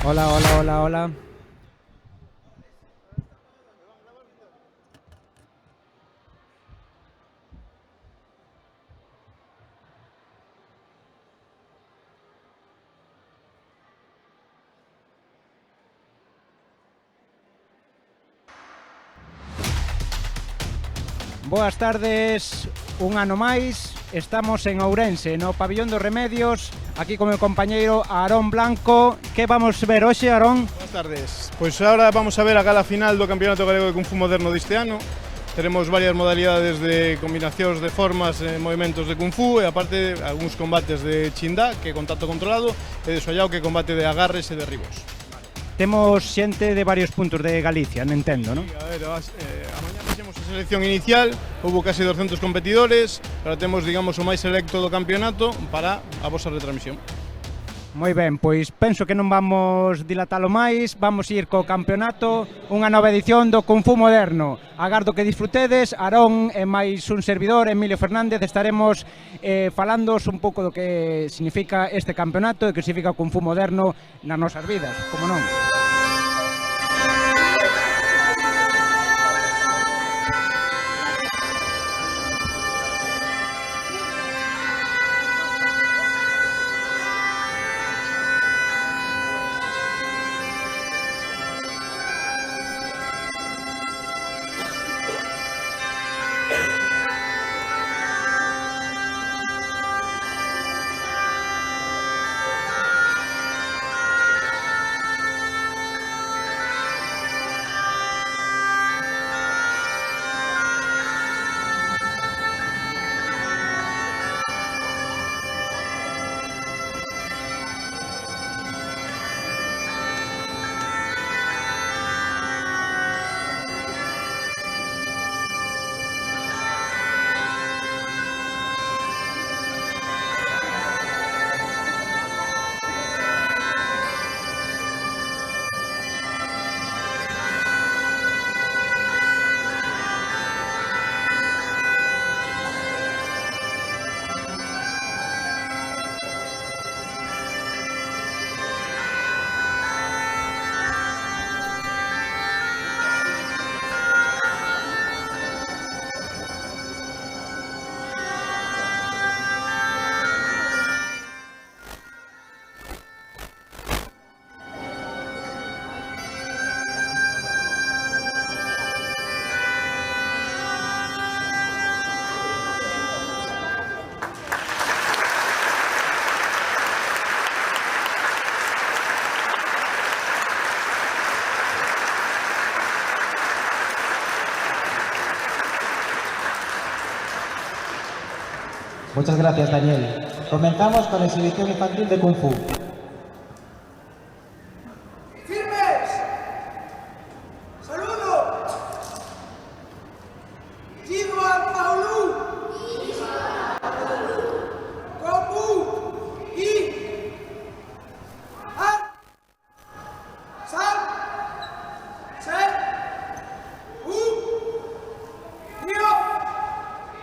Hola, hola, hola, hola. Boas tardes, un ano máis. Estamos en Ourense, no Pabillón dos Remedios, aquí con meu compañeiro Aarón Blanco. Que vamos ver hoxe, Aarón? Buenas tardes. Pois agora vamos a ver a gala final do Campeonato Galego de Kung Fu Moderno deste ano. Teremos varias modalidades de combinacións de formas e movimentos de Kung Fu e aparte algúns combates de Chin-Da, que é contacto controlado, e de Soyao, que é combate de agarres e derribos. Temos xente de varios puntos de Galicia, non entendo, non? A ver, a mañá fixemos a selección inicial, houve casi 200 competidores, pero temos, digamos, o máis selecto do campeonato para a vosa retransmisión. Moi ben, pois penso que non vamos dilatalo máis, vamos ir co campeonato, unha nova edición do Kung Fu Moderno. Agardo que disfrutedes, Aarón e máis un servidor, Emilio Fernández, estaremos falándoos un pouco do que significa este campeonato e que significa o Kung Fu Moderno nas nosas vidas, como non. Muchas gracias, Daniel. Comenzamos con la exhibición infantil de Kung Fu. ¡Firmes! ¡Saludo! ¡Jiduan Paulu! ¡Komu! ¡Y! ¡An! ¡San! ¡Se! ¡U! ¡Nio!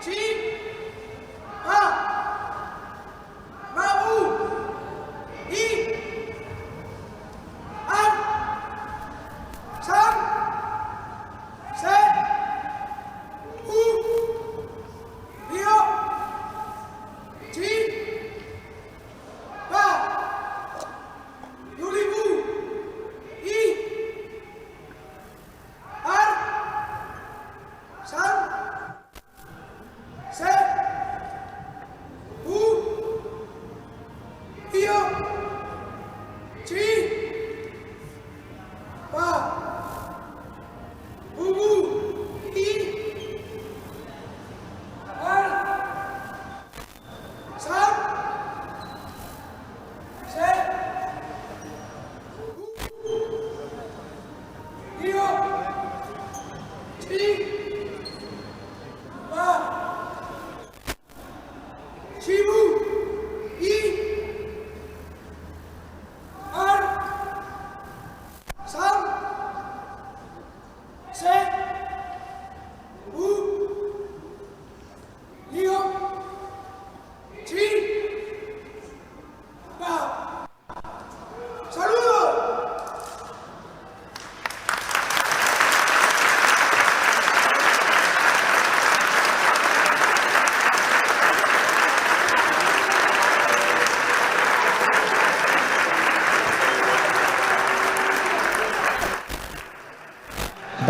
¡Chi! ¡Ha! ¡Mabu! ¡Y!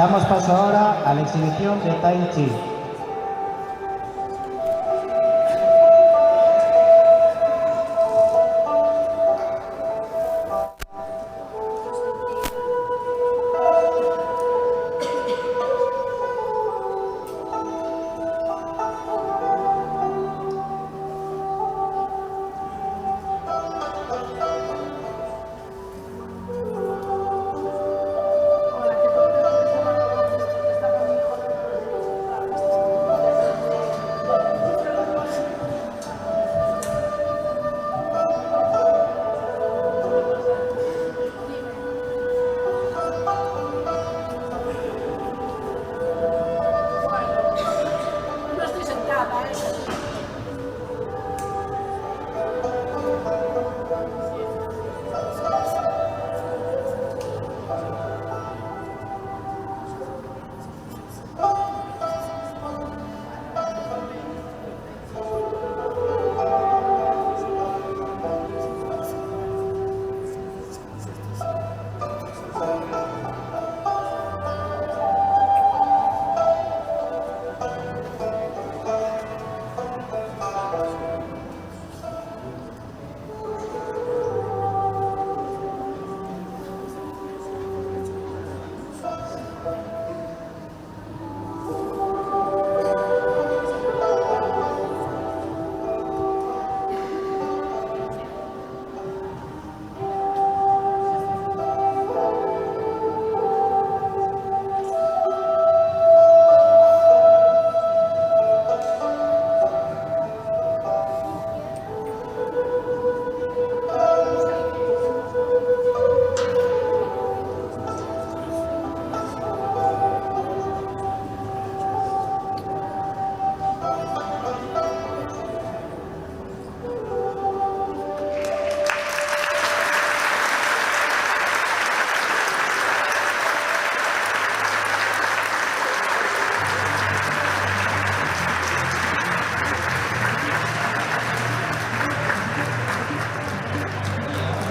Damos paso ahora a la exhibición de Tai Chi.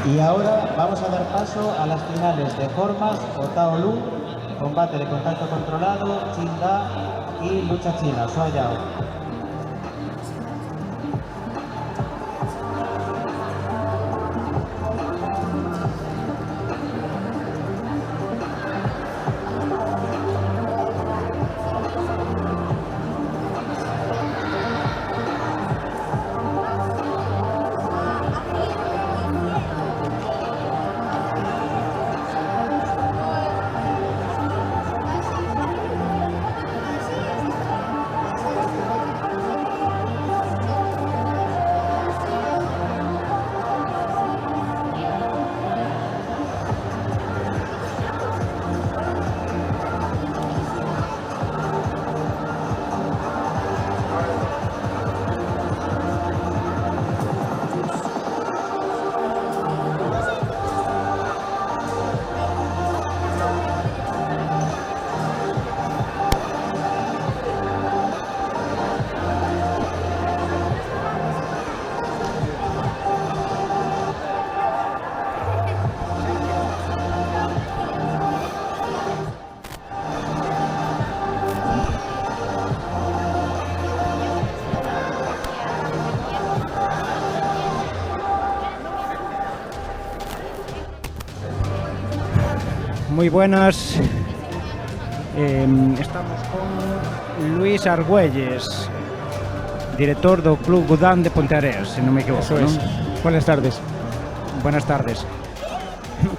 Y ahora vamos a dar paso a las finales de formas o Tao Lu, combate de contacto controlado, Chin Da y lucha china, Sua Yao. Moi buenas. Estamos con Luis Argüelles, director do Club Budán de Ponteareas, se non me equivoco. Eso es. ¿No? Buenas tardes. Buenas tardes.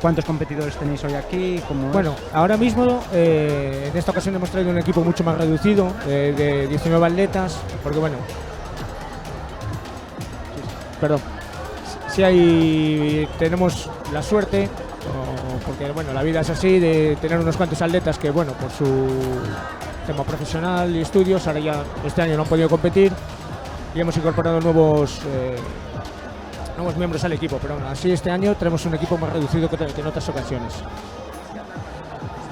¿Cuántos competidores tenéis hoy aquí? Bueno, ahora mismo, en esta ocasión hemos traído un equipo mucho más reducido, de 19 atletas, porque bueno, perdón, tenemos la suerte, porque bueno, la vida es así, de tener unos cuantos atletas que bueno, por su tema profesional y estudios, ahora ya este año no han podido competir y hemos incorporado nuevos miembros al equipo, pero bueno, así este año tenemos un equipo más reducido que en otras ocasiones.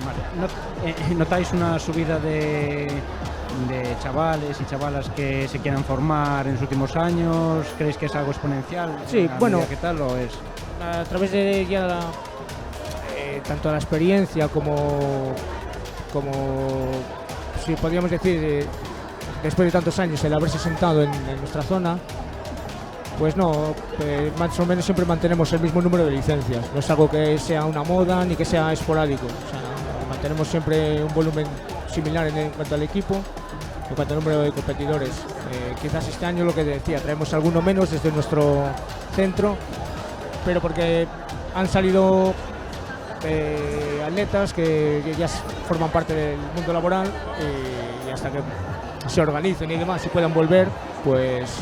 Vale. ¿Notáis una subida de chavales y chavalas que se quieran formar en los últimos años? ¿Creéis que es algo exponencial? Sí, bueno, ¿qué tal o es? A través de ya tanto la experiencia como como si podríamos decir, después de tantos años, el haberse sentado en nuestra zona, pues no, más o menos siempre mantenemos el mismo número de licencias. No es algo que sea una moda ni que sea esporádico. O sea, mantenemos siempre un volumen similar en cuanto al equipo, en cuanto al número de competidores. Quizás este año, lo que decía, traemos alguno menos desde nuestro centro, pero porque han salido atletas que ya forman parte del mundo laboral, y hasta que se organicen y demás y puedan volver, pues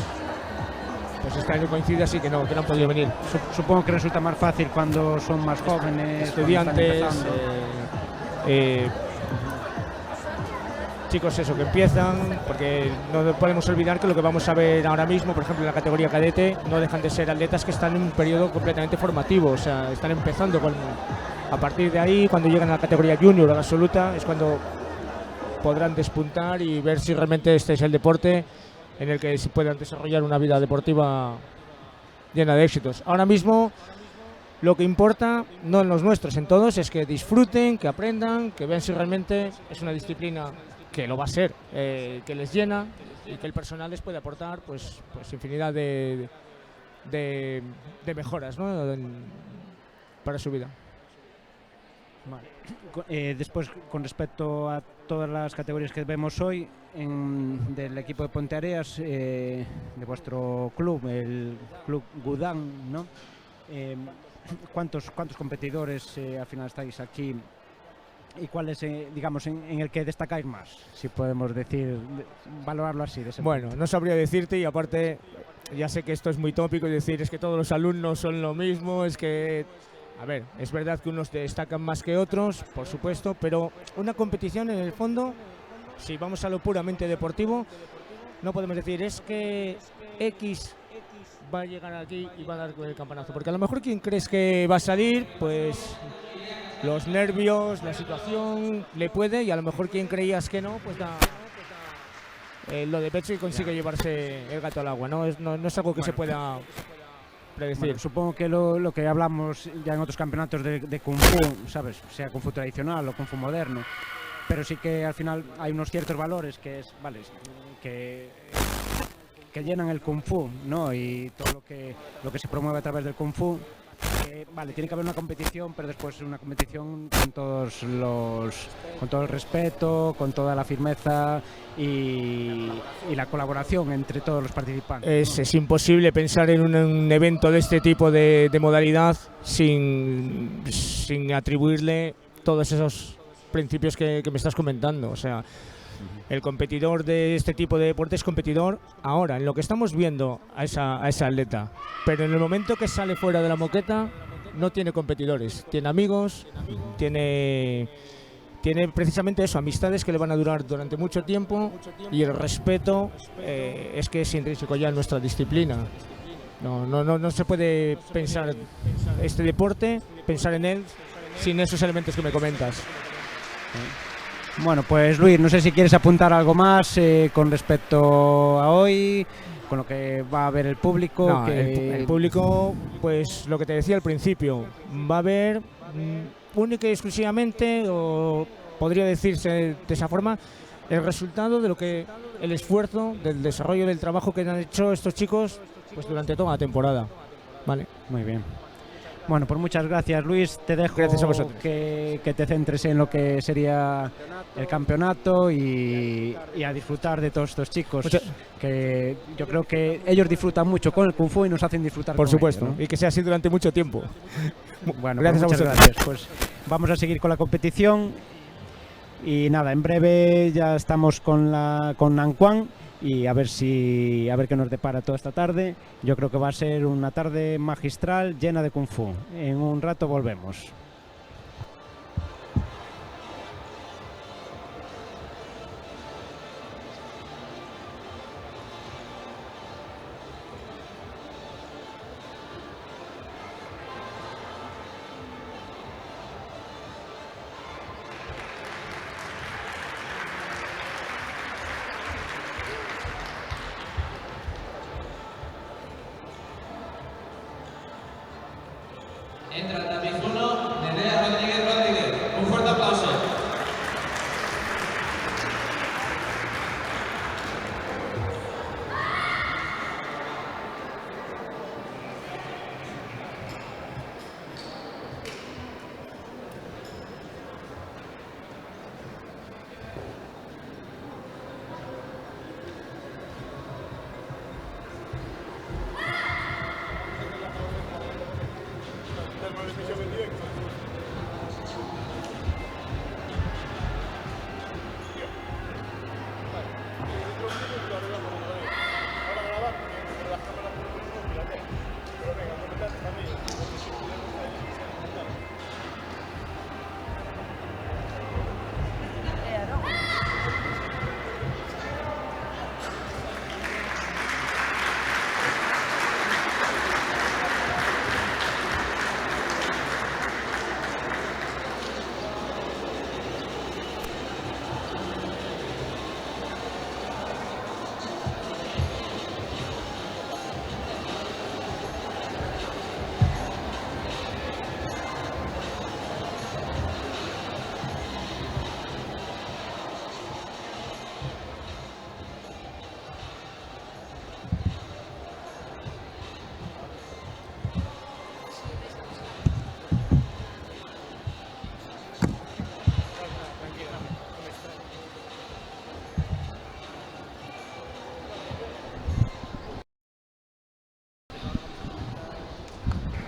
este año coincide así que no han podido venir. Supongo que resulta más fácil cuando son más jóvenes, estudiantes, chicos eso, que empiezan, porque no podemos olvidar que lo que vamos a ver ahora mismo, por ejemplo en la categoría cadete, no dejan de ser atletas que están en un periodo completamente formativo, o sea, están empezando a partir de ahí, cuando llegan a la categoría junior o a la absoluta, es cuando podrán despuntar y ver si realmente este es el deporte en el que se puedan desarrollar una vida deportiva llena de éxitos. Ahora mismo lo que importa, no en los nuestros, en todos, es que disfruten, que aprendan, que vean si realmente es una disciplina que lo va a ser, que les llena y que el personal les puede aportar pues infinidad de mejoras, ¿no? Para su vida. Vale. Después, con respecto a todas las categorías que vemos hoy del equipo de Ponteareas, de vuestro club, el Club Gudán, ¿no? ¿Cuántos competidores al final estáis aquí? ¿Y cuál es, digamos, en el que destacáis más? Si podemos decir, valorarlo así. Bueno, no sabría decirte, y aparte, ya sé que esto es muy tópico y decir es que todos los alumnos son lo mismo, es que... A ver, es verdad que unos destacan más que otros, por supuesto, pero una competición en el fondo, si vamos a lo puramente deportivo, no podemos decir es que X va a llegar aquí y va a dar con el campanazo, porque a lo mejor quien crees que va a salir, pues los nervios, la situación le puede, y a lo mejor quien creías que no, pues da lo de pecho y consigue llevarse el gato al agua, ¿no? No es algo que se pueda... Bueno, supongo que lo que hablamos ya en otros campeonatos de Kung Fu, ¿sabes? Sea Kung Fu tradicional o Kung Fu moderno, pero sí que al final hay unos ciertos valores que llenan el Kung Fu, ¿no? Y todo lo que se promueve a través del Kung Fu. Vale, tiene que haber una competición, pero después una competición con todo el respeto, con toda la firmeza y la colaboración entre todos los participantes. Es imposible pensar en un evento de este tipo de modalidad sin atribuirle todos esos principios que me estás comentando. O sea, el competidor de este tipo de deporte es competidor ahora, en lo que estamos viendo a esa atleta, pero en el momento que sale fuera de la moqueta no tiene competidores, tiene amigos, tiene precisamente eso, amistades que le van a durar durante mucho tiempo, y el respeto es que es intrínseco ya en nuestra disciplina. No se puede pensar este deporte, pensar en él sin esos elementos que me comentas. Bueno, pues Luis, no sé si quieres apuntar algo más con respecto a hoy, con lo que va a ver el público. No, el público, pues lo que te decía al principio, va a ver única y exclusivamente, o podría decirse de esa forma, el resultado de lo que el esfuerzo, del desarrollo del trabajo que han hecho estos chicos pues durante toda la temporada. Vale. Muy bien. Bueno, pues muchas gracias, Luis. Te dejo gracias a vosotros. Que te centres en lo que sería el campeonato y a disfrutar de todos estos chicos. Que yo creo que ellos disfrutan mucho con el Kung Fu y nos hacen disfrutar por con supuesto, ellos, ¿no? Y que sea así durante mucho tiempo. Bueno, gracias pues a vosotros. Gracias. Pues vamos a seguir con la competición y nada, en breve ya estamos con Nanquan. Y a ver qué nos depara toda esta tarde. Yo creo que va a ser una tarde magistral llena de Kung Fu. En un rato volvemos. Entra el tapiz 1, Nerea Rodríguez. Un fuerte aplauso.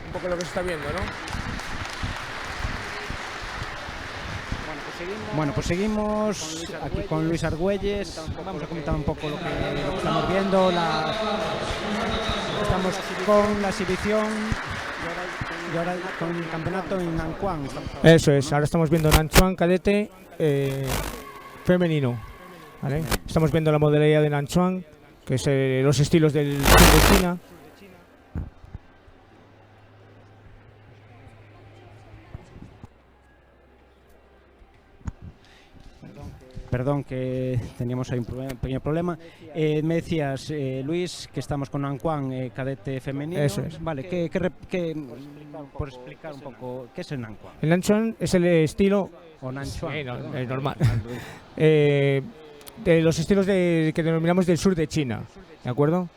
Un poco lo que se está viendo, ¿no? Bueno, pues seguimos aquí con Luis Argüelles. Vamos a comentar un poco lo que estamos viendo. Estamos con la exhibición y ahora con el campeonato en Nanquan. Eso es, ahora estamos viendo Nanchuan cadete femenino, ¿vale? Estamos viendo la modalidad de Nanchuan, que es los estilos del sur de China. Perdón, que teníamos ahí un pequeño problema. Me decías, Luis, que estamos con Nanquan cadete femenino. Eso es. Vale, por explicar un poco, ¿qué es el Nanquan? El Nanchuan es el estilo, O Nanchuan. es normal, de los estilos que denominamos del sur de China, ¿de acuerdo?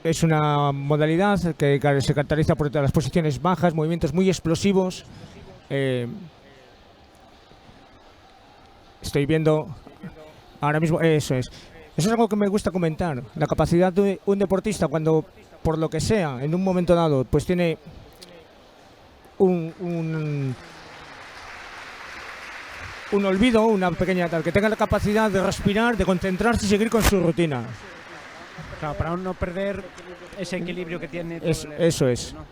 Es una modalidad que se caracteriza por las posiciones bajas, movimientos muy explosivos. Estoy viendo ahora mismo, eso es algo que me gusta comentar, la capacidad de un deportista cuando, por lo que sea, en un momento dado, pues tiene un olvido, una pequeña tal, que tenga la capacidad de respirar, de concentrarse y seguir con su rutina. Claro, para no perder ese equilibrio que tiene. Eso es. ¿No?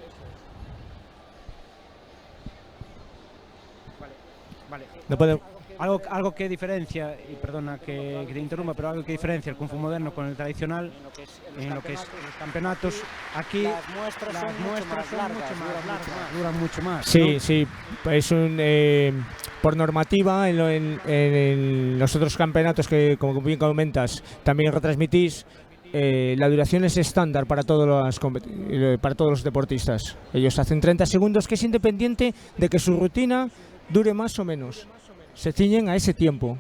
Vale. No puede. Algo que diferencia, y perdona que te interrumpa, pero algo que diferencia el Kung Fu moderno con el tradicional en lo que es los campeonatos, aquí las muestras son mucho más largas, duran mucho más. Sí, ¿no? sí, es por normativa en los otros campeonatos que, como bien comentas, también retransmitís, la duración es estándar para todos los deportistas. Ellos hacen 30 segundos, que es independiente de que su rutina dure más o menos. Se ciñen a ese tiempo.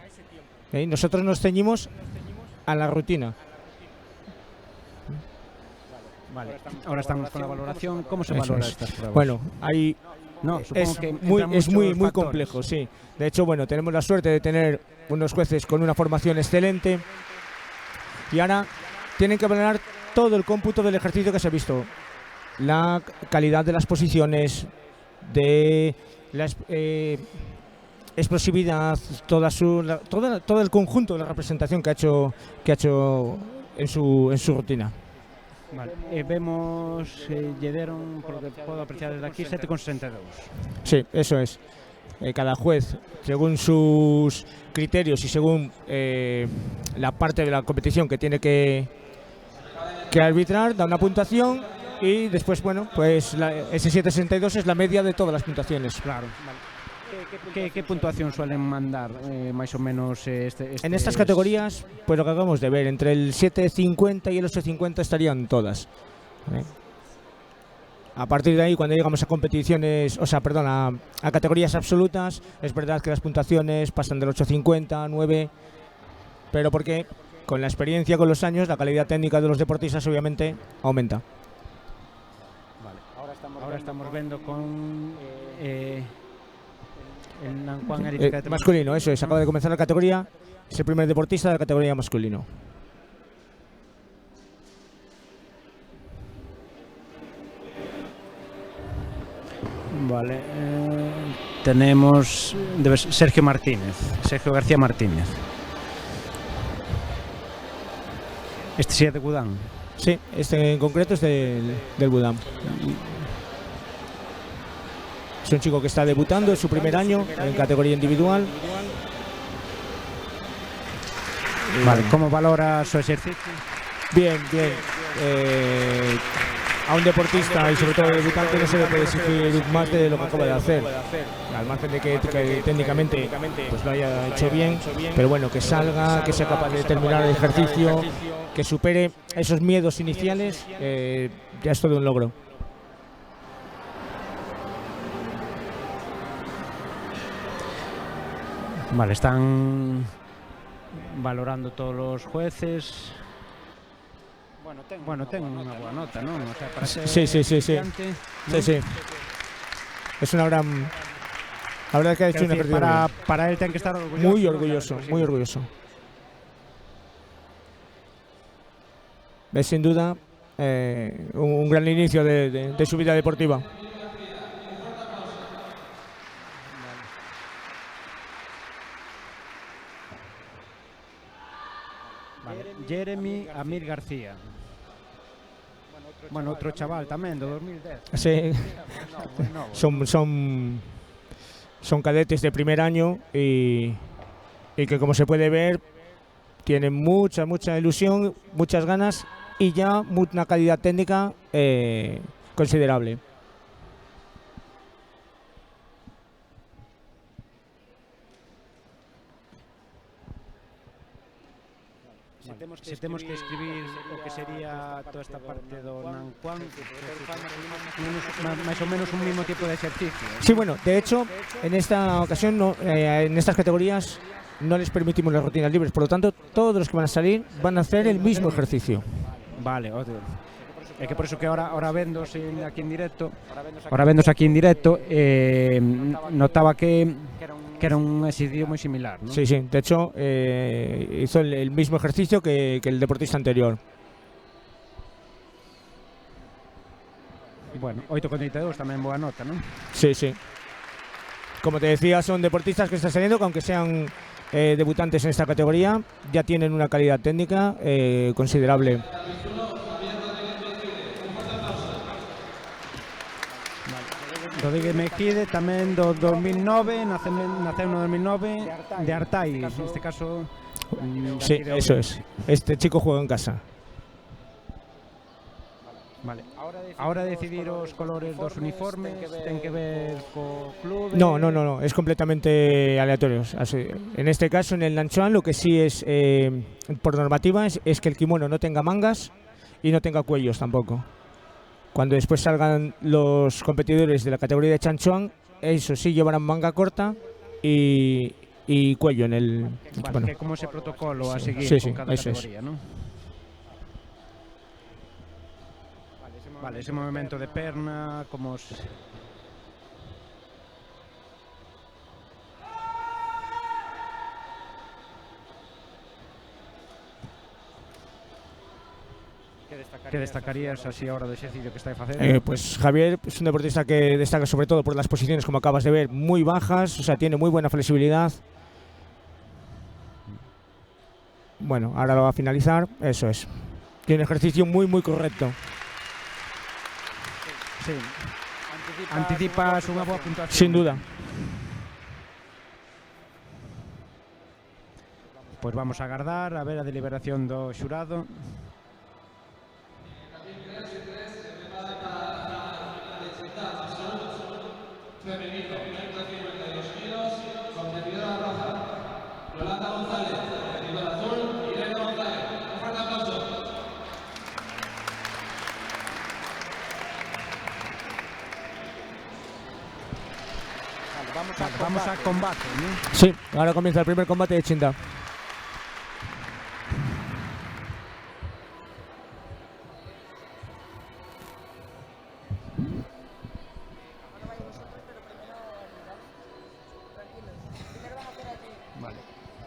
Nosotros nos ceñimos a la rutina. Vale. Ahora estamos con la valoración. ¿Cómo se valora estas pruebas? Bueno, hay no, es muy complejo, sí. De hecho, bueno, tenemos la suerte de tener unos jueces con una formación excelente y ahora tienen que valorar todo el cómputo del ejercicio que se ha visto. La calidad de las posiciones, de las explosividad, todo el conjunto de la representación que ha hecho en su rutina. Vale. Vemos Yederon, por lo que puedo apreciar desde aquí, 7,62. Sí, eso es. Cada juez, según sus criterios y según la parte de la competición que tiene que arbitrar, da una puntuación y después, bueno, pues ese 7,62 es la media de todas las puntuaciones. Claro. Vale. ¿Qué puntuación suelen mandar más o menos en estas categorías? Pues lo que acabamos de ver, entre el 7,50 y el 8,50 estarían todas. A partir de ahí, cuando llegamos a competiciones, a categorías absolutas, es verdad que las puntuaciones pasan del 8,50, 9, pero porque con la experiencia, con los años, la calidad técnica de los deportistas obviamente aumenta. Vale. Ahora estamos viendo con el Nanquan masculino, eso es, acaba de comenzar la categoría, es el primer deportista de la categoría masculino. Vale, tenemos Sergio García Martínez. Este sí é de Budán. Sí, este en concreto es del Budán. Es un chico que está debutando, es su primer año en categoría individual. Vale, como valoras o exercicio? Bien, bien. A un deportista y sobre todo debutante no se le puede exigir más de lo que acaba de hacer. Al margen de que técnicamente pues lo haya hecho bien, pero bueno, que salga, que sea capaz de terminar el ejercicio, que supere esos miedos iniciales, ya es todo un logro. Vale, están valorando todos los jueces. Bueno, tengo una buena nota, ¿no? O sea, para ser Sí. principiante, ¿no? Sí. Es una gran... La verdad es que ha hecho un ejercicio para él tiene que estar orgulloso. muy ¿no? orgulloso, Claro que sí. muy orgulloso. Es sin duda un gran inicio de su vida deportiva. Vale. Jeremy Amir García. Bueno, otro chaval también, de 2010. Sí. Son cadetes de primer año y que, como se puede ver, tienen mucha ilusión, muchas ganas y ya una calidad técnica considerable. Se temos que escribir o que sería toda esta parte do Nanquan, máis ou menos un mismo tipo de ejercicio. Sí, bueno, de hecho, en esta ocasión, en estas categorías, no les permitimos las rutinas libres, por lo tanto, todos los que van a salir van a hacer el mismo ejercicio. Vale, é que por eso que ahora vendos aquí en directo, notaba que era un ejercicio moi similar, ¿no? Sí, de hecho, hizo el mismo ejercicio que el deportista anterior. Bueno, 8,32 tamén boa nota, ¿no? Sí. Como te decía, son deportistas que están saliendo que aunque sean debutantes en esta categoría, ya tienen una calidad técnica considerable. Rodríguez Mejide tamén do 2009, naceu no 2009 de Artai, neste caso. Sí, eso es. Este chico juega en casa. Vale. Ahora decidir os colores dos uniformes ten que ver co clube. No, es completamente aleatorio. En este caso, en el Nanchuan, lo que sí es por normativa es que el kimono no tenga mangas y no tenga cuellos tampoco. Cuando después salgan los competidores de la categoría de Chanchuan, eso sí llevarán manga corta y cuello en el... Vale, bueno, que como ese protocolo a seguir sí, con cada eso categoría, ¿no? Vale, ese movimiento de perna, como os... ¿Qué destacarías así ahora do exercicio que está facendo? pues Javier es un deportista que destaca sobre todo por las posiciones, como acabas de ver, muy bajas, o sea, tiene muy buena flexibilidad. Bueno, ahora lo va a finalizar, eso es. Tiene un ejercicio muy correcto. Sí. Anticipas unha boa puntuación. Sin duda. Pois vamos a agardar a ver a deliberación do xurado. Femenino, 152 kilos, competidora roja, Yolanda González, competidora azul, Irene González. Un fuerte aplauso. Vamos a combate, ¿no? Sí, ahora comienza el primer combate de Chinda.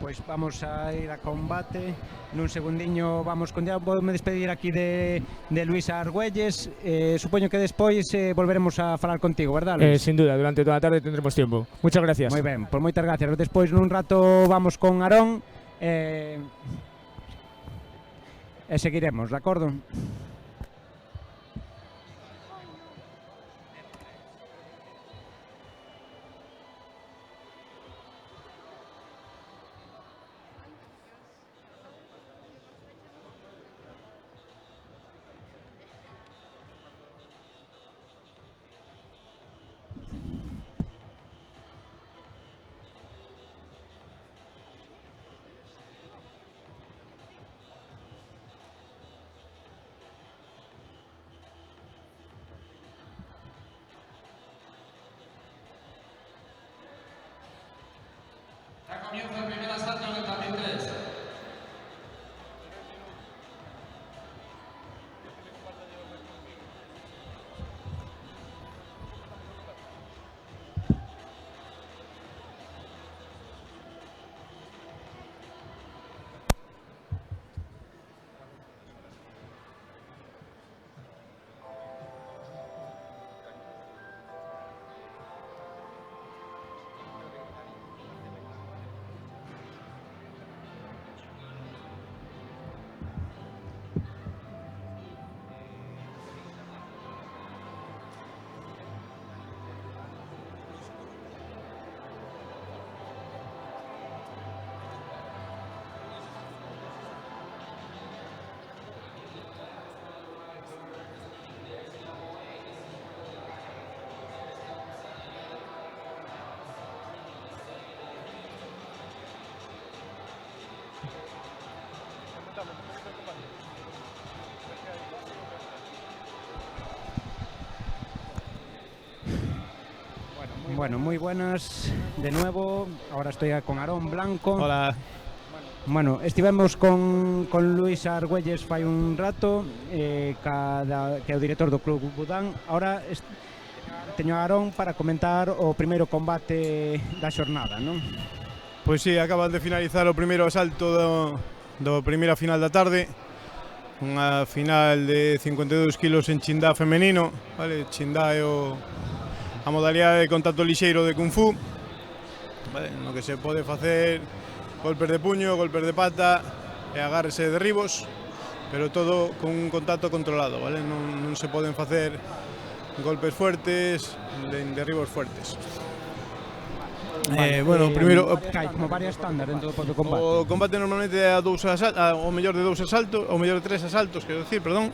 Pois vamos a ir a combate. Nun segundiño vamos con vou me despedir aquí de Luis Argüelles. Supoño que despois volveremos a falar contigo, verdad, Luis? Sin duda, durante toda la tarde tendremos tiempo. Muchas gracias. Moi ben, pois moitas gracias. Despois nun rato vamos con Aarón. e seguiremos, de acordo? Ya comienza el primer asalto en el tapín 3. Bueno, muy buenas de nuevo. Ahora estoy con Aarón Blanco. Hola. Bueno, estivemos con Luis Argüelles fai un rato, que é o director do Club Budán. Ahora teño a Aarón para comentar o primeiro combate da xornada, non? Pois sí, acaban de finalizar o primeiro asalto do primeira final da tarde. Unha final de 52 kilos en Chindá femenino, vale? Chindá é a modalidade de contacto lixeiro de Kung Fu, vale? No que se pode facer golpes de puño, golpes de pata e agarres e derribos, pero todo con un contacto controlado, vale? Non se poden facer golpes fuertes, derribos fuertes. Bueno, primeiro hai como varias estándar dentro do propio combate. o combate normalmente é o mellor de 2 asaltos, o mellor de 3 asaltos, quero decir, perdón.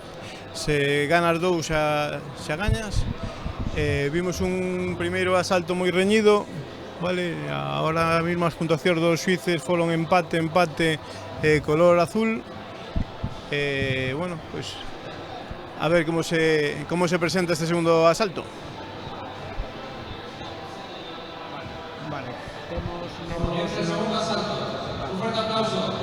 Se ganas 2 xa gañas. Vimos un primeiro asalto moi reñido, vale? Ahora mesmo as puntuacións dos xuíces foron empate, color azul. Bueno, pues a ver como se presenta este segundo asalto. Vale, Comienza el segundo asalto. Un fuerte aplauso.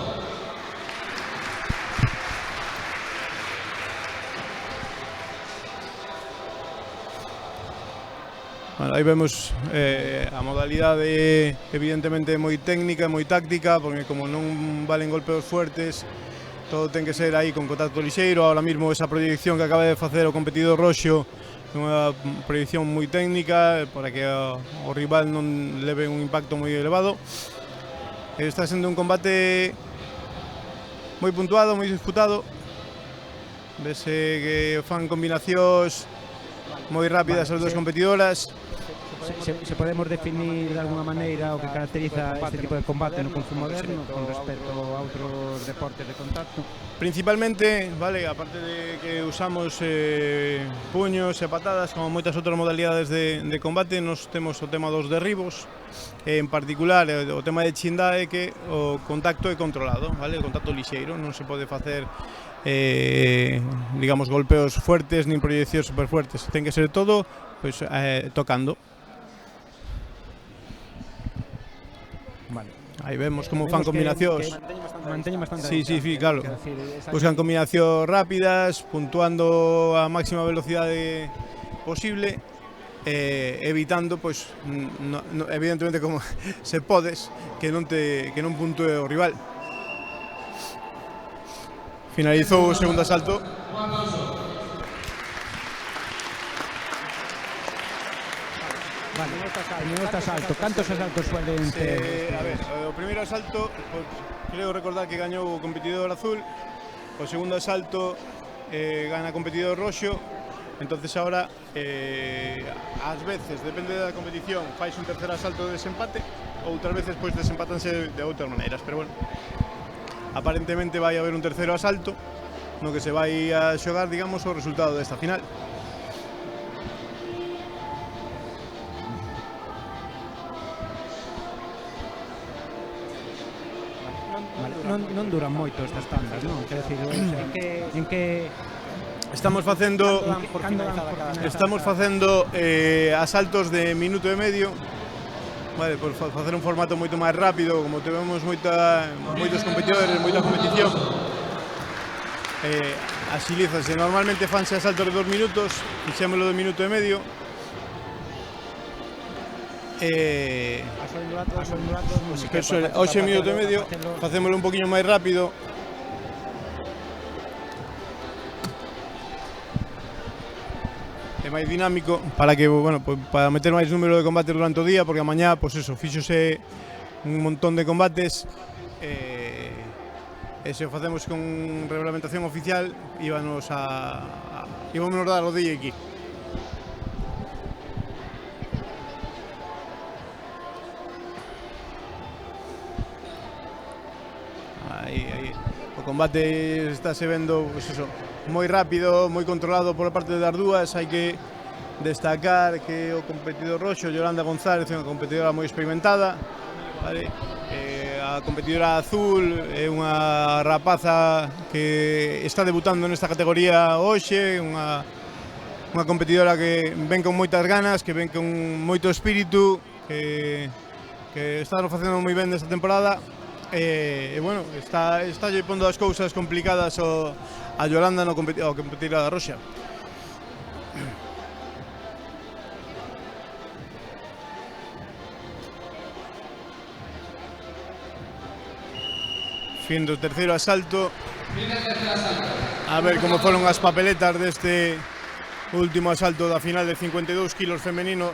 Bueno, aí vemos a modalidade evidentemente moi técnica, moi táctica, porque como non valen golpeos fuertes, todo ten que ser aí con contacto lixeiro. Ahora mesmo esa proyección que acaba de facer o competidor Roxo, unha proyección moi técnica para que o rival non leve un impacto moi elevado. Está sendo un combate moi puntuado, moi disputado. Vese que fan combinacións moi rápidas as dúas competidoras. se podemos definir de alguna maneira o que caracteriza este tipo de combate no Kung Fu moderno con respecto a outros deportes de contacto? Principalmente, vale, aparte de que usamos puños e patadas como moitas outras modalidades de combate, nos temos o tema dos derribos. En particular, o tema de Chindá é que o contacto é controlado, vale? O contacto lixeiro, non se pode facer digamos golpeos fuertes nin proyeccións super fuertes. Ten que ser todo pois, tocando. Vale. Aí vemos como fan combinacións. Manteñen bastante. Sí, claro. Buscan combinacións rápidas, puntuando a máxima velocidade posible, evitando, pois, evidentemente como se podes, que non puntue o rival. Finalizou o segundo asalto. Vale, neste asalto, cantos asaltos suelen ter? A ver, o primeiro asalto, pues, creo recordar que gañou o competidor azul. o segundo asalto gana competidor roxo. Entonces ahora, ás veces, depende da competición, fais un terceiro asalto de desempate, outras veces pois desempatanse de outras maneiras, pero bueno, aparentemente vai haber un terceiro asalto no que se vai a xogar, digamos, o resultado desta final. Vale, non duran moito estas tandas, non? Quero dicir, en que Estamos facendo asaltos de minuto e medio, vale, por facer un formato moito máis rápido, como temos moitos competidores, moita competición, axilízase. Normalmente fanse asaltos de 2 minutos, fixémolo de minuto e medio. Hoxe minuto e medio, facémolo un poquinho máis rápido. É máis dinámico para que, bueno, para meter máis número de combates durante o día, porque a mañá, pois eso, fíxose un montón de combates, e se o facemos con regulamentación oficial, íbamos dar o día aquí. Aí. O combate estáse vendo, pois eso, moi rápido, moi controlado por parte das dúas. Hai que destacar que o competidor roxo, Yolanda González, é unha competidora moi experimentada, vale? A competidora azul é unha rapaza que está debutando nesta categoría hoxe, unha competidora que ven con moitas ganas, que ven con moito espírito, que está facendo moi ben nesta temporada. E bueno, está lle pondo as cousas complicadas a Yolanda ao competir a roxa. Fin do terceiro asalto. A ver como foron as papeletas deste último asalto da final de 52 kilos femenino.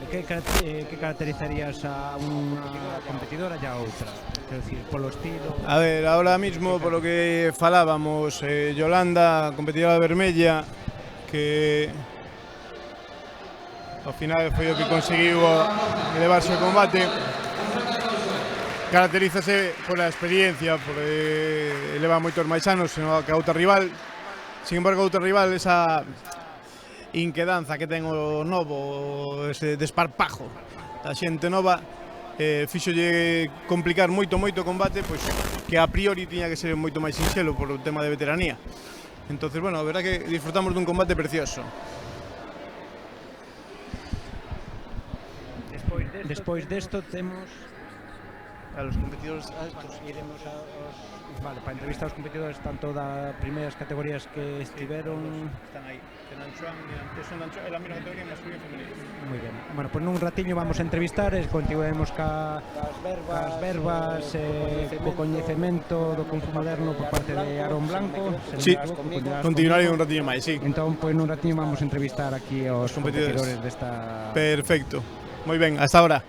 Que caracterizarías a unha competidora e a outra? Quero dicir, polo estilo... A ver, ahora mismo, polo que falábamos, Yolanda, competidora vermella, que ao final foi o que conseguiu elevarse ao combate. Caracterízase pola experiencia, por eleva moitos máis anos que a outra rival. Sin embargo, a outra rival, esa inquedanza que ten o novo, ese desparpajo da xente nova, fíxolle complicar moito o combate, pois que a priori tiña que ser moito máis sinxelo por o tema de veteranía. Entonces, bueno, a verdad que disfrutamos dun combate precioso. Despois desto temos a los competidores altos. iremos vale, para entrevistar aos competidores tanto das primeiras categorías que estiveron. Están aí. Son la mesma categoría masculino e femenino. Moi ben. Bueno, pois nun ratiño vamos a entrevistar e continuemos cas verbas, co coñecemento do Kung Fu moderno por parte de Aarón Blanco. Sí, continuarei un ratiño máis, sí. Entón, pois nun ratiño vamos a entrevistar aquí aos competidores desta... Perfecto. Moi ben, hasta ahora.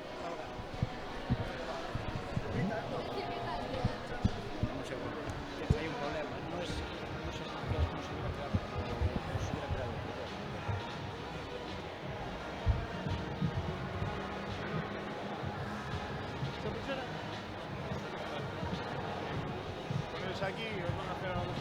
Aquí os van a hacer algo.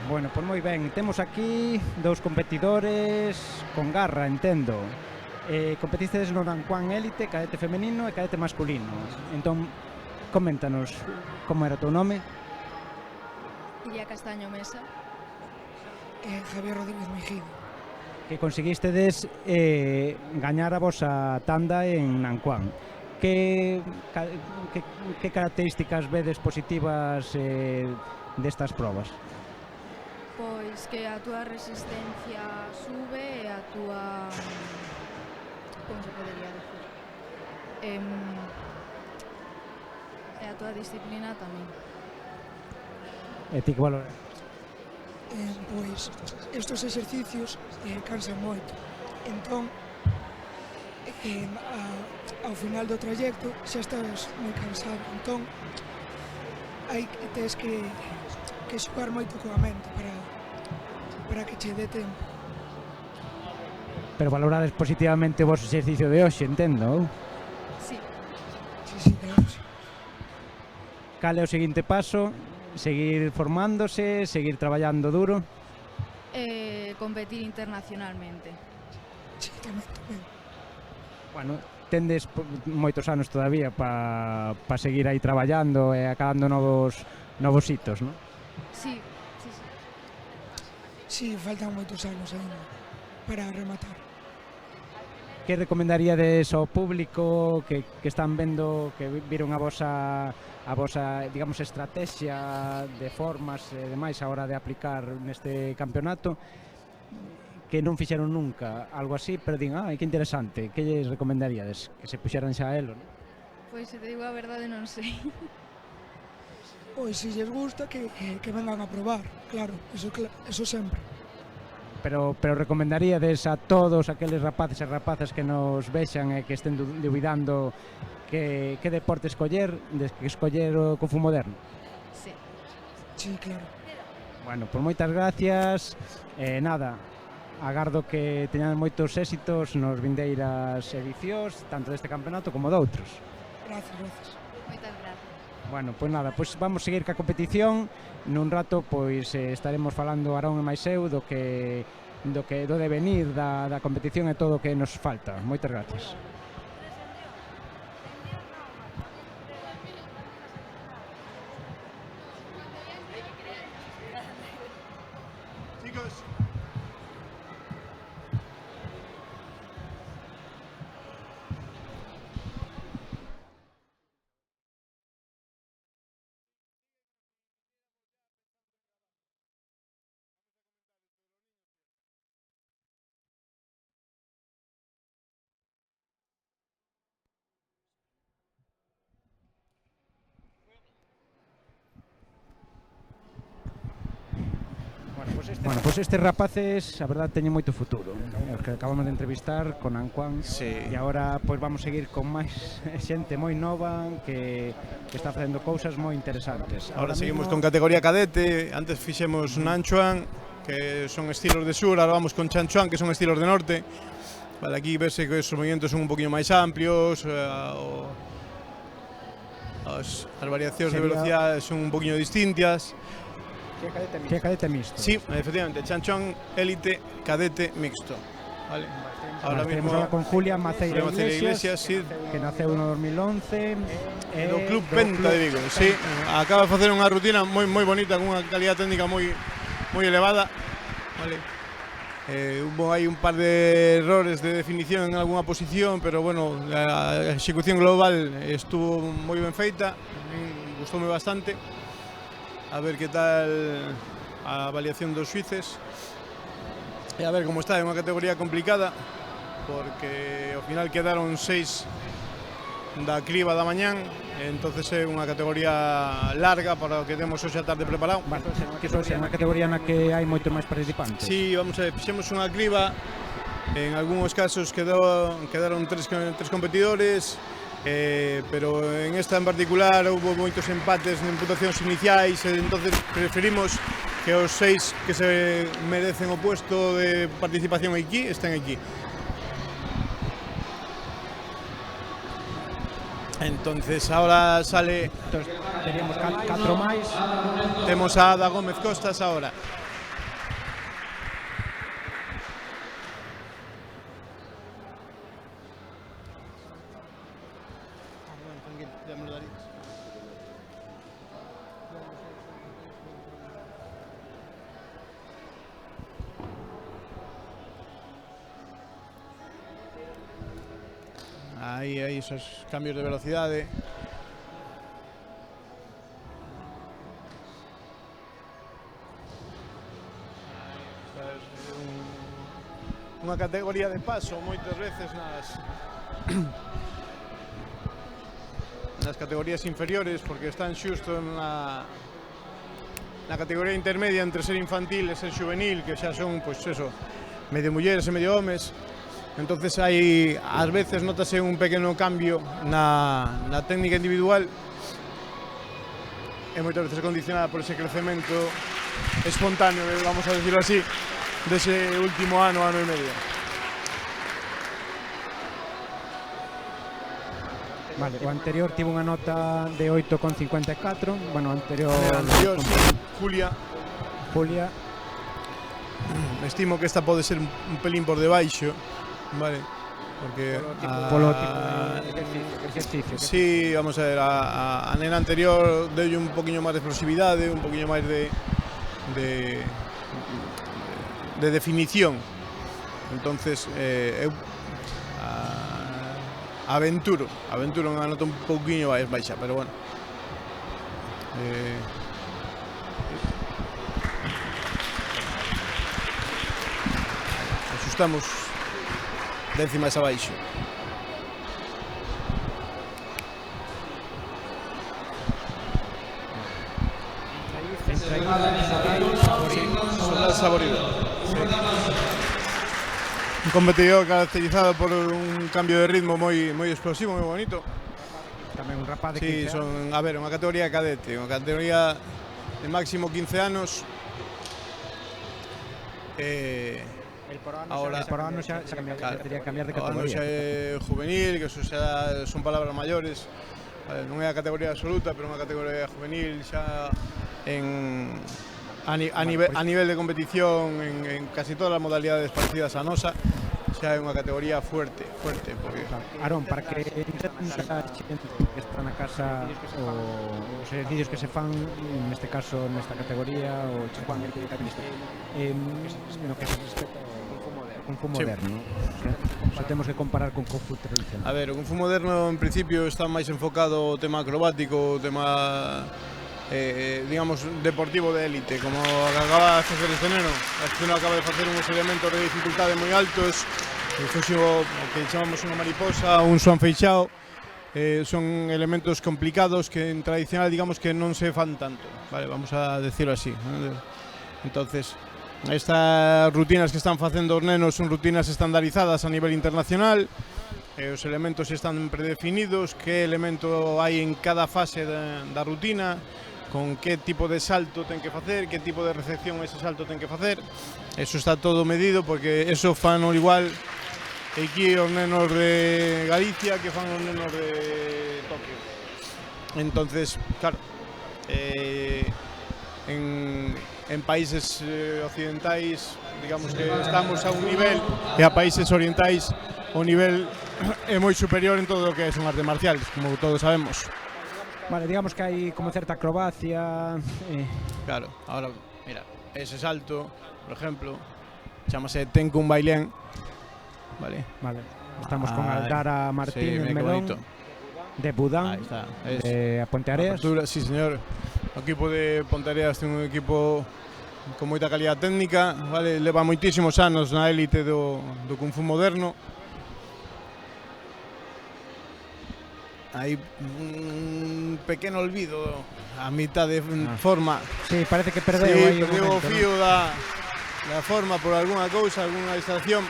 Bueno, pois moi ben, temos aquí dous competidores con garra, entendo. Competistedes no Nanquán Élite, cadete femenino e cadete masculino. Entón, coméntanos como era o teu nome. Iria Castaño Mesa. Javier Rodríguez Mejido. Que conseguistedes gañar a vosa tanda en Nanquán. Que características vedes positivas destas probas? Pois que a túa resistencia sube e a túa... como se podería decir? E a túa disciplina tamén. E ti que valoras? Pois estes exercicios cansan moito. Entón, ao final do trayecto xa estás moi cansado. Entón, tes que xogar moito coa mente para que che dé tempo. Pero valorades positivamente o vosso exercicio de hoxe, entendo? Sí. Sí, claro, sí. Cal é o seguinte paso? Seguir formándose, seguir traballando duro? Competir internacionalmente. Sí, tamén. Bueno, tendes moitos anos todavía para seguir aí traballando e acabando novos hitos, non? Sí. Sí, faltan moitos anos ainda para rematar. Que recomendaríades ao público que están vendo, que viron a vosa digamos, estrategia de formas e demais a hora de aplicar neste campeonato, que non fixeron nunca algo así, pero din, que interesante, que lles recomendaríades? Que se puxeran xa a elo, non? Pois, se te digo a verdade, non sei. Pois, se lles gusta, que vengan a probar, claro, eso sempre. Pero recomendaríades a todos aqueles rapaces e rapazas que nos vexan e que estén dubidando que deporte escoller, que escoller o Kung Fu moderno? Sí. Sí, claro. Bueno, pois moitas gracias. Nada, agardo que teñan moitos éxitos nos vindeiras edicións, tanto deste campeonato como doutros. Gracias. Moitas gracias. Bueno, pois nada, pois vamos seguir ca competición. Nun rato pois estaremos falando Arón e máis eu do devenir da competición e todo o que nos falta. Moitas gracias. Chicos. Bueno, pois estes rapaces, a verdade, teñen moito futuro. Os que acabamos de entrevistar con Nanquán. Sí. E agora pois vamos seguir con máis xente moi nova que está facendo cousas moi interesantes. Ahora seguimos con categoría cadete. Antes fixemos Nanchuan, que son estilos de sur. Ahora vamos con Chanchuan, que son estilos de norte. Vale, aquí verse que os movimientos son un poquinho máis amplios, as variacións de velocidade son un poquinho distintas. Que é cadete mixto. Sí, efectivamente, Chanchuan élite cadete mixto. Vale. Ahora mismo con Julia Maceira Iglesias, sí, que naceu no 2011 do Club Penta de Vigo, sí. Acaba de facer unha rutina moi bonita, con unha calidad técnica moi elevada. Vale. Hubo aí un par de errores de definición en algunha posición, pero bueno, a execución global estuvo moi ben feita, gustoume bastante. A ver que tal a avaliación dos xuíces. E a ver como está, é unha categoría complicada, porque ao final quedaron 6 da criba da mañán, entonces é unha categoría larga para o que temos hoxe a tarde preparado. Que é unha categoría na que hai moito máis participantes. Sí, vamos a ver, fixemos unha criba, en algúns casos quedaron tres competidores, pero en esta en particular houve moitos empates en puntuacións iniciais, entonces preferimos que os 6 que se merecen o puesto de participación aquí estén aquí. Entonces ahora sale... Teríamos 4 máis. Temos a Ada Gómez Costas ahora. Ya me lo darías. Aí esos cambios de velocidade. Unha categoría de paso moitas veces nas categorías inferiores, porque están xusto na categoría intermedia entre ser infantil e ser juvenil, que xa son, pois eso, medio mulleres e medio homes. Entonces hai, ás veces notase un pequeno cambio na técnica individual e moitas veces condicionada por ese crecemento espontáneo, vamos a decirlo así, dese último ano e medio. Vale, o anterior tivo unha nota de 8,54. Bueno, anterior sí, Julia. Estimo que esta pode ser un pelín por debaixo, vale, porque polo tipo de exercicio. Sí, vamos a ver, a nena anterior deulle un poquinho máis de explosividade, un poquinho máis de definición. Entonces eu aventuro unha nota un pouquiño máis baixa, pero bueno. Ajustamos décimas abaixo. Saborido. Un competidor caracterizado por un cambio de ritmo moi explosivo, moi bonito. Tamén un rapaz de 15 anos. Son, a ver, unha categoría cadete, unha categoría de máximo 15 anos. El por ano xa teria que cambiar de categoría. O ano xa é juvenil, que eso xa son palabras maiores. Non é a categoría absoluta, pero unha categoría juvenil xa a nivel de competición en casi todas as modalidades parecidas a nosa, xa é unha categoría fuerte, porque Aarón, para que entendamos a xente que está na casa os exercicios que se fan, neste caso, nesta categoría, o Juan, no que se respecta ao Kung Fu moderno, se temos que comparar con Kung Fu tradicional. A ver, o Kung Fu moderno en principio está máis enfocado o tema acrobático, o tema digamos, deportivo de élite, como acaba de facer este neno. Este neno acaba de facer uns elementos de dificultade moi altos, o que chamamos unha mariposa, un swan feixao. Son elementos complicados que en tradicional, digamos, que non se fan tanto, vale, vamos a decirlo así. Entonces, estas rutinas que están facendo os nenos son rutinas estandarizadas a nivel internacional. Os elementos están predefinidos, que elemento hai en cada fase da rutina, con que tipo de salto ten que facer, que tipo de recepción ese salto ten que facer. Eso está todo medido, porque eso fan igual aquí os nenos de Galicia que fan os nenos de Tokio. Entonces, claro, en países occidentais, digamos que estamos a un nivel, e a países orientais o nivel é moi superior en todo o que son artes marciales, como todos sabemos. Vale, digamos que hai como certa acrobacia. Claro, ahora, mira, ese salto, por ejemplo, chamase Tenkun Bailén, vale? Vale, estamos con Aldara Martín, sí, Melón, de Budán, de Ponteareas. Sí, señor. O equipo de Ponteareas ten un equipo con moita calidad técnica, vale? Leva moitísimos anos na élite do Kung Fu moderno. Hai un pequeno olvido a mitad de forma. Sí, parece que perdeu aí o fío da forma por algunha cousa, algunha distracción.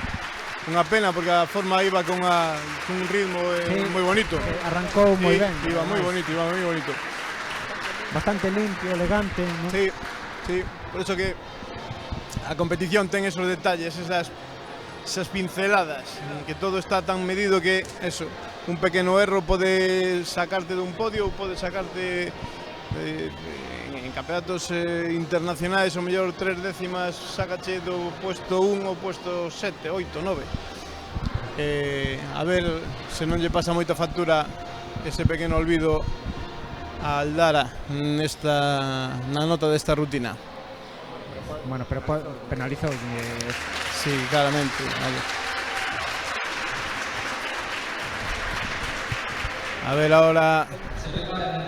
Unha pena, porque a forma iba con un ritmo moi bonito. Arrancou moi ben. Iba moi bonito. Bastante limpio, elegante, ¿no? Sí, por eso que a competición ten esos detalles, esas pinceladas, que todo está tan medido que eso, un pequeno erro pode sacarte dun podio ou pode sacarte en campeonatos internacionais, o mellor 3 décimas sácache do puesto 1 ou puesto 7, 8, 9. A ver se non lle pasa moita factura ese pequeno olvido a Aldara na nota desta rutina. Bueno, pero penalizou. Sí, claramente, vale. A ver ahora.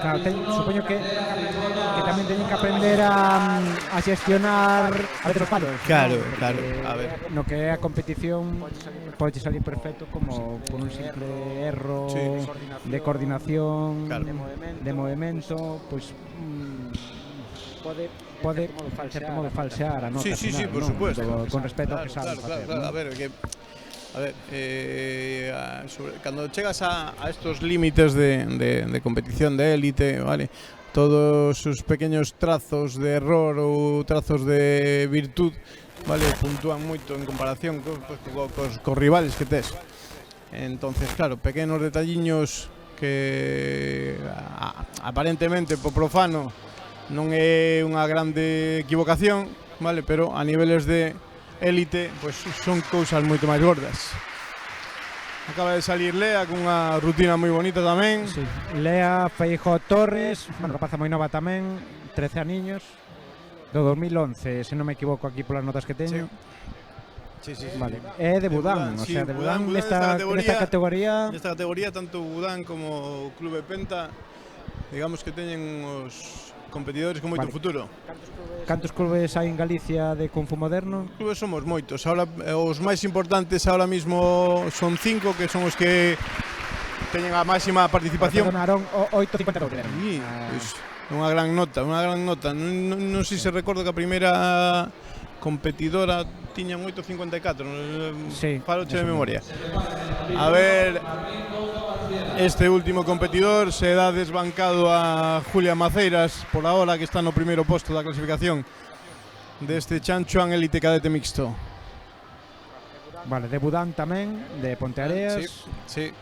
Claro, supoño que tamén teñen que aprender a xestionar a veces os palos. Claro, ¿no? claro, a ver. No que é a competición pode salir perfecto como por un simple erro de coordinación, claro, de movemento, pois pode en certo modo falsear a nota Sí, final, por supuesto. Con respecto ao que sabe facer. Claro, a ver, cando chegas a estos límites de competición de élite, vale, todos os pequeños trazos de error ou trazos de virtud, vale, puntúan moito en comparación cos rivales que tes. Entonces, claro, pequenos detalliños que aparentemente po profano non é unha grande equivocación, vale, pero a niveles de élite, pois son cousas moito máis gordas. Acaba de salir Lea cunha rutina moi bonita tamén. Sí. Lea Feijóo Torres, bueno, rapaza moi nova tamén, 13 aniños, do 2011, se non me equivoco aquí polas notas que teño. Sí. Vale. É de Budán, o sea, de Budán nesta categoría. Nesta categoría, tanto Budán como o Clube Penta, digamos que teñen os competidores con moito futuro. Cantos clubes hai en Galicia de Kung Fu moderno? Clubes somos moitos. Ahora os máis importantes ahora mismo son 5, que son os que teñen a máxima participación. Perdonaron 8,52. Sí, pois unha gran nota. Non sei se recordo que a primeira competidora tiña 8,54. Sí, faloche de memoria. A ver, este último competidor se dá desbancado a Julia Maceiras por ahora, que está no primeiro posto da clasificación deste Chanchuan Elite Cadete Mixto. Vale, de Budán tamén, de Ponteareas. Sí.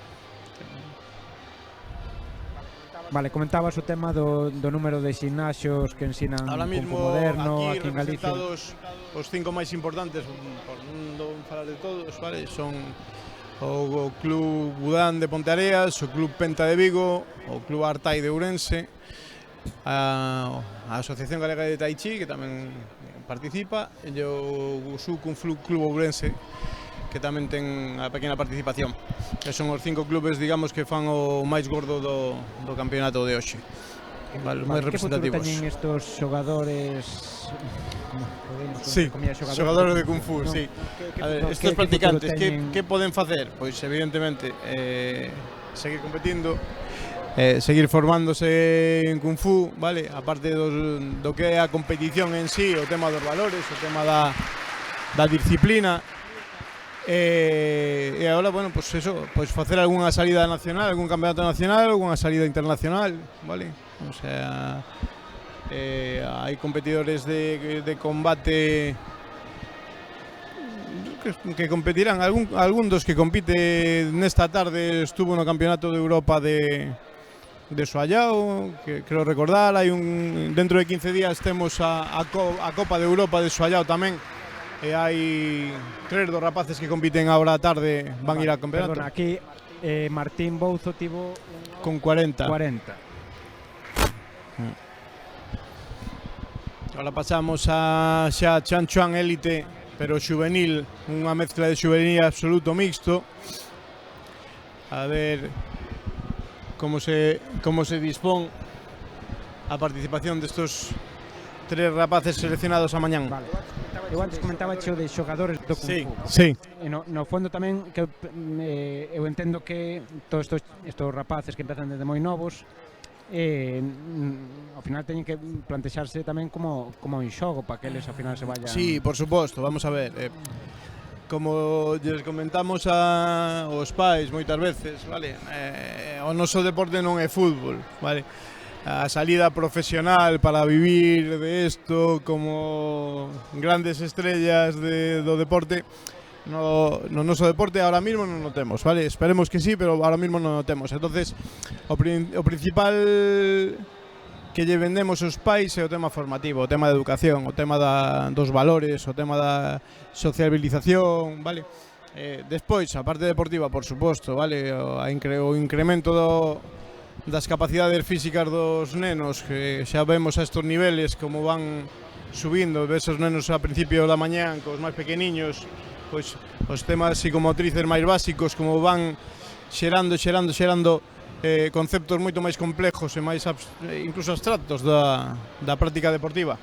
Vale, comentabas o tema do número de ximnasios que ensinan ahora Kung Fu mismo moderno aquí en Galicia. Os 5 máis importantes, por non falar de todos, vale, son o Club Budán de Ponteareas, o Club Penta de Vigo, o Club Artai de Ourense, a Asociación Galega de Tai Chi, que tamén participa, e o Gusu Kung Fu Club Ourense, que tamén ten a pequena participación. Que son os 5 clubes, digamos, que fan o máis gordo do campeonato de hoxe. Vale, os máis representativos. Que futuro teñen estos xogadores? Sí, xogadores de Kung Fu, sí. A ver, estos practicantes, que poden facer? Pois, evidentemente, seguir competindo, seguir formándose en Kung Fu, vale? Aparte do que é a competición en sí, o tema dos valores, o tema da disciplina. E agora, bueno, pues eso, pues facer algunha salida nacional, algún campeonato nacional, algunha salida internacional, vale? O sea, hai competidores de combate que competirán. Algún dos que compite nesta tarde estuvo no Campeonato de Europa de Soallao, que creo recordar. Hai dentro de 15 días temos a Copa de Europa de Soallao tamén. E hai 3 dos rapaces que compiten agora a tarde, van ir ao campeonato. Perdona, aquí Martín Bouzo tivo con 40. Ahora pasamos a xa Chanchuan Elite, pero xuvenil, unha mezcla de xuvenil absoluto mixto. A ver como se dispón a participación destos 3 rapaces seleccionados a mañán. Vale. Eu antes comentaba xo de xogadores do Kung Fu. Sí. E no fondo tamén que eu entendo que todos estos rapaces que empezan desde moi novos ao final teñen que plantexarse tamén como un xogo para que eles ao final se vayan. Sí, por suposto, vamos a ver. Como lles comentamos aos pais moitas veces, vale? O noso deporte non é fútbol, vale? A salida profesional para vivir de esto como grandes estrellas do deporte no noso deporte ahora mismo non o temos, vale? Esperemos que sí, pero ahora mismo non o temos. Entonces, o principal que lle vendemos os pais é o tema formativo, o tema da educación, o tema dos valores, o tema da sociabilización, vale? Despois, a parte deportiva, por suposto, vale? O incremento das capacidades físicas dos nenos, que xa vemos a estos niveles como van subindo. Ves os nenos a principio da mañán cos máis pequeniños, pois os temas psicomotrices máis básicos, como van xerando conceptos moito máis complejos e máis incluso abstractos da práctica deportiva.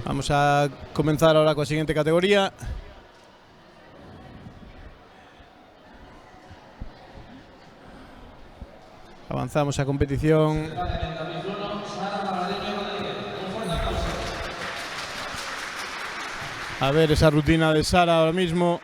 Vamos a comenzar ahora coa seguinte categoría. Avanzamos a competición. A ver esa rutina de Sara ahora mismo.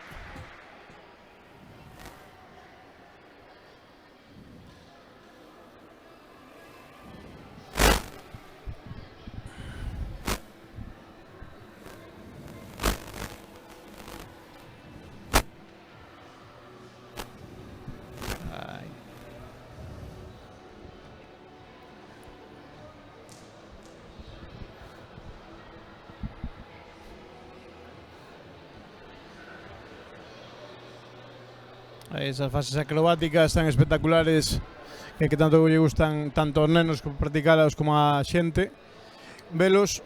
Esas fases acrobáticas tan espectaculares que tanto lle gustan tanto aos nenos como practicalas como a xente velos.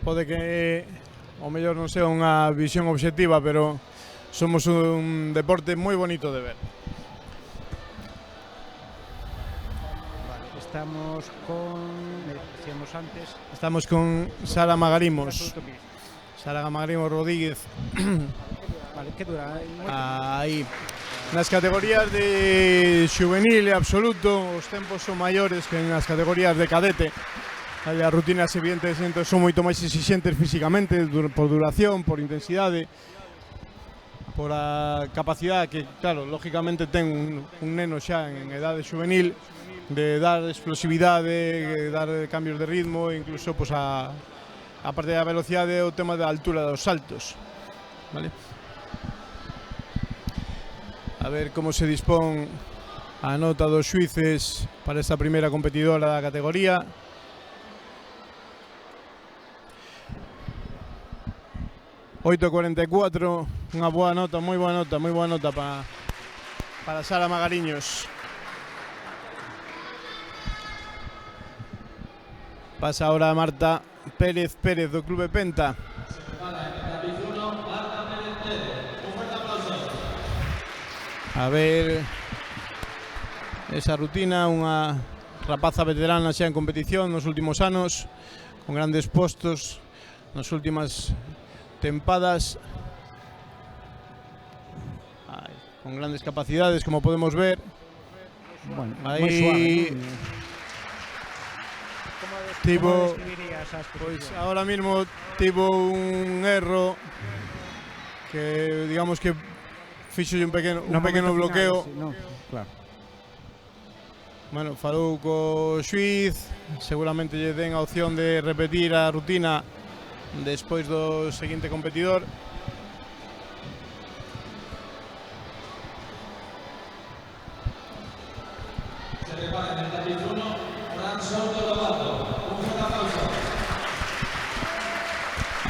Pode que o mellor non sea unha visión obxectiva, pero somos un deporte moi bonito de ver. Estamos con, decíamos antes, estamos con Sara Magarimos. Sara Magarimos Rodríguez. Vale, que dura? Aí. Nas categorías de xuvenil e absoluto, os tempos son maiores que nas categorías de cadete. As rutinas evidentemente son moito máis exixentes físicamente, por duración, por intensidade, por a capacidade que, claro, lógicamente ten un neno xa en edade xuvenil, de dar explosividade, dar cambios de ritmo, incluso pues, a parte da velocidade o tema da altura dos saltos, vale? A ver como se dispón a nota dos xuíces para esta primeira competidora da categoría. ...8.44, unha boa nota, moi boa nota para Sara Magariños. Pasa ahora a Marta Pérez do Clube Penta. A ver esa rutina, unha rapaza veterana xa en competición nos últimos anos, con grandes postos nas últimas tempadas, con grandes capacidades, como podemos ver. Bueno, aí moi suave, ¿no? Tivo, pois ahora mismo tivo un erro que digamos que fixo un pequeno bloqueo. Sí, no, claro. Bueno, falou co xuiz, seguramente lle den a opción de repetir a rutina despois do seguinte competidor.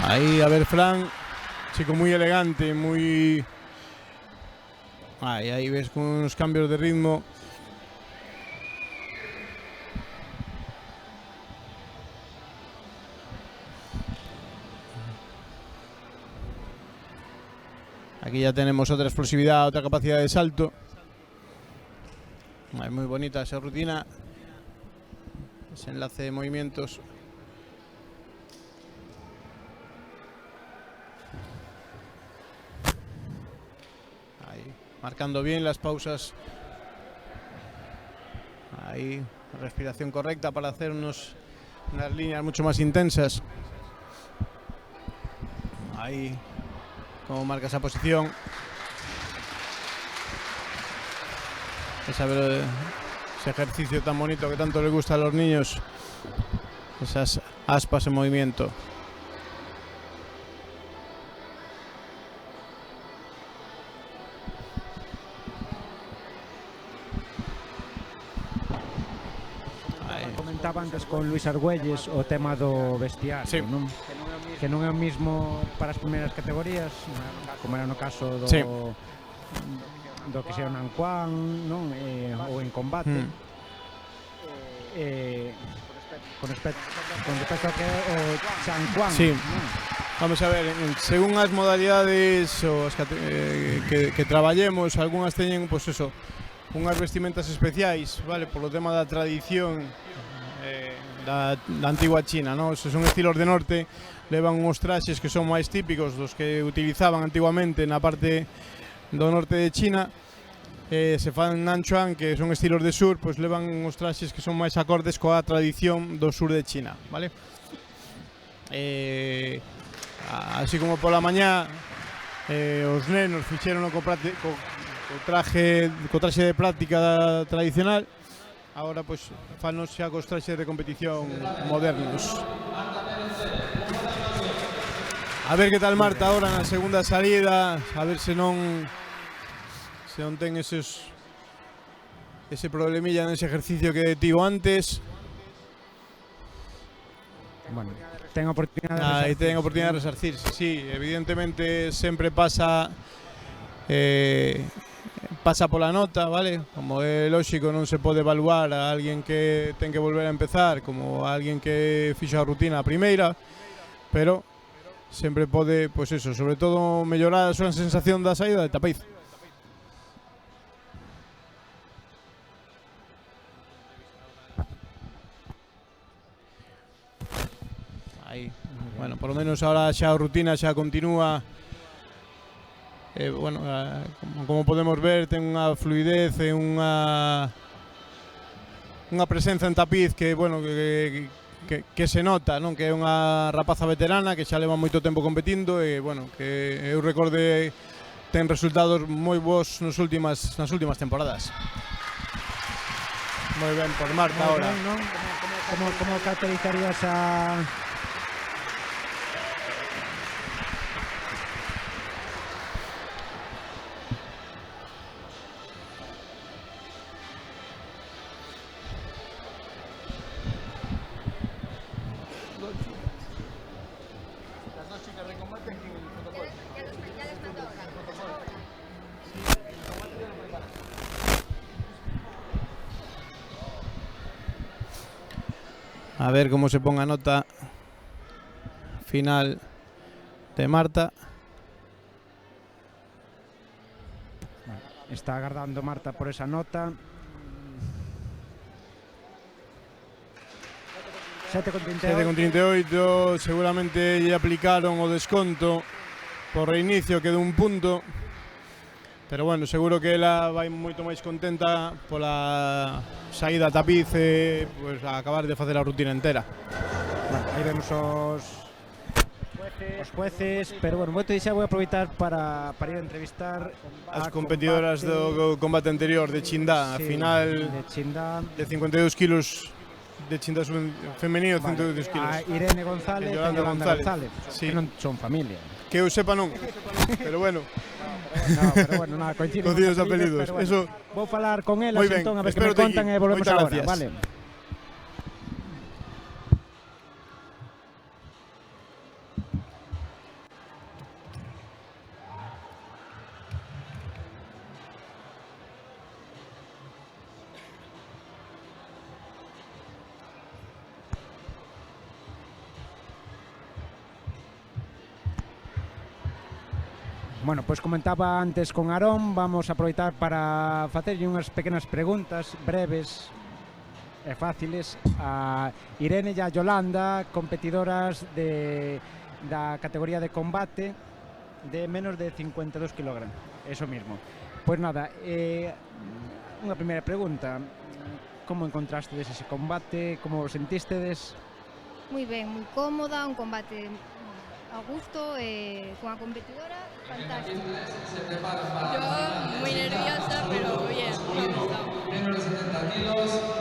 Aí, a ver, Fran, chico moi elegante, moi... Aí ves con unos cambios de ritmo. Aquí ya tenemos otra explosividad, otra capacidad de salto. Muy bonita esa rutina. Ese enlace de movimientos. Ahí, marcando bien las pausas. Ahí, respiración correcta para hacer unas líneas mucho más intensas. Ahí, como marca esa posición. Ese ejercicio tan bonito que tanto les gusta a los niños. Esas aspas en movimiento. comentaba antes con Luis Argüelles o tema do vestiario, Sí. non? Que non é o mismo para as primeiras categorías, como era no caso do Sí. do que sea o Nanquan, non? Ou en combate. Con respecto ao que é o Chanquan, Sí. non? Vamos a ver, según as modalidades o as que traballemos, algunhas teñen, pois eso, unhas vestimentas especiais, vale, polo tema da tradición da antigua China, non? Se son estilos de norte, levan uns traxes que son máis típicos dos que utilizaban antiguamente na parte do norte de China. Se fan Nanchuan, que son estilos de sur, pois levan uns traxes que son máis acordes coa tradición do sur de China, vale? Así como pola mañá os nenos fixeron co traxe de práctica tradicional, agora pois fanos xa cos traxes de competición modernos. A ver que tal Marta agora na segunda salida, a ver se non ten ese problemilla nese ejercicio que tivo antes. Bueno, ten a oportunidade Ten a oportunidade de resarcirse, sí, evidentemente sempre pasa pola nota, vale? Como é lóxico, non se pode evaluar a alguén que ten que volver a empezar como a alguén que fixo a rutina a primeira, pero sempre pode, pois eso, sobre todo mellorar a súa sensación da saída de tapiz. Aí, bueno, por lo menos ahora xa a rutina xa continúa. Bueno, como podemos ver, ten unha fluidez e unha presenza en tapiz que, bueno, que se nota, non? Que é unha rapaza veterana que xa leva moito tempo competindo e, bueno, que eu recorde ten resultados moi bons nas últimas temporadas. Moi ben por Marta ahora. Como caracterizarías a... A ver como se pon a nota final de Marta. Está agardando Marta por esa nota. 7,38, seguramente lle aplicaron o desconto por reinicio que dun punto. Pero bueno, seguro que ela vai moito máis contenta pola saída a tapiz e pues, a acabar de facer a rutina entera. Bueno, aí vemos os jueces, pero bueno, moito xa vou aproveitar para ir a entrevistar as competidoras do combate anterior de Chindá, a final de Chindá de 52 kilos de Chindá femenino, vale, 102 kilos. A Irene González e Yolanda González, sí. Que non son familia. Que eu sepa non, pero bueno. No, pero bueno, nada, coinciden os apelidos. Bueno, eso vou falar con elas, entón, a ver que me contan e volvemos agora, vale? Bueno, pois comentaba antes con Aarón, vamos a aproveitar para facerlle unhas pequenas preguntas breves e fáciles a Irene e a Yolanda, competidoras da categoría de combate de menos de 52 kg, eso mismo. Pois nada, unha primeira pregunta, como encontrastedes ese combate, como o sentístedes? Moi ben, moi cómoda, un combate a gusto, con a competidora fantástica. Yo muy nerviosa, pero bien, me ha gustado.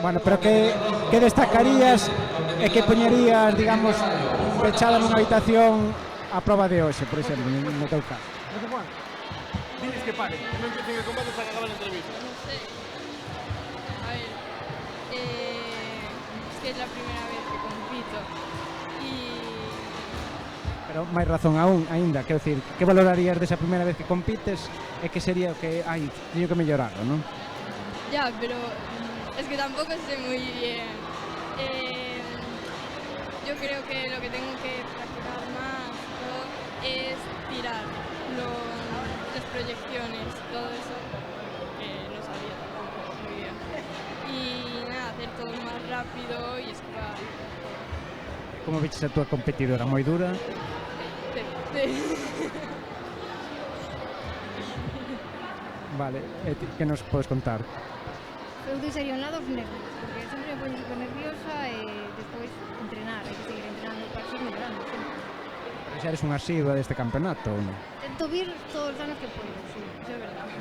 Bueno, pero que destacarías e que poñerías, digamos, pechada nunha habitación a prova de hoxe, por exemplo, no teu caso? Diles que pare, que non empecen el combate para acabar a entrevista. No sé. A ver, que es la primera vez que compito. Pero máis razón aún, aínda, quero dicir, que valorarías desa primeira vez que compites e que sería o que, teño que mellorarlo, non? Ya, pero es que tampoco sé muy bien. Yo creo que lo que tengo que practicar más todo es tirar las proyecciones, todo eso, que no sabía tampoco muy bien. Y nada, hacer todo más rápido y esquivar. Como viches a túa competidora? Moi dura? Sí. Vale, que nos podes contar? Eu sería un lado os nervios, porque sempre me poño super nerviosa e despois entrenar, hai que seguir entrenando para seguir mellorando sempre. Pero xa eres unha asidua deste campeonato ou non? Tento vir todos os anos que podo, sí, iso é verdade.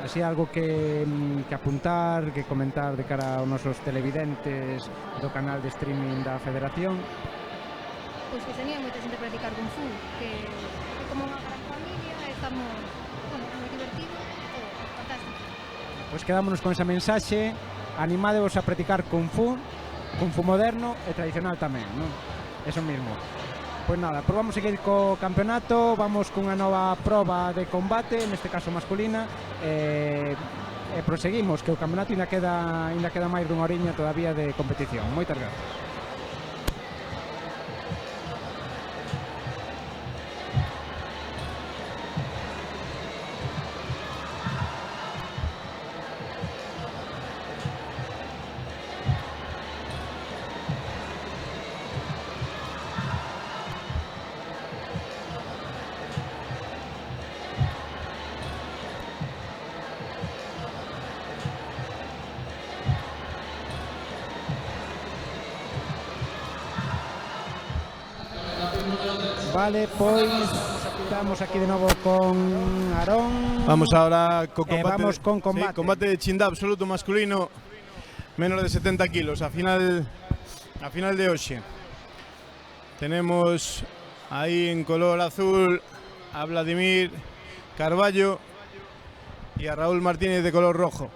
Así algo que apuntar, que comentar de cara aos nosos televidentes do canal de streaming da Federación? Pois que tenía moita xente a practicar Kung Fu, que é como unha gran familia, estamos, bueno, moi divertido, todo, fantástico. Pois quedámonos con esa mensaxe, animadevos a practicar Kung Fu moderno e tradicional tamén, non? Eso mismo. Pois nada, pois vamos a seguir co campeonato, vamos cunha nova proba de combate, neste caso masculina, e proseguimos, que o campeonato ainda queda máis dunha horiña todavía de competición. Moitas grazas. Vale, pois estamos aquí de novo con Aarón. Vamos ahora co combate, vamos con combate. Sí, combate de Chindá absoluto masculino, menos de 70 kilos, a final de hoxe. Tenemos aí en color azul a Vladimir Carballo y a Raúl Martínez de color rojo.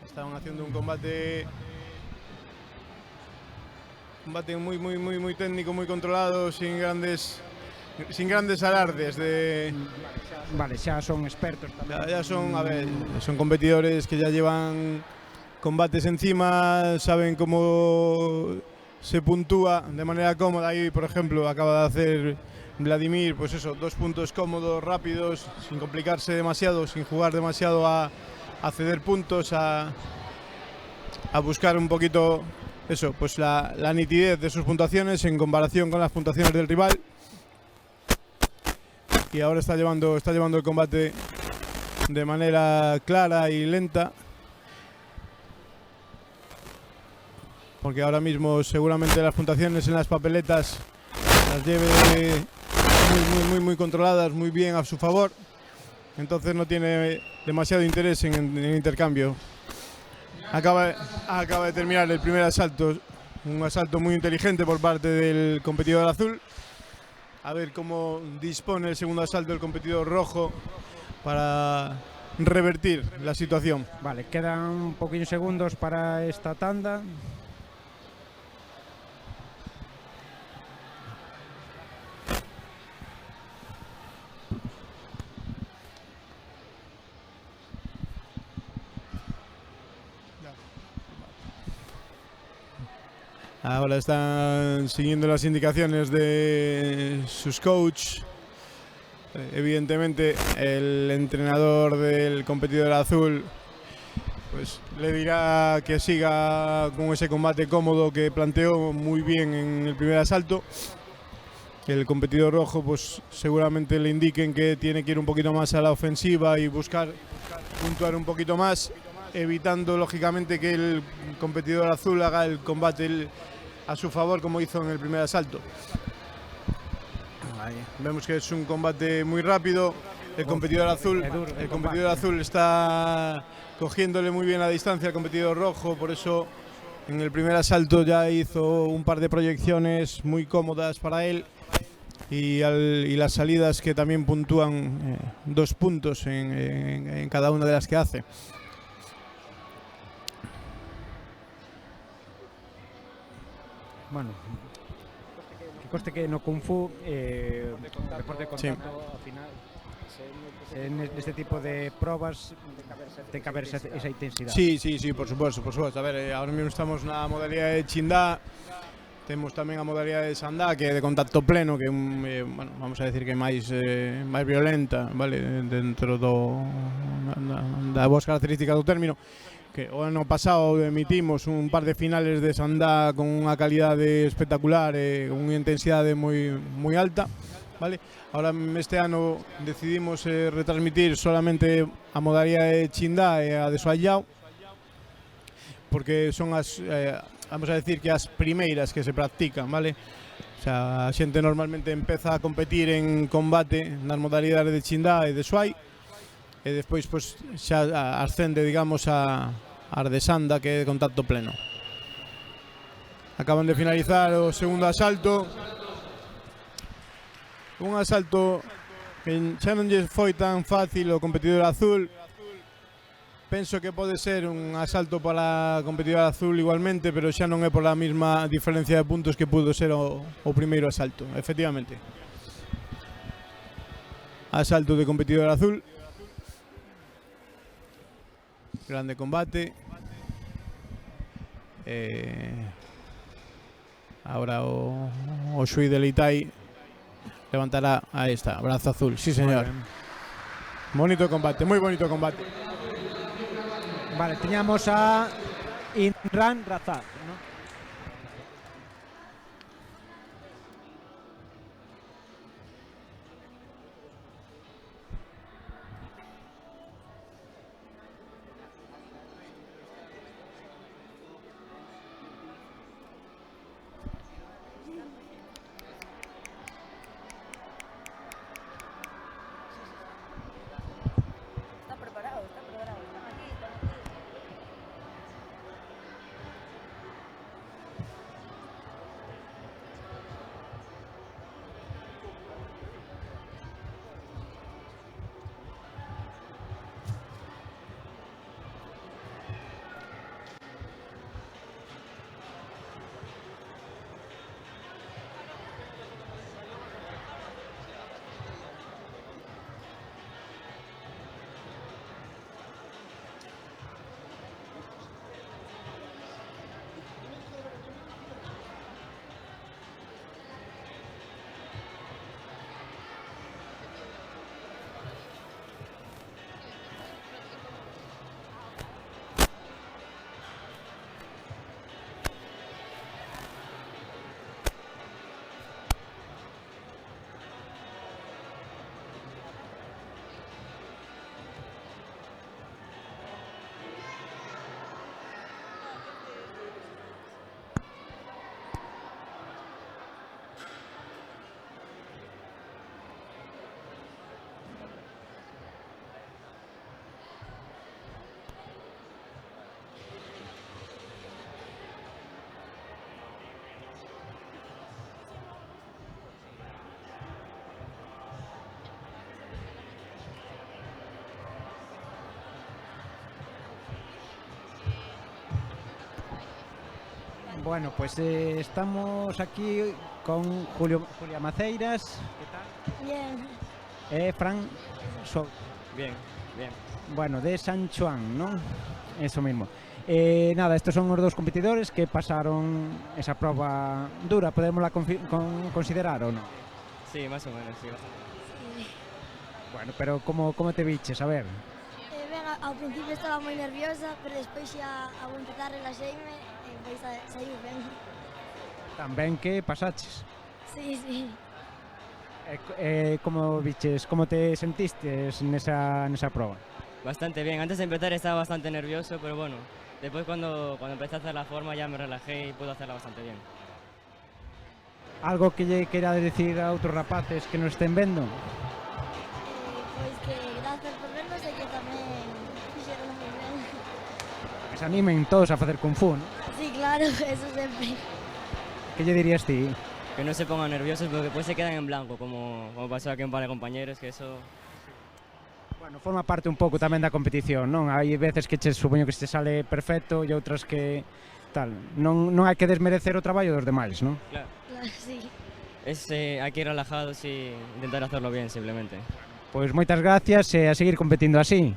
Estaban haciendo un combate muy técnico, muy controlado, sin grandes alardes de... Vale, xa son expertos tamén. Ya son, a ver, son competidores que ya llevan combates encima, saben cómo se puntúa de manera cómoda. Ahí, por ejemplo, acaba de hacer Vladimir, pues eso, 2 puntos cómodos, rápidos, sin complicarse demasiado, sin jugar demasiado a ceder puntos, a buscar un poquito eso, pues la nitidez de sus puntuaciones en comparación con las puntuaciones del rival. Y ahora está llevando el combate de manera clara y lenta, porque ahora mismo seguramente las puntuaciones en las papeletas las lleve muy controladas, muy bien a su favor, entonces no tiene demasiado interés en el intercambio. Acaba de terminar el primer asalto, un asalto muy inteligente por parte del competidor azul. A ver cómo dispone el segundo asalto del competidor rojo para revertir la situación. Vale, quedan poquinhos segundos para esta tanda. Ahora están siguiendo las indicaciones de sus coach. Evidentemente el entrenador del competidor azul pues le dirá que siga con ese combate cómodo que planteó muy bien en el primer asalto. El competidor rojo pues seguramente le indiquen que tiene que ir un poquito más a la ofensiva y buscar puntuar un poquito más, evitando lógicamente que el competidor azul haga el combate a su favor como hizo en el primer asalto. Ahí. Vemos que es un combate muy rápido. El competidor azul está cogiéndole muy bien la distancia al competidor rojo, por eso en el primer asalto ya hizo un par de proyecciones muy cómodas para él y las salidas que también puntúan 2 puntos en cada una de las que hace. Bueno, que coste que no Kung Fu deporte de contacto, ao final neste tipo de probas ten que haber esa intensidade. Sí, por supuesto. A ver, ahora mismo estamos na modalidade de Chindá. Temos tamén a modalidade de Sandá, que é de contacto pleno, que bueno, vamos a decir que é máis violenta, vale, dentro da boas características do término. Que o ano pasado emitimos un par de finales de Sandá con unha calidade espectacular e unha intensidade moi alta, vale? Ahora este ano decidimos retransmitir solamente a modalidade de Chindá e a de Soallao, porque son as vamos a decir que as primeiras que se practican, vale? O sea, a xente normalmente empeza a competir en combate nas modalidades de Chindá e de Suai, e despois pois xa ascende, digamos, a de Sanda, que é de contacto pleno. Acaban de finalizar o segundo asalto, un asalto que xa non lle foi tan fácil o competidor azul. Penso que pode ser un asalto para a competidora azul igualmente, pero xa non é por a mesma diferencia de puntos que pudo ser o primeiro asalto, efectivamente. Asalto de competidora azul. Grande combate. Ahora o xuiz de Leitai levantará a esta, brazo azul. Sí, señor. Bonito combate, moi bonito combate. Vale, teñamos a Imran Razak, ¿no? Bueno, pues estamos aquí con Julia Maceiras. ¿Qué tal? Bien. Fran Bien. Bueno, de San Chuan, ¿no? Eso mismo. Nada, estos son os dos competidores que pasaron esa proba dura. ¿Podemos la considerar o no? Sí, más o menos, sí. Sí. Bueno, pero ¿cómo te viches? A ver. Ao principio estaba moi nerviosa, pero despois xa ao empezar relaxeime e pois saiu ben. Tan ben que pasaches. Sí. Como viches, como te sentiste nesa proba? Bastante bien, antes de empezar estaba bastante nervioso, pero bueno, después cuando empecé a hacer la forma ya me relajé y pude hacerla bastante bien. Algo que lle queira decir a outros rapaces que nos estén vendo? Pois que grazas por vernos e que tamén fixeron moi ben. Que se animen todos a facer Kung Fu, ¿no? Sí, claro, eso sempre. Que lle dirías ti? que no se pongan nerviosos porque después se quedan en blanco, como pasó aquí en un par de compañeros, que eso... Bueno, forma parte un pouco tamén da competición, non? Hai veces que supoño que se sale perfecto e outras que tal. Non hai que desmerecer o traballo dos demais, non? Claro. Sí. Hay que ir relajados y intentar hacerlo bien, simplemente. Pois moitas gracias e a seguir competindo así.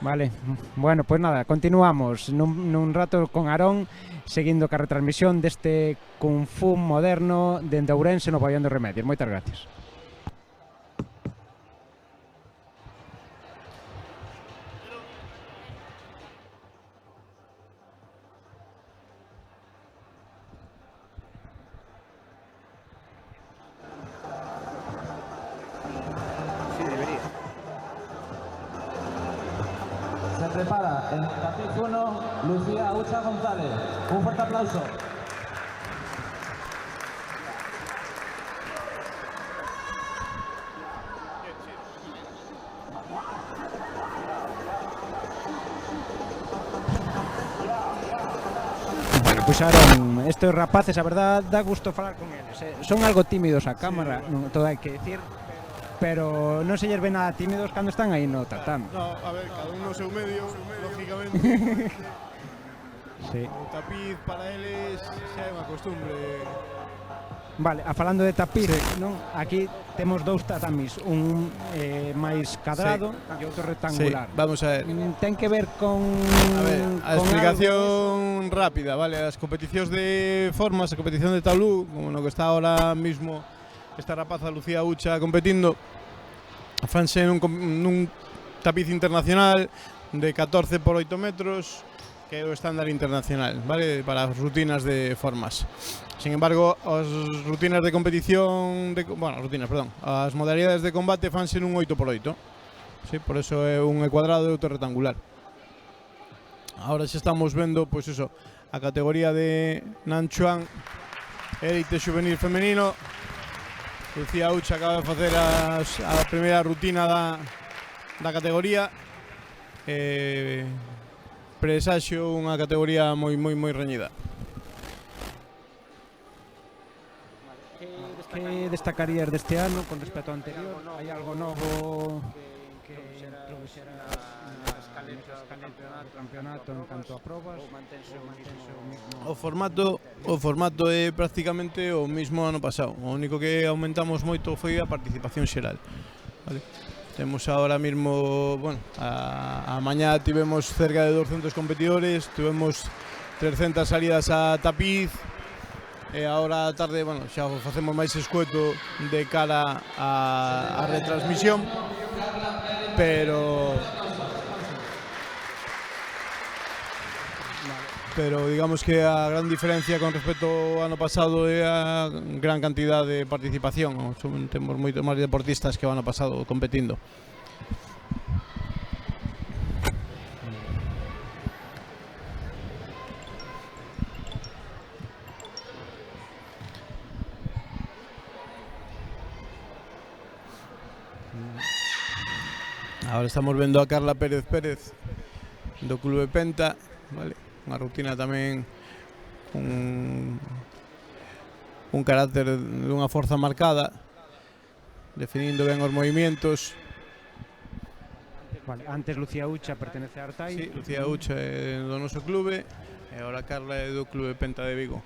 Vale, bueno, pois nada, continuamos nun rato con Aarón, seguindo ca retransmisión deste Kung Fu moderno dende Ourense no Pabellón dos Remedios. Moitas gracias. Se prepara en tapiz 1 Lucía Ucha González. Un fuerte aplauso. Bueno, pois Aarón, estes rapaces, a verdad, dá gusto falar con eles. Son algo tímidos a cámara, non todo hai que decir, pero non se lles ve nada tímidos cando están aí no tatame. No, a ver, cada un no seu medio, lógicamente. Sí. O tapiz para eles xa é unha costumbre. Vale, a falando de tapiz, non? Aquí temos dous tatamis, un máis cadrado e outro rectangular. Sí, vamos a ver. Ten que ver con... A ver, a explicación rápida, vale? As competicións de formas, a competición de tablú, como no que está ahora mismo esta rapaza Lucía Ucha competindo, fanse nun tapiz internacional de 14 por 8 metros, que é o estándar internacional, vale? Para as rutinas de formas. Sin embargo, as rutinas de competición, as modalidades de combate fanse nun 8x8. Sí, por eso é un cuadrado e outro rectangular. Ahora xa estamos vendo, pois eso, a categoría de Nanchuan Elite Juvenil Femenino. Lucía Ucha acaba de facer a primeira rutina da categoría. Presaxo unha categoría moi reñida. Que destacarías deste ano con respecto ao anterior? Hai algo novo que introduxera na campeonato en canto a probas? Ou mantense o mismo? O formato é prácticamente o mismo ano pasado. O único que aumentamos moito foi a participación xeral. Vale. Temos ahora mismo, bueno, a mañá tivemos cerca de 200 competidores, tivemos 300 salidas a tapiz, e agora a tarde, bueno, xa o facemos máis escueto de cara a retransmisión, pero digamos que a gran diferencia con respecto ao ano pasado é a gran cantidad de participación. Temos moito máis deportistas que o ano pasado competindo. Ahora estamos vendo a Carla Pérez do Clube Penta, vale? Unha rutina tamén un carácter dunha forza marcada, definindo ben os movimentos. Vale, antes Lucía Ucha pertenece a Artai. Sí, Lucía Ucha é do noso clube e agora Carla é do Clube Penta de Vigo.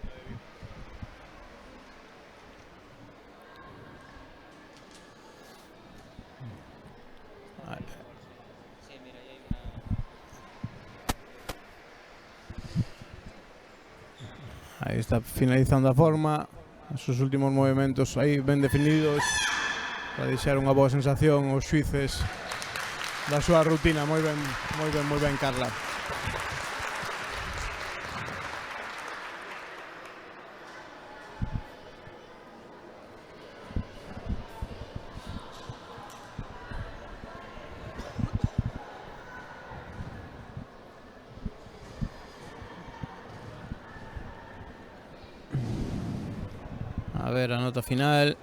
Aí está finalizando a forma, os seus últimos movimentos aí ben definidos para deixar unha boa sensación aos xuíces da súa rutina. Moi ben Carla. A ver, a nota final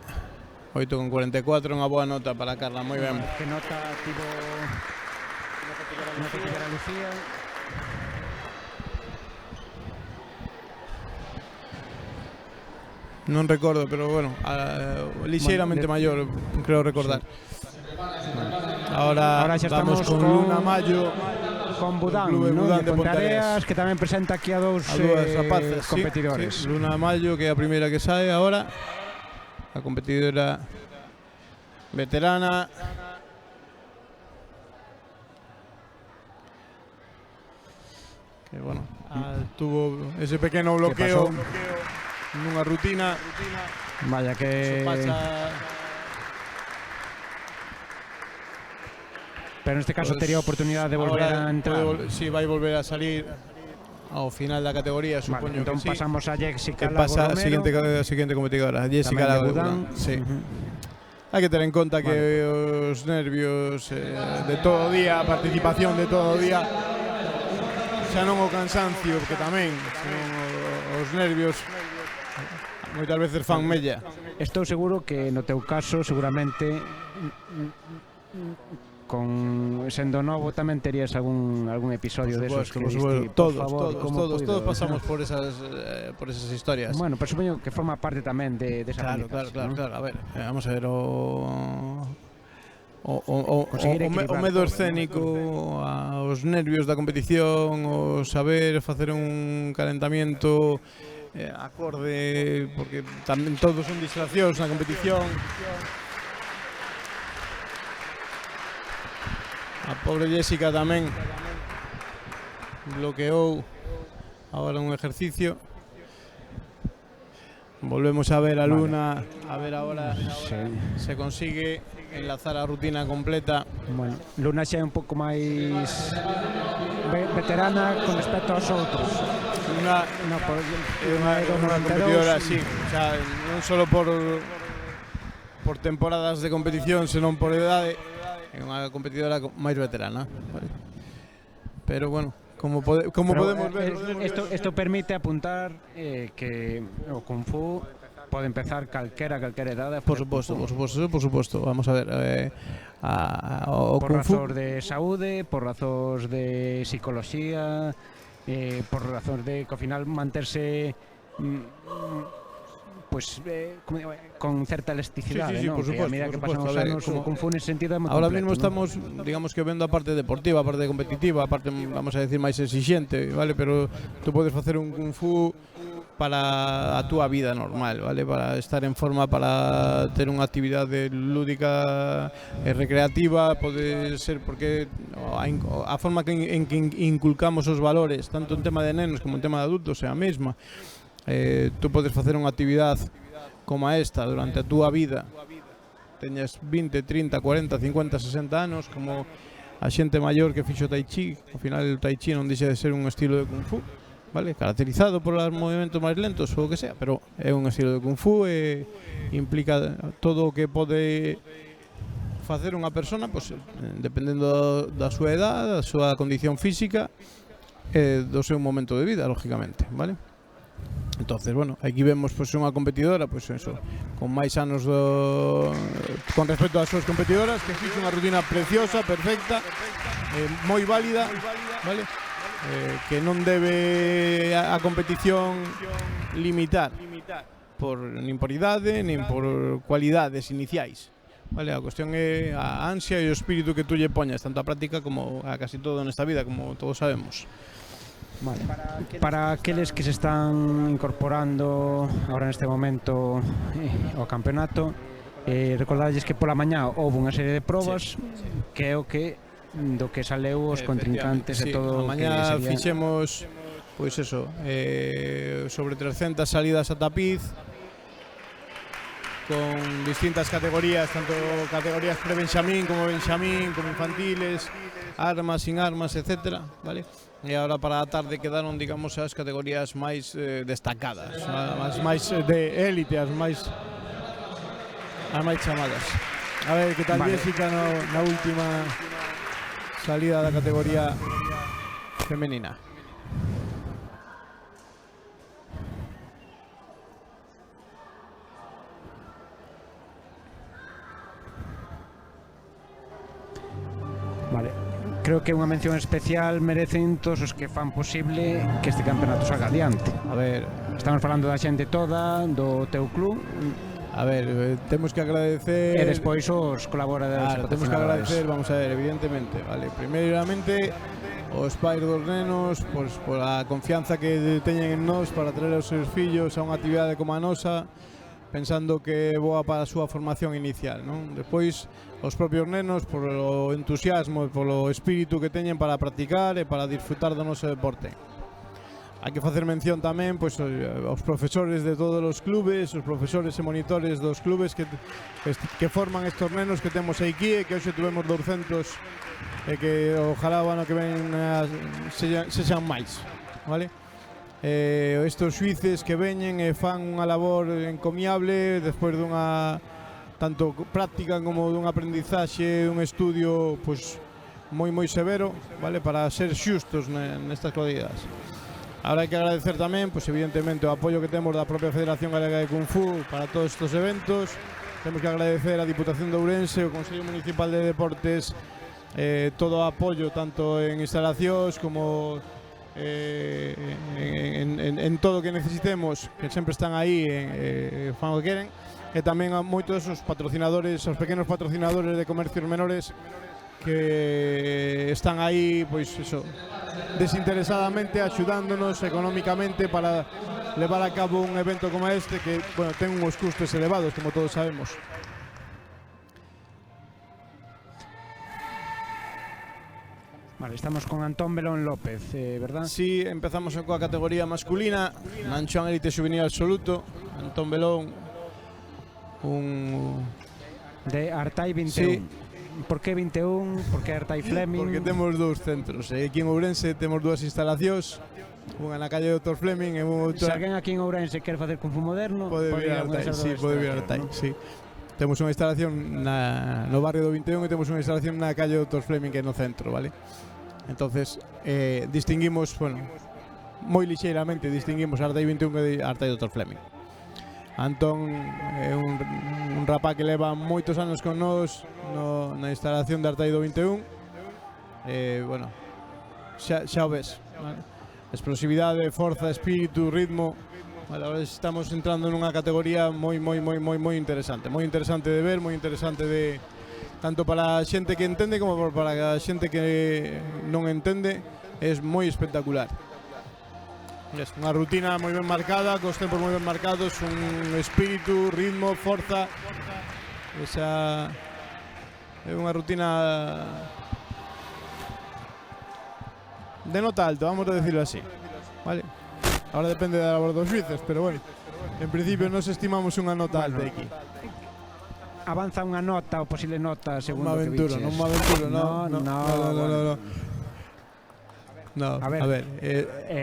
8,44, unha boa nota para Carla, moi ben. Que nota tivo a Lucía? Non recordo, pero bueno, lixeiramente maior, creo recordar. Ahora xa vamos estamos con Luna Mallo, con Budán, Clube ¿no? Budán de Ponteareas, que tamén presenta aquí a dous rapazas, competidores. sí. Luna Mallo, que é a primeira que sae agora, a competidora veterana. Que bueno, tuvo ese pequeno bloqueo nunha rutina. Vaya que... Pero neste caso tería a oportunidade de volver a entrar. Si, vai volver a salir ao final da categoría, supoño entón que sí. Pasamos a Jessica Lago Romero. Pasa a seguinte competidora, Jessica Lago Budán. Sí. Hai que ter en conta que os nervios de todo o día, a participación de todo o día, xa non o cansancio, que tamén os nervios moitas veces fan mella. Estou seguro que no teu caso seguramente con sendo novo tamén terías algún episodio de esos que diste, todos pasamos por esas historias. Bueno, pero supoño que forma parte tamén de esa Claro. A ver, vamos a ver o medo escénico, os nervios da competición, o saber facer un calentamiento acorde, porque tamén todos son distraccións na competición. A pobre Jessica tamén bloqueou agora un ejercicio. Volvemos a ver a Luna, a ver agora se consigue enlazar a rutina completa. Bueno, Luna xa é un pouco máis veterana con respecto aos outros. Unha competidora, sí, o sea, non só por temporadas de competición, senón por idade. É unha competidora máis veterana, vale. Pero bueno, como podemos ver, isto permite apuntar que o Kung Fu pode empezar calquera idade. Por suposto. Vamos a ver, o por Kung Fu razóns de saúde, por razóns de psicología, por razóns de que ao final manterse pues con certa elasticidade, sí, ¿no? por suposto, a medida que pasan os anos, o Kung Fu nese sentido é moi ahora completo, mismo estamos, digamos que vendo a parte deportiva, a parte competitiva, a parte, vamos a decir, máis exixente, vale? Pero tú podes facer un Kung Fu para a túa vida normal, vale? Para estar en forma, para ter unha actividade lúdica e recreativa, pode ser porque a forma en que inculcamos os valores, tanto en tema de nenos como en tema de adultos, é a mesma. Tú podes facer unha actividade como esta durante a túa vida, teñas 20, 30, 40, 50, 60 anos, como a xente maior que fixo Tai Chi. Ao final o Tai Chi non deixa de ser un estilo de Kung Fu, vale? Caracterizado por os movimentos máis lentos ou o que sea, pero é un estilo de Kung Fu e implica todo o que pode facer unha persona, pues, dependendo da súa edad, da súa condición física e do seu momento de vida, lógicamente, vale? Entonces, bueno, aquí vemos pues unha competidora, pues eso, con máis anos con respecto ás súas competidoras, que fixo unha rutina preciosa, perfecta, moi válida, vale? Que non debe a competición limitar nin por idade, nin por cualidades iniciais. Vale, a cuestión é a ansia e o espírito que tú lle poñas, tanto a práctica como a casi todo nesta vida, como todos sabemos. Vale. Para aqueles que se están incorporando agora neste momento ao campeonato, recordadles que pola mañá houve unha serie de probas que é o que do que saleu os contrincantes e todo. A mañá fixemos pois eso, sobre 300 salidas a tapiz con distintas categorías, tanto categorías pre-benxamín como benxamín, como infantiles, armas, sin armas, etcétera, vale? E agora para a tarde quedaron, digamos, as categorías máis destacadas, as máis de élite, as máis chamadas. A ver, que tal Jessica na última salida da categoría femenina. Vale. Creo que unha mención especial merecen todos os que fan posible que este campeonato salga adiante. A ver, Estamos falando da xente toda, do teu club. A ver, temos que agradecer... E despois os colaboradores. Claro, temos que agradecer, vamos a ver, evidentemente, vale. Primeiramente, os pais dos nenos, pois, por a confianza que teñen en nós para traer os seus fillos a unha actividade como a nosa, pensando que é boa para a súa formación inicial, non? Despois, os propios nenos, por o entusiasmo e polo espírito que teñen para practicar e para disfrutar do noso deporte. Hai que facer mención tamén pois, aos profesores de todos os clubes, os profesores e monitores dos clubes que forman estes nenos que temos aquí e que hoxe tuvemos 200 e que ojalá o ano que ven sexan máis, vale? Estes xuíces que veñen e fan unha labor encomiable despois dunha tanto práctica como dunha aprendizaxe, un estudio pois moi severo, vale, para ser xustos nestas corridas. Ahora hai que agradecer tamén, pois evidentemente, o apoio que temos da propia Federación Galega de Kung Fu para todos estes eventos. Temos que agradecer a Diputación de Ourense, o Consello Municipal de Deportes, todo o apoio tanto en instalacións como en todo o que necesitemos, que sempre están aí fan o que queren, e tamén a moitos os patrocinadores, os pequenos patrocinadores de comercios menores que están aí, pois iso, desinteresadamente axudándonos económicamente para levar a cabo un evento como este que, bueno, ten uns custos elevados, como todos sabemos. Vale, estamos con Antón Belón López, verdad? Sí, empezamos coa categoría masculina, Nanchuan Elite Juvenil Absoluto. Antón Belón, un... de Artai 21. Sí. Por que 21? Por que Artai Fleming? Porque temos dous centros. Aquí en Ourense temos dúas instalacións, unha na calle Dr. Fleming e unha outra... Se alguén aquí en Ourense quer facer Kung Fu moderno, pode vir a Artai, sí, pode vir a Artai, sí. Temos unha instalación no barrio do 21 e temos unha instalación na calle Dr. Fleming, que é no centro, vale? Entonces, distinguimos, bueno, moi lixeiramente distinguimos Artai 21 e Artai Dr. Fleming. Antón é un rapaz que leva moitos anos con nós na instalación de Artai do 21. Bueno, xa o ves, vale? Explosividade, forza, espírito, ritmo. Vale, ahora estamos entrando nunha categoría moi interesante de ver, moi interesante de tanto para a xente que entende como para a xente que non entende. É moi espectacular. Es unha rutina moi ben marcada, cos tempos moi ben marcados, un espírito, ritmo, forza. Esa é unha rutina de nota alta, vamos a decirlo así, vale? Ahora depende da labor dos xuíces, pero bueno, en principio nos estimamos unha nota alta aquí. Avanza unha nota ou posible nota segundo que viches. Non me aventuro, no, a ver,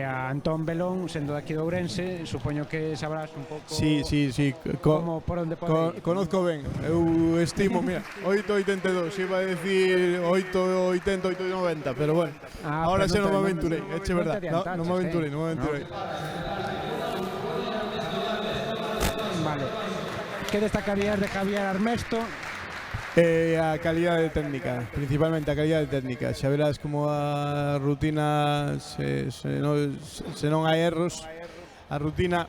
a Antón Belón, sendo daqui de Ourense, supoño que sabrás un pouco. Sí. Como por onde pode ir. Conozco ben, eu estimo, mira, 8,82, iba a decir 8,80, 8,90, pero bueno, ahora xa non me aventurei, é verdad, non me aventurei. Vale, que destacarías de Javier Armesto? A calidade técnica, principalmente a calidade técnica. Xa verás como a rutina, se non hai erros, a rutina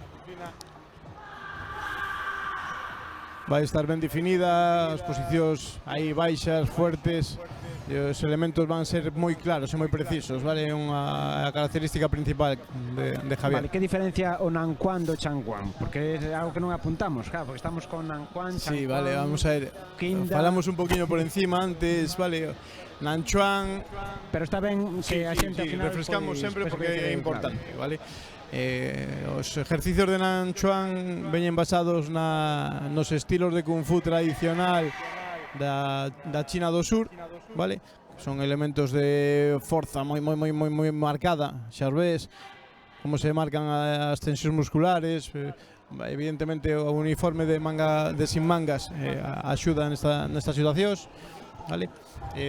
vai estar ben definida, as posicións aí baixas, fuertes, e os elementos van ser moi claros e moi precisos, vale? É unha característica principal de Javier. Vale, que diferencia o Nanquan do Changquan? Porque é algo que non apuntamos, claro, porque estamos con Nanquan, Changquan... Sí, vale, vamos a ver, falamos un poquinho por encima antes, vale, Nanchuan... Pero está ben que a xente al final... refrescamos sempre porque é importante, vale? Os exercicios de Nanchuan veñen basados nos estilos de Kung Fu tradicional da China do Sur, vale? Son elementos de forza moi marcada, xa ves como se marcan as tensións musculares, evidentemente o uniforme de sin mangas axuda nestas situacións, vale?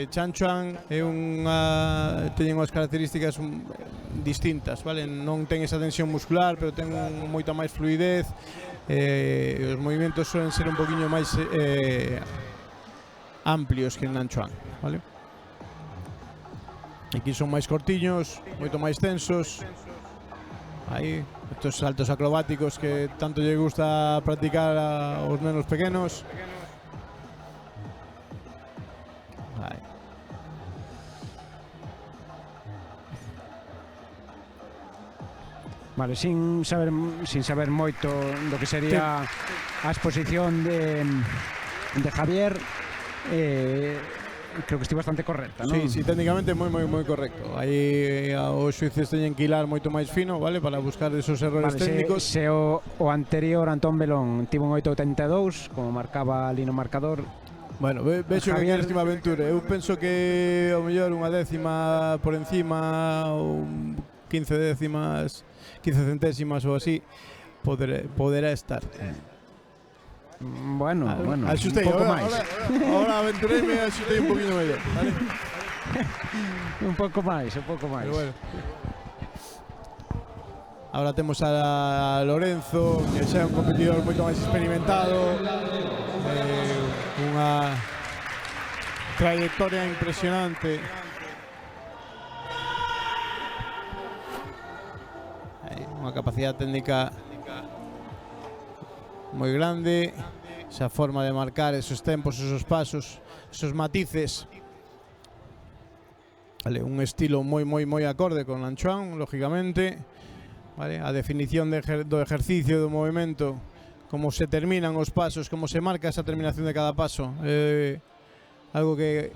Chanchuan teñen unhas características distintas, vale? Non ten esa tensión muscular, pero ten moita máis fluidez, os movimentos suelen ser un poquinho máis amplios que en Nanchuan, vale? Aquí son máis cortiños, moito máis tensos. Aí, estos saltos acrobáticos que tanto lle gusta practicar aos nenos pequenos. Aí. Vale, sin saber moito do que sería a exposición de Javier, creo que estivo bastante correcta, non? Sí, técnicamente moi correcto. Aí os xuíces teñen que hilar moito máis fino, vale, para buscar esos errores técnicos. Se o anterior Antón Belón tivo un 8.82, como marcaba ali no marcador. Bueno, vexo que en última aventura eu penso que ao mellor unha décima por encima ou 15 centésimas ou así poderá estar. Bueno, axustei, un pouco máis. Ahora aventureime e axustei un poquinho mellor, vale? un pouco máis. Pero bueno. Ahora temos a Lorenzo, que xa é un competidor moito máis experimentado, unha trayectoria impresionante. Unha capacidade técnica moi grande, esa forma de marcar esos tempos, esos pasos, esos matices. Vale, un estilo moi acorde con Anchoan, lógicamente. Vale, a definición do ejercicio do movimento, como se terminan os pasos, como se marca esa terminación de cada paso, algo que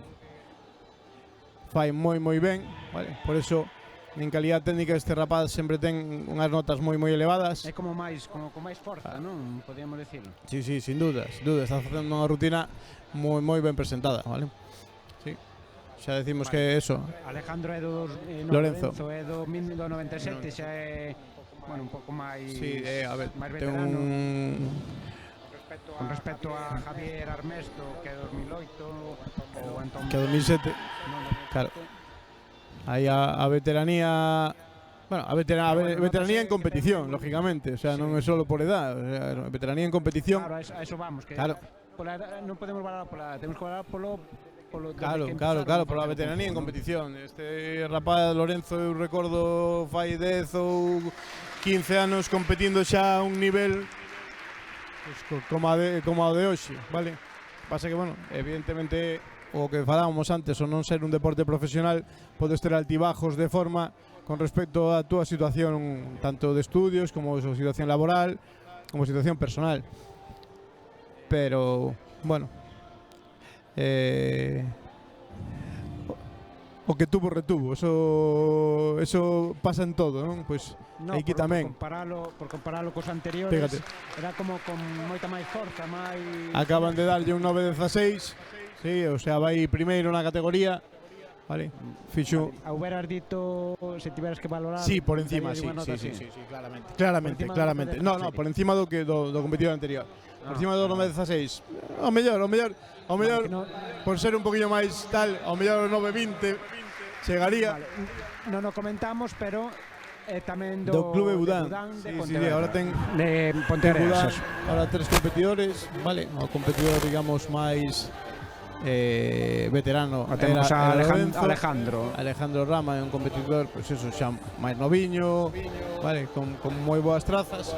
fai moi ben, vale? Por eso en calidad técnica este rapaz sempre ten unhas notas moi elevadas. É como con máis forza, non? Podíamos decirlo. Sí, sin duda, está facendo unha rutina moi ben presentada, vale? Sí. Xa decimos que eso. Alejandro é Lorenzo é do 97, xa é un pouco máis. Sí, a ver, máis ten veterano. Con respecto a Javier Armesto, que é 2008, ou Antón que é 2007. Claro. Aí a veteranía, bueno, a veteranía en competición, lógicamente, o sea, non é solo por edad, o sea, veteranía en competición. Claro, a eso vamos, que claro. Non podemos valorar pola edad, temos que valorar polo Claro, pola veteranía en competición. Este rapaz Lorenzo, eu recordo fai 10 ou 15 anos competindo xa a un nivel pues, como o de hoxe, vale? Pasa que, bueno, evidentemente o que falábamos antes, o non ser un deporte profesional, podes ter altibajos de forma con respecto a túa situación tanto de estudios como de situación laboral, como situación personal. Pero, bueno, o que tuvo retuvo, eso pasa en todo, non? Pois aquí tamén. Por comparalo cos anteriores, fíjate, era como con moita máis forza, máis. Acaban de darlle un 9.16. Sí, o sea, vai primeiro na categoría. Vale. Fixo. Houberas dito se tiveras que valorar. Sí, por encima, sí, claramente. No, por encima do competidor anterior. Por encima do 9.16. O mellor, por ser un poquinho máis tal, ao mellor o 9.20 chegaría. Non o comentamos, pero tamén do Clube Budán. Sí, ahora ten de Pontevedra. Ahora 3 competidores, vale, o competidor digamos máis veterano temos a Alejandro Rama, é un competidor pois eso, xa máis noviño, vale, con moi boas trazas,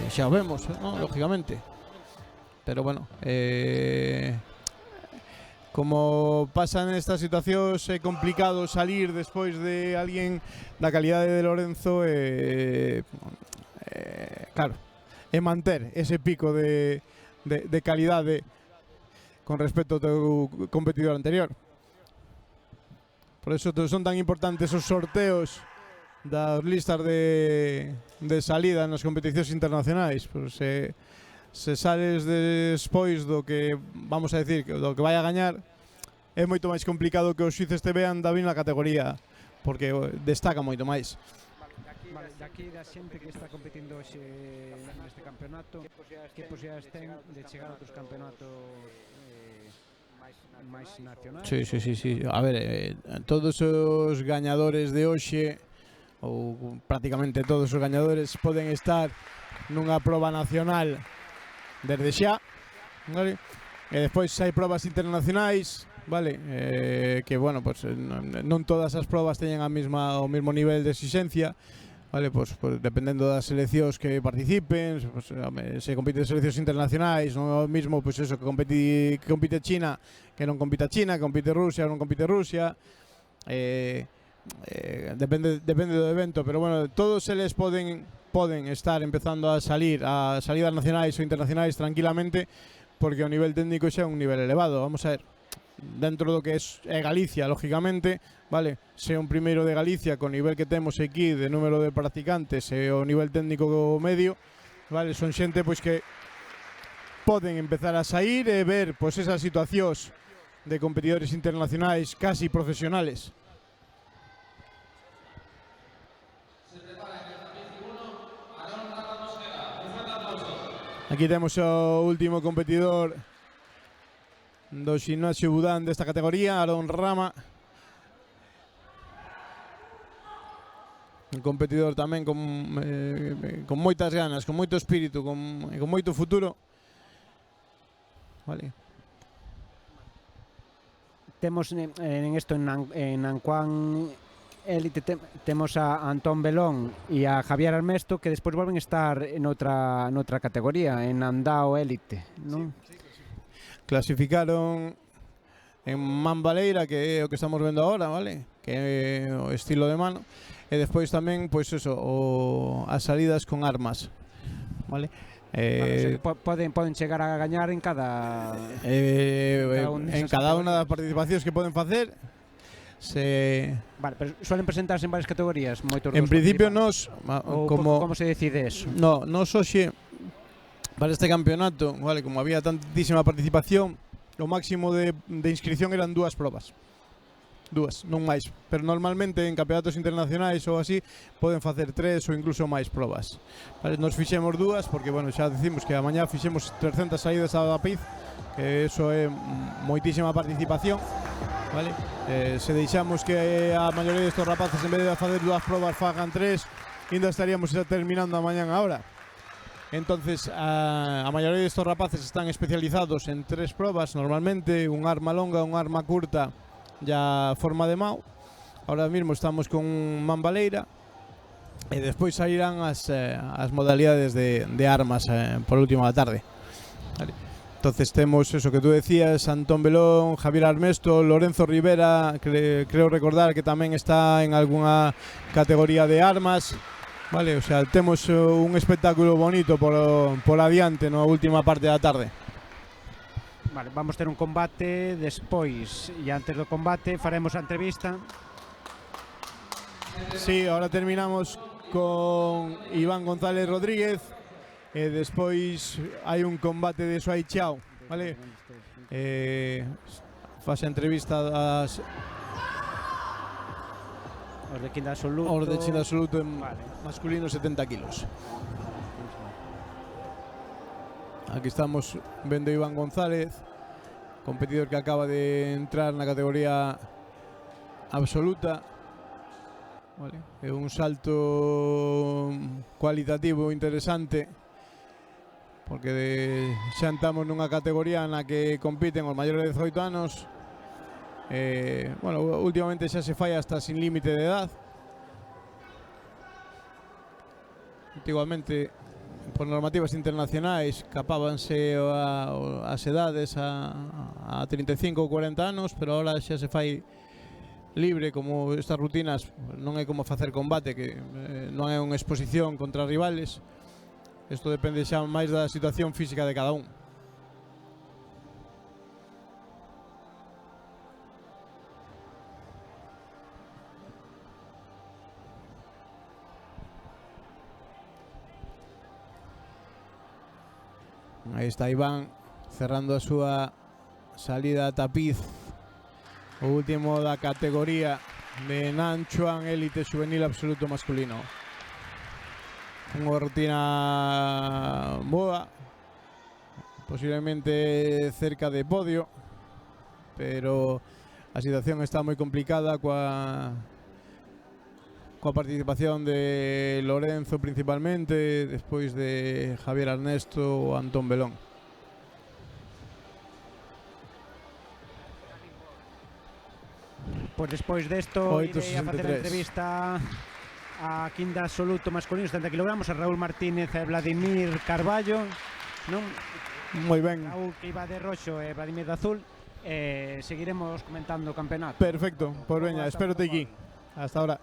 xa o vemos, ¿no? Lógicamente, pero bueno, como pasa nestas situacións, é complicado salir despois de alguén da calidade de Lorenzo, claro, e manter ese pico de calidade con respecto ao teu competidor anterior. Por eso son tan importantes os sorteos das listas de salida nas competicións internacionais. Pues se sales despois do que, vamos a decir, do que vai a gañar, é moito máis complicado que os xuíces te vean da na categoría, porque destaca moito máis. Vale, daqui da xente que está competindo neste campeonato, que posibilidades ten de chegar a outros campeonatos máis nacionais? Sí. A ver, todos os gañadores de hoxe, ou prácticamente todos os gañadores, poden estar nunha proba nacional desde xa, vale? E despois hai probas internacionais, vale? Que, bueno, pues, non todas as probas teñen o mesmo nivel de exigencia, vale, pois dependendo das seleccións que participen, pois, se compite seleccións internacionais, non é o mismo pois eso que compite China, que non compite China, que compite Rusia, non compite Rusia. Depende do evento, pero bueno, todos eles poden estar empezando a salir a salidas nacionais ou internacionais tranquilamente, porque o nivel técnico xa é un nivel elevado. Vamos a ver, dentro do que é Galicia, lógicamente, vale, se un primeiro de Galicia con nivel que temos aquí de número de practicantes e o nivel técnico medio, vale, son xente pois que poden empezar a sair e ver pois esas situacións de competidores internacionais casi profesionales. Aquí temos o último competidor do Gimnasio Budán desta categoría, Aarón Rama. Un competidor tamén con moitas ganas, con moito espírito, con moito futuro. Vale. Temos en Nanquán Elite temos a Antón Belón e a Javier Armesto, que despois volven a estar noutra categoría, en Andao Elite, non? Sí. Clasificaron en man baleira, que é o que estamos vendo agora, vale? Que é o estilo de mano, e despois tamén, pois eso, as salidas con armas, vale? Poden chegar a gañar en cada unha das participacións que poden facer. Vale, pero suelen presentarse en varias categorías, moitos. En principio nos como se decide eso? Nos hoxe para este campeonato, vale, como había tantísima participación, o máximo de inscripción eran 2 probas. 2, non máis, pero normalmente en campeonatos internacionais ou así poden facer 3 ou incluso máis probas. Vale, nos fixemos 2 porque, bueno, xa decimos que a mañá fixemos 300 saídas a Dapiz, que eso é moitísima participación, vale? Se deixamos que a maioría destes rapaces en vez de facer 2 probas fagan 3, ainda estaríamos terminando a mañá agora. Entonces a maioría destes rapaces están especializados en 3 probas normalmente, un arma longa, un arma curta e a forma de mao. Ahora mismo estamos con man baleira e despois sairán as modalidades de armas por último da tarde, vale. Entonces temos eso que tú decías, Antón Belón, Javier Armesto, Lorenzo Rivera, creo recordar que tamén está en algunha categoría de armas, vale, o sea, temos un espectáculo bonito por adiante na última parte da tarde. Vale, vamos ter un combate despois e antes do combate faremos a entrevista. Sí, ahora terminamos con Iván González Rodríguez e despois hai un combate de Suai Chao, vale? Faz a entrevista das os de Quinta Absoluto, os de Quinta Absoluto en masculino 70 kilos. Aquí estamos vendo Iván González, competidor que acaba de entrar na categoría absoluta, vale? É un salto cualitativo interesante, porque xa estamos nunha categoría na que compiten os maiores de 18 anos. Bueno, últimamente xa se fai hasta sin límite de edad. Antiguamente, por normativas internacionais, capábanse as edades a 35 ou 40 anos, pero ahora xa se fai libre, como estas rutinas non é como facer combate, que non é unha exposición contra rivales. Isto depende xa máis da situación física de cada un. Aí está Iván cerrando a súa salida a Tapiz, o último da categoría de Nanchuan Elite Juvenil Absoluto Masculino. Unha rutina boa, posiblemente cerca de podio, pero a situación está moi complicada coa participación de Lorenzo principalmente, despois de Javier Armesto ou Antón Belón. Pois despois desto irei a facer a entrevista a quinta absoluto masculino 70 kg, a Raúl Martínez e Vladimir Carballo, non? Moi ben. Raúl que iba de roxo e Vladimir de azul. Seguiremos comentando o campeonato. Perfecto, pois veña, espérote aquí. Hasta ahora.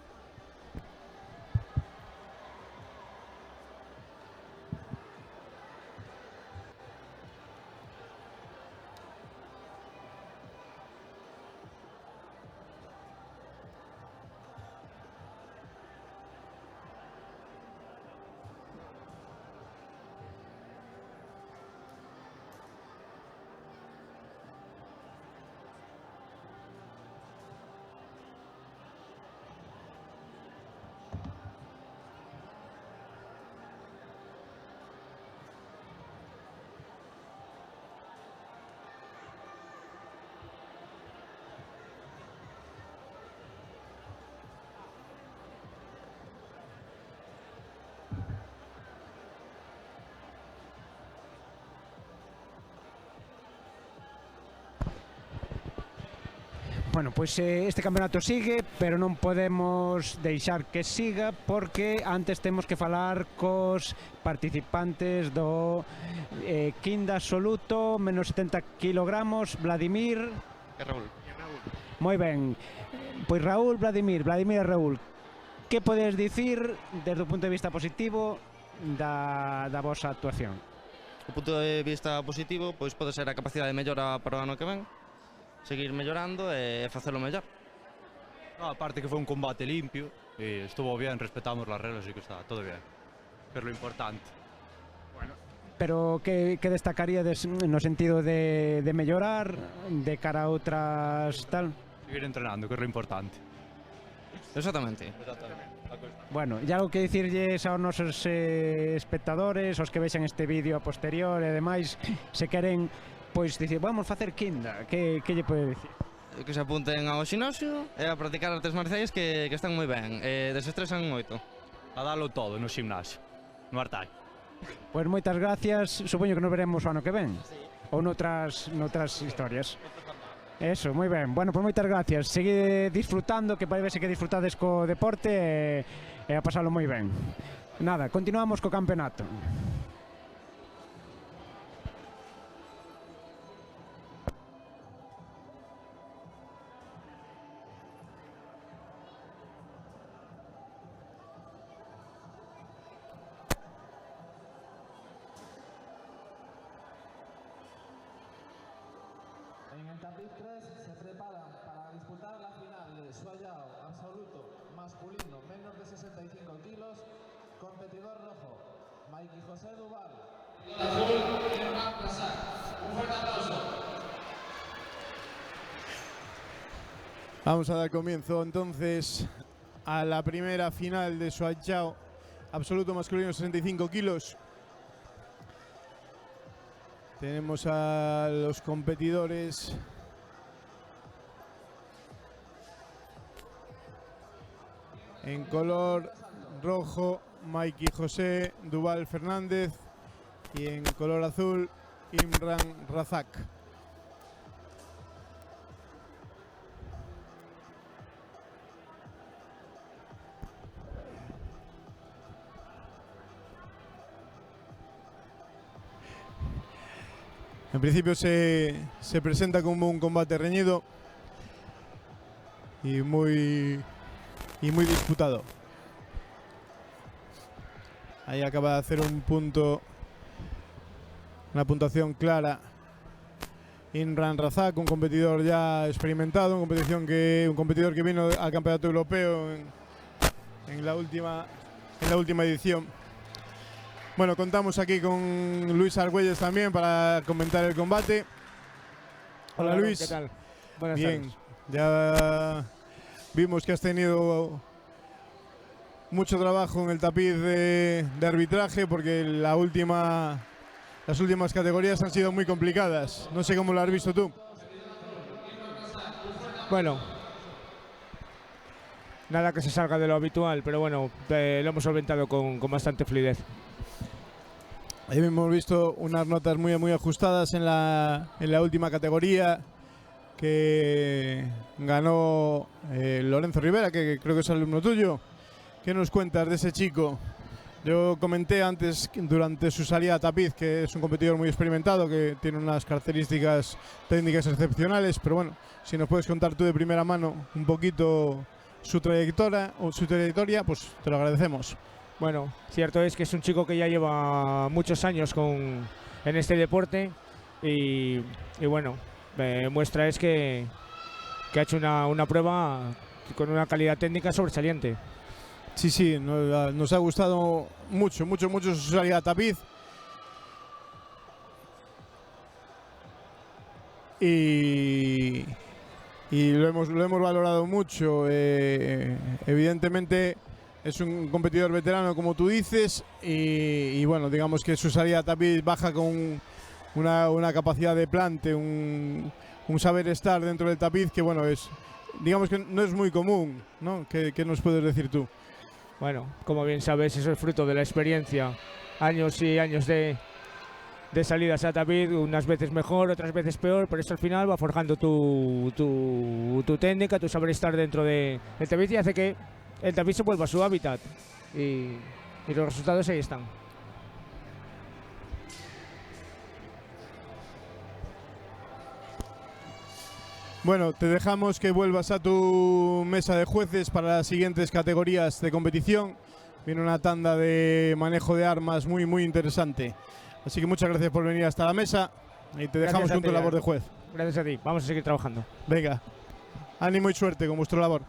Bueno, pois este campeonato sigue, pero non podemos deixar que siga porque antes temos que falar cos participantes do quinta absoluto, menos 70 kg, Vladimir E Raúl. Moi ben. Pois Raúl, Vladimir e Raúl, que podes dicir desde o punto de vista positivo da vosa actuación? O punto de vista positivo pois pode ser a capacidade de mellora para o ano que ven, seguir mellorando e facelo mellor. No, aparte que foi un combate limpio e estuvo bien, respetamos las reglas e que está todo bien, que es lo importante. Pero que destacaríades no sentido de mellorar de cara a outras tal? Seguir entrenando, que es lo importante. Exactamente. Bueno, e algo que dicirlles aos nosos espectadores, os que vexan este vídeo a posterior e demais, se queren pois dicir, vamos facer quinta, que lle pode dicir? Que se apunten ao xinasio e a practicar artes marciais que están moi ben, desestresan moito. A dalo todo no gimnasio, no Artai. Pois moitas gracias, supoño que nos veremos o ano que ven, ou noutras historias. Eso, moi ben. Bueno, pois moitas gracias. Seguide disfrutando, que parece que disfrutades co deporte e a pasalo moi ben. Nada, continuamos co campeonato. En el tapiz 3 se preparan para disputar la final de Suayao absoluto masculino menos de 65 kilos, competidor rojo, Mikey José Duval. Azul, Irma Prasak. Un fuerte aplauso. Vamos a dar comienzo entonces a la primera final de Suayao absoluto masculino 65 kilos. Tenemos a los competidores en color rojo, Mikey José Duval Fernández, y en color azul, Imran Razak. En principio se presenta como un combate reñido y muy disputado. Ahí acaba de hacer un punto, una puntuación clara, Imran Razak, un competidor ya experimentado, un competidor que vino al campeonato europeo en la última edición. Bueno, contamos aquí con Luis Argüelles también para comentar el combate. Hola Luis. ¿Qué tal? Buenas Bien, tardes. ya vimos que has tenido mucho trabajo en el tapiz de arbitraje porque las últimas categorías han sido muy complicadas. No sé cómo lo has visto tú. Bueno, nada que se salga de lo habitual, pero bueno, lo hemos solventado con bastante fluidez. Ahí hemos visto unas notas muy ajustadas en la última categoría que ganó Lorenzo Rivera, que creo que es alumno tuyo, ¿Qué nos cuentas de ese chico? Yo comenté antes, durante su salida a tapiz, que es un competidor muy experimentado, que tiene unas características técnicas excepcionales, pero bueno, si nos puedes contar tú de primera mano un poquito su trayectoria, pues te lo agradecemos. Bueno, cierto es que es un chico que ya lleva muchos años en este deporte y bueno, muestra es que ha hecho una prueba con una calidad técnica sobresaliente. Sí, nos ha gustado mucho su salida a tapiz. Y lo hemos valorado mucho. Evidentemente es un competidor veterano, como tú dices, y bueno, digamos que su salida a tapiz baja con una capacidad de plante, un saber estar dentro del tapiz que, bueno, digamos que no es muy común, ¿no? ¿Qué nos puedes decir tú? Bueno, como bien sabes, eso es fruto de la experiencia, años y años de salidas a tapiz, unas veces mejor, otras veces peor, pero esto al final va forjando tu técnica, tu saber estar dentro del tapiz y hace que el tapiz se vuelva a su hábitat y los resultados ahí están. Bueno, te dejamos que vuelvas a tu mesa de jueces para las siguientes categorías de competición. Viene una tanda de manejo de armas muy interesante. Así que muchas gracias por venir hasta la mesa y te dejamos con tu labor de juez. Gracias a ti, vamos a seguir trabajando. Venga, ánimo y suerte con vuestra labor.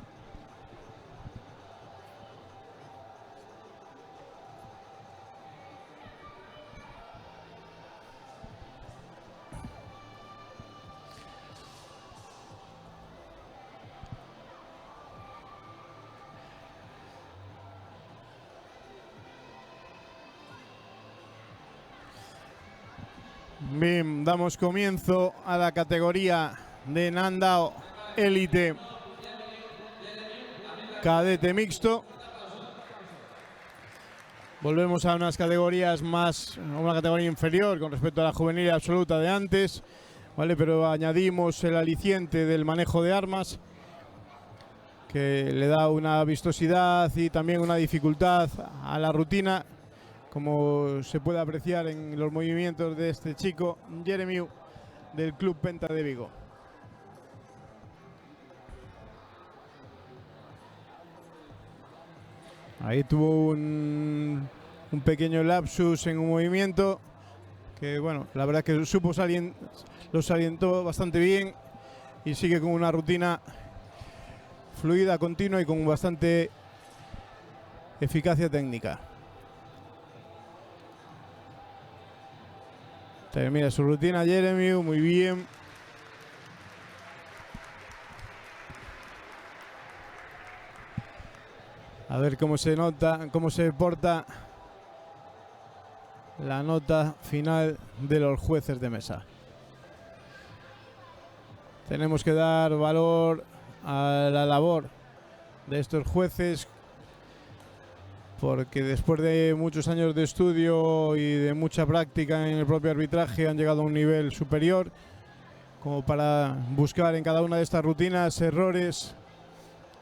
Bien, damos comienzo a la categoría de Nandao Élite Cadete Mixto. Volvemos a unas categorías a una categoría inferior con respecto a la juvenil absoluta de antes, ¿vale? Pero añadimos el aliciente del manejo de armas, que le da una vistosidad y también una dificultad a la rutina, como se puede apreciar en los movimientos de este chico, Jeremy, del Club Penta de Vigo. Ahí tuvo un pequeño lapsus en un movimiento que, bueno, la verdad que lo salientó bastante bien y sigue con una rutina fluida, continua y con bastante eficacia técnica. Termina su rutina Jeremy, muy bien. A ver cómo se nota, cómo se porta la nota final de los jueces de mesa. Tenemos que dar valor a la labor de estos jueces, porque después de muchos años de estudio y de mucha práctica en el propio arbitraje han llegado a un nivel superior como para buscar en cada una de estas rutinas errores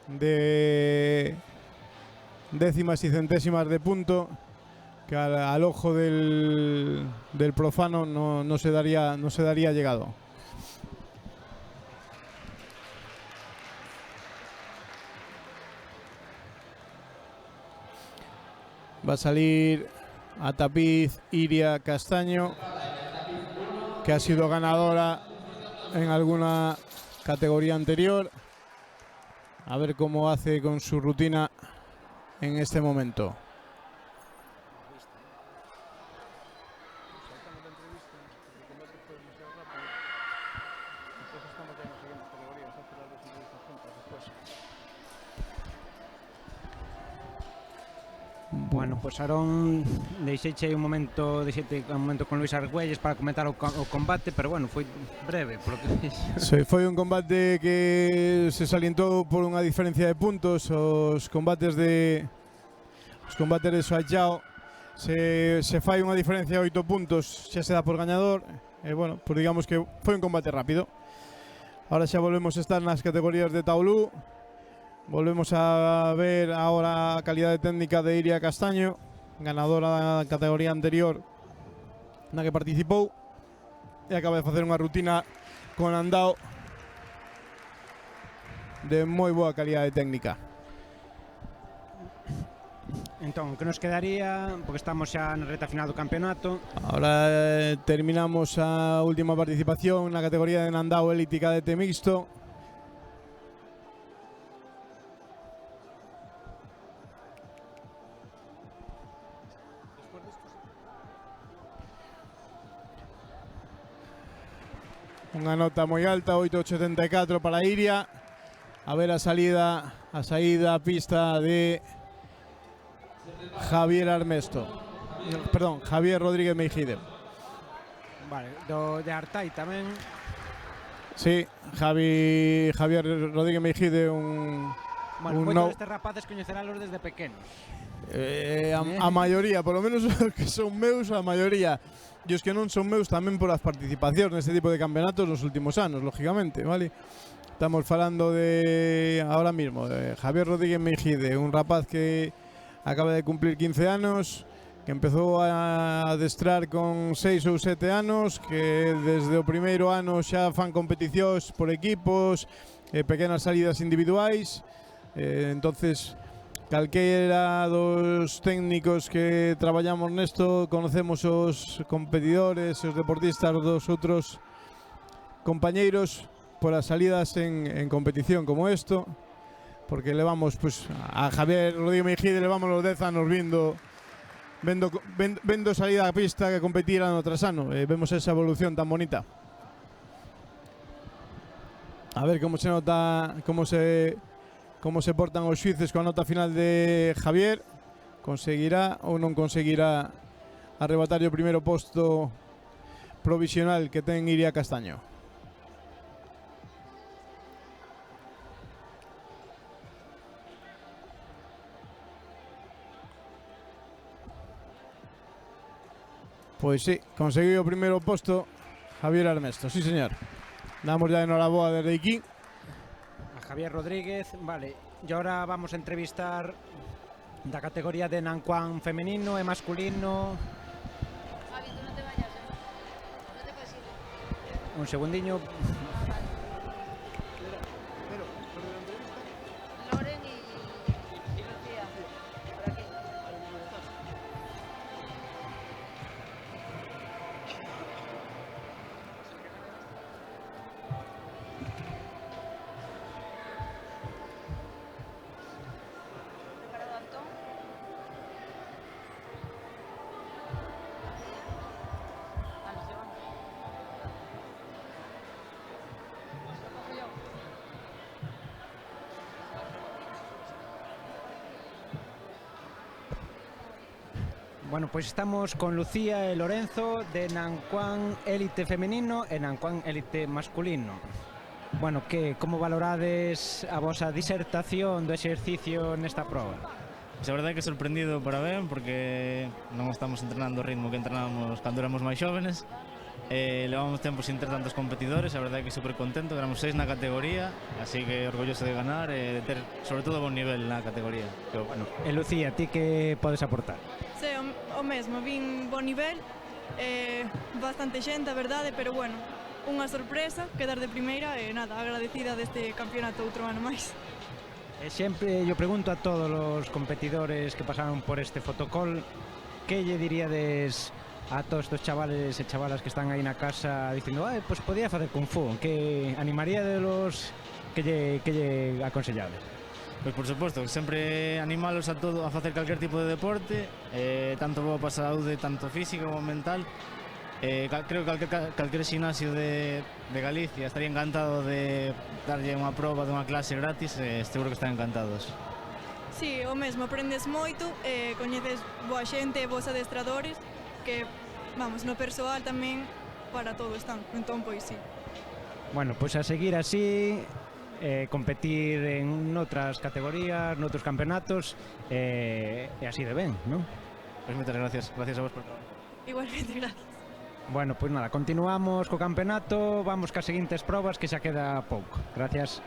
de décimas y centésimas de punto que al ojo del profano no se daría llegado. Va a salir a tapiz Iria Castaño, que ha sido ganadora en alguna categoría anterior. A ver cómo hace con su rutina en este momento. Bueno, pues Aarón deixei un momento con Luis Argüelles para comentar o combate, pero bueno, foi breve polo que sí, foi un combate que se salientou por unha diferencia de puntos. Os combates de Soachao se fai unha diferencia de 8 puntos, xa se dá por gañador. Bueno, pues digamos que foi un combate rápido. Ahora xa volvemos a estar nas categorías de Taulú, Volvemos a ver ahora a calidade técnica de Iria Castaño, ganadora da categoría anterior na que participou, e acaba de facer unha rutina con andao de moi boa calidade técnica. Entón, que nos quedaría, porque estamos xa na reta final do campeonato. Ahora terminamos a última participación na categoría de andao elite cadete mixto. Unha nota moi alta, 8.84 para Iria. A ver a saída a pista de Javier Armesto. Perdón, Javier Rodríguez Meijide. Vale, de Artai tamén. Sí, Javier Rodríguez Meijide Bueno, moitos destes rapaces coñecerálos desde pequenos. A maioría, por lo menos os que son meus, a maioría. E os que non son meus tamén por as participacións neste tipo de campeonatos nos últimos anos, lógicamente, vale? Estamos falando de ahora mismo de Javier Rodríguez Meijide, un rapaz que acaba de cumplir 15 anos, que empezou a adestrar con 6 ou 7 anos, que desde o primeiro ano xa fan competicións por equipos, pequenas salidas individuais, entonces calquera dos técnicos que traballamos nesto conocemos os competidores, os deportistas dos outros compañeiros por as salidas en competición como esto, porque levamos pues, a Javier Rodríguez Meijide levamos os 10 anos vendo salida a pista que competir ano tras ano, vemos esa evolución tan bonita. A ver como se nota, como se portan os xuíces coa nota final de Javier. Conseguirá ou non conseguirá arrebatar o primeiro posto provisional que ten Iria Castaño. Pois sí, conseguiu o primeiro posto Javier Armesto, sí señor. Damos ya enhoraboa desde aquí Javier Rodríguez, vale. Y ahora vamos a entrevistar la categoría de Nanquan femenino y masculino. Javi, tú no te vayas, no te puedes ir. Un segundinho. Loren y Lucía, por aquí. Bueno, pues estamos con Lucía e Lorenzo de Nanquan Élite femenino e Nanquan Élite masculino. Bueno, como valorades a vosa disertación do exercicio nesta proba? Pois a verdade é que sorprendido para ben, porque non estamos entrenando o ritmo que entrenábamos cando éramos máis xóvenes. Levamos tempo sin ter tantos competidores, a verdade é que super contento, éramos 6 na categoría, así que orgulloso de ganar e de ter, sobre todo, bon nivel na categoría. Pero, bueno. E Lucía, ti que podes aportar? Sí, o mesmo, vin bon nivel, bastante xente, a verdade, pero bueno, unha sorpresa, quedar de primeira e nada, agradecida deste campeonato outro ano máis. Sempre yo pregunto a todos os competidores que pasaron por este fotocall, que lle diríades a todos estos chavales e chavalas que están aí na casa dicindo, pues podía facer Kung Fu, que animaría de los que lle aconsellades? Pois por suposto, sempre animalos a todo a facer calquer tipo de deporte, tanto boa para a saúde, tanto física como mental. Creo que calquer ximnasio de Galicia estaría encantado de darlle unha proba dunha clase gratis, seguro que están encantados. Sí, o mesmo, aprendes moito, coñeces boa xente e bons adestradores, que, vamos, no persoal tamén para todo están, entón, pois sí. Bueno, pois a seguir así, competir en outras categorías, noutros campeonatos, e así de ben, non? Pois moitas gracias a vos por todo. Igualmente, gracias. Bueno, pois nada, continuamos co campeonato, vamos cas seguintes probas que xa queda pouco. Gracias.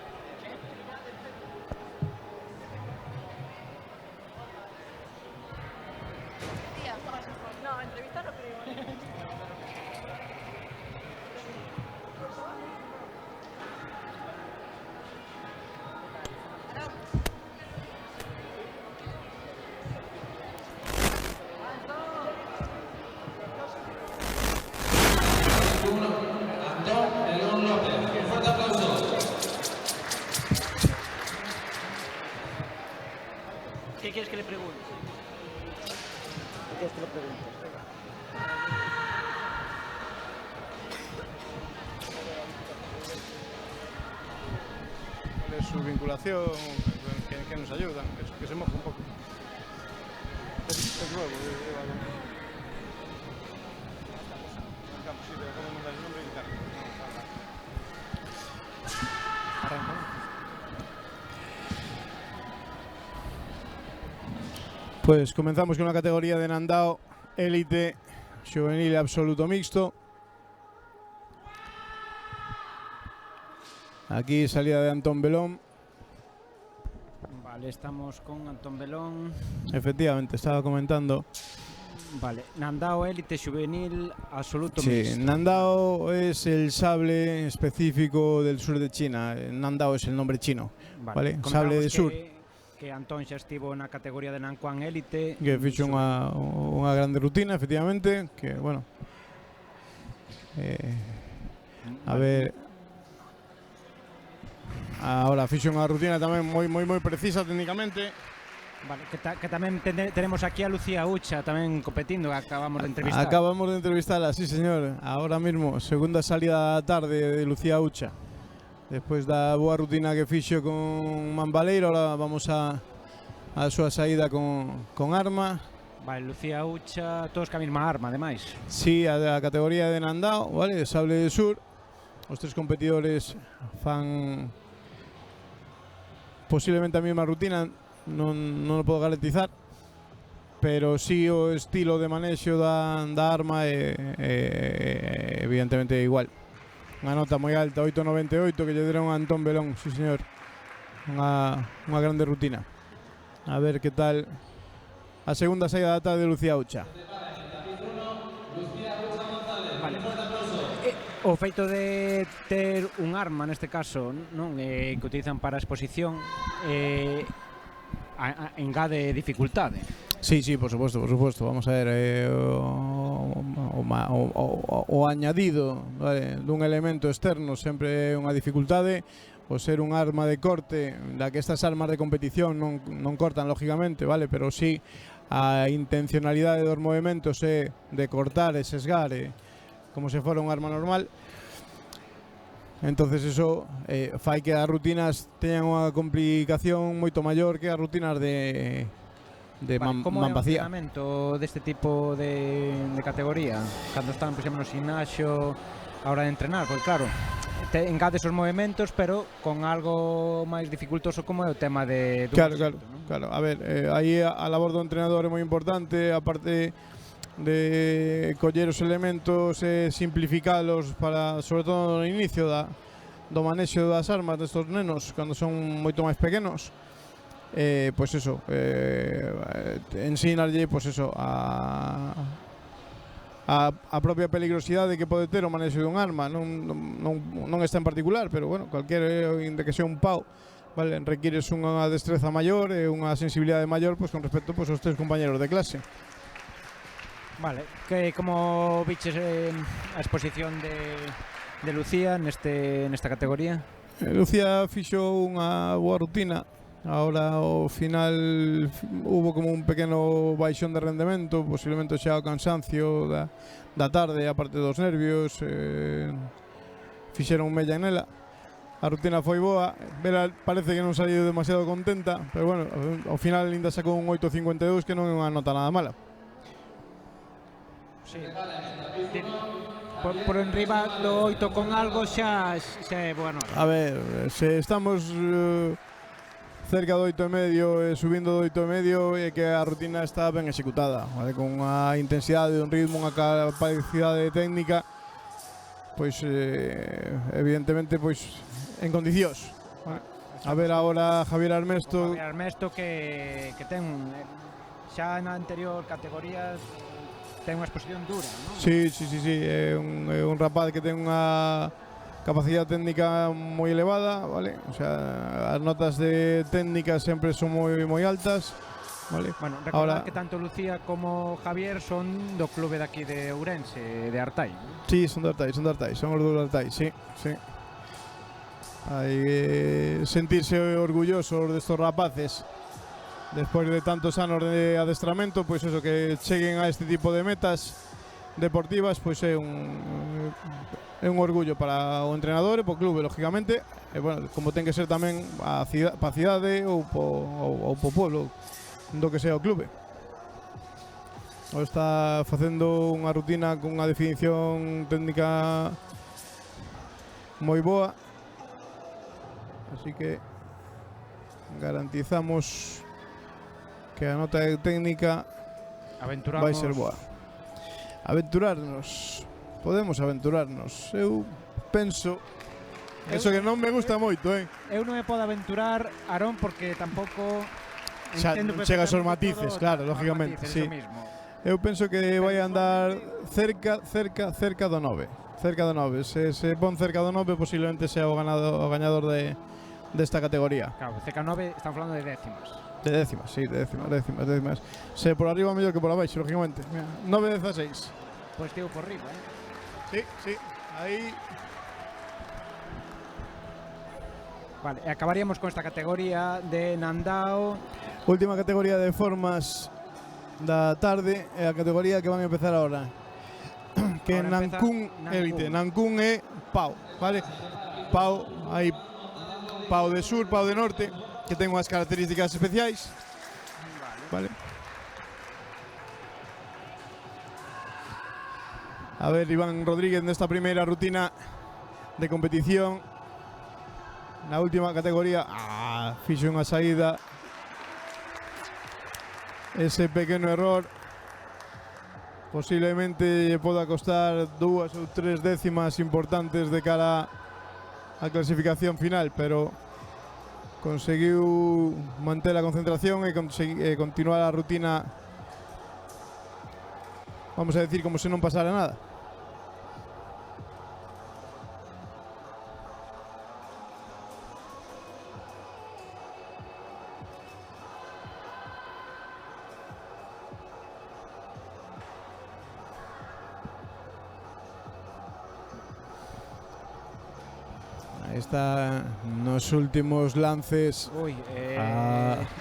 ¿Cuál es su vinculación? ¿Qué nos ayudan? Que se moje un poco. Es nuevo. Pues comenzamos con la categoría de Nandao Élite Juvenil Absoluto Mixto. Aquí salida de Antón Belón. Vale, estamos con Antón Belón. Efectivamente, estaba comentando. Vale, Nandao Élite Juvenil Absoluto Sí, Mixto. Nandao es el sable específico del sur de China. Nandao es el nombre chino. Vale, sable de sur. Que Antón xa estivo na categoría de Nanquan Élite. Que fixo unha grande rutina, efectivamente. Que, bueno. A ver. Ahora fixo unha rutina tamén moi precisa técnicamente. Vale, que tamén tenemos aquí a Lucía Ucha tamén competindo, que acabamos de entrevistar. Acabamos de entrevistarla, sí señor. Ahora mismo, segunda salida da tarde de Lucía Ucha. Despois da boa rutina que fixo con Mambaleiro, ahora vamos a súa saída con arma. Vale, Lucía Ucha, todos ca mesma arma, ademais. Sí, a categoría de Nandao, vale, sable de sur. Os tres competidores fan posiblemente a mesma rutina, non o podo garantizar, pero sí o estilo de manexo da arma é evidentemente igual. Unha nota moi alta, 8.98 que lle deron a Antón Belón, sí señor. Unha grande rutina. A ver que tal a segunda saída da tarde de Lucía Ucha. Vale. O feito de ter un arma neste caso, non, que utilizan para a exposición, engade dificultade. Sí, por suposto. Vamos a ver, o añadido, vale, dun elemento externo sempre é unha dificultade. O ser un arma de corte, da que estas armas de competición non cortan lógicamente, vale, pero sí a intencionalidade dos movimentos é de cortar e sesgar como se fora un arma normal. Entonces eso fai que as rutinas teñan unha complicación moito maior que as rutinas de Como é o Manpacía. entrenamento deste tipo de categoría? Cando están, por exemplo, no gimnasio a hora de entrenar, porque claro, engades os movimentos, pero con algo máis dificultoso como é o tema de Claro. A ver, aí a labor do entrenador é moi importante, aparte de coller os elementos e simplificalos para, sobre todo no inicio do manexo das armas destos nenos cando son moito máis pequenos. Pois eso, ensinarlle pois eso a propia peligrosidade que pode ter o manexo dun arma, non esta en particular, pero bueno, cualquier de que sea un pau, vale, requires unha destreza maior e unha sensibilidade maior pois con respecto pois aos teus compañeros de clase. Vale, que como viches a exposición de Lucía nesta categoría? Lucía fixo unha boa rutina. Ahora ao final hubo como un pequeno baixón de rendemento, posiblemente xa o cansancio da tarde, aparte dos nervios, fixeron mella nela. A rutina foi boa, Vera parece que non saliu demasiado contenta, pero bueno, ao final ainda sacou un 8.52 que non é unha nota nada mala. Sí. Por enriba do 8 con algo xa é boa nota. A ver, se estamos cerca do 8,5 e subindo do 8,5 é que a rutina está ben executada, vale? Con unha intensidade, un ritmo, unha capacidade técnica, pois evidentemente pois en condicións. Vale? A ver agora Javier Armesto. Javier Armesto que ten xa na anterior categorías ten unha exposición dura, non? Sí, é un rapaz que ten unha capacidade técnica moi elevada, vale? O sea, as notas de técnica sempre son moi altas, vale? Bueno, recordar que tanto Lucía como Javier son do clube daqui de Ourense, de Artai. Sí, son de Artai, son os dos de Artai, sí. Hai que sentirse orgullosos destos rapaces despois de tantos anos de adestramento, pois eso, que cheguen a este tipo de metas deportivas, pois é un orgullo para o entrenador e para o clube, lógicamente, e bueno, como ten que ser tamén para a cidade ou para o pueblo do que sea o clube. O está facendo unha rutina con unha definición técnica moi boa, así que garantizamos que a nota técnica vai ser boa. Aventurarnos, podemos aventurarnos. Eu penso, eso que non me gusta moito, Eu non me podo aventurar, Aarón, porque tampouco xa non chegas aos matices, claro, lógicamente, sí. Eu penso que vai andar cerca do 9. Cerca do 9. Se pon cerca do 9, posiblemente sea o gañador desta categoría. Claro, cerca do 9 están falando de décimas. De décimas, sí, de décimas. Se por arriba mellor que por abaixo, lógicamente. 9-16. Pois tío por arriba, Sí, aí. Vale, e acabaríamos con esta categoría de Nandao. Última categoría de formas da tarde, é a categoría que van a empezar ahora. Que é Nankún Élite. Nankún é Pau, vale? Pau, hai Pau de sur, Pau de norte, que ten unhas características especiais. Vale. A ver, Iván Rodríguez nesta primeira rutina de competición. Na última categoría, fixo unha saída. Ese pequeno error posiblemente lle poda costar 2 ou 3 décimas importantes de cara á clasificación final, pero conseguiu manter a concentración e continuar a rutina, vamos a decir, como se non pasara nada. Está nos últimos lances.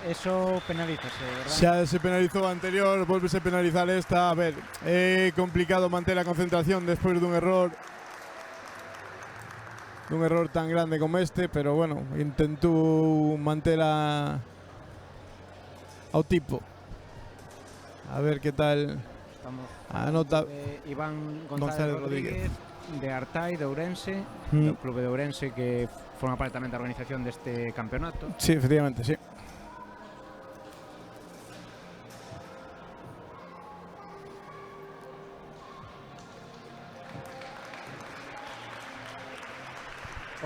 Eso penalízase, verdad? Xa se penalizou a anterior, volvese a penalizar esta. A ver, é complicado manter a concentración despois dun error tan grande como este, pero bueno, intentou manter ao tipo. A ver que tal a nota Iván González Rodríguez de Artai, de Ourense, do clube de Ourense, que forma parte tamén da organización deste campeonato. Sí, efectivamente, sí.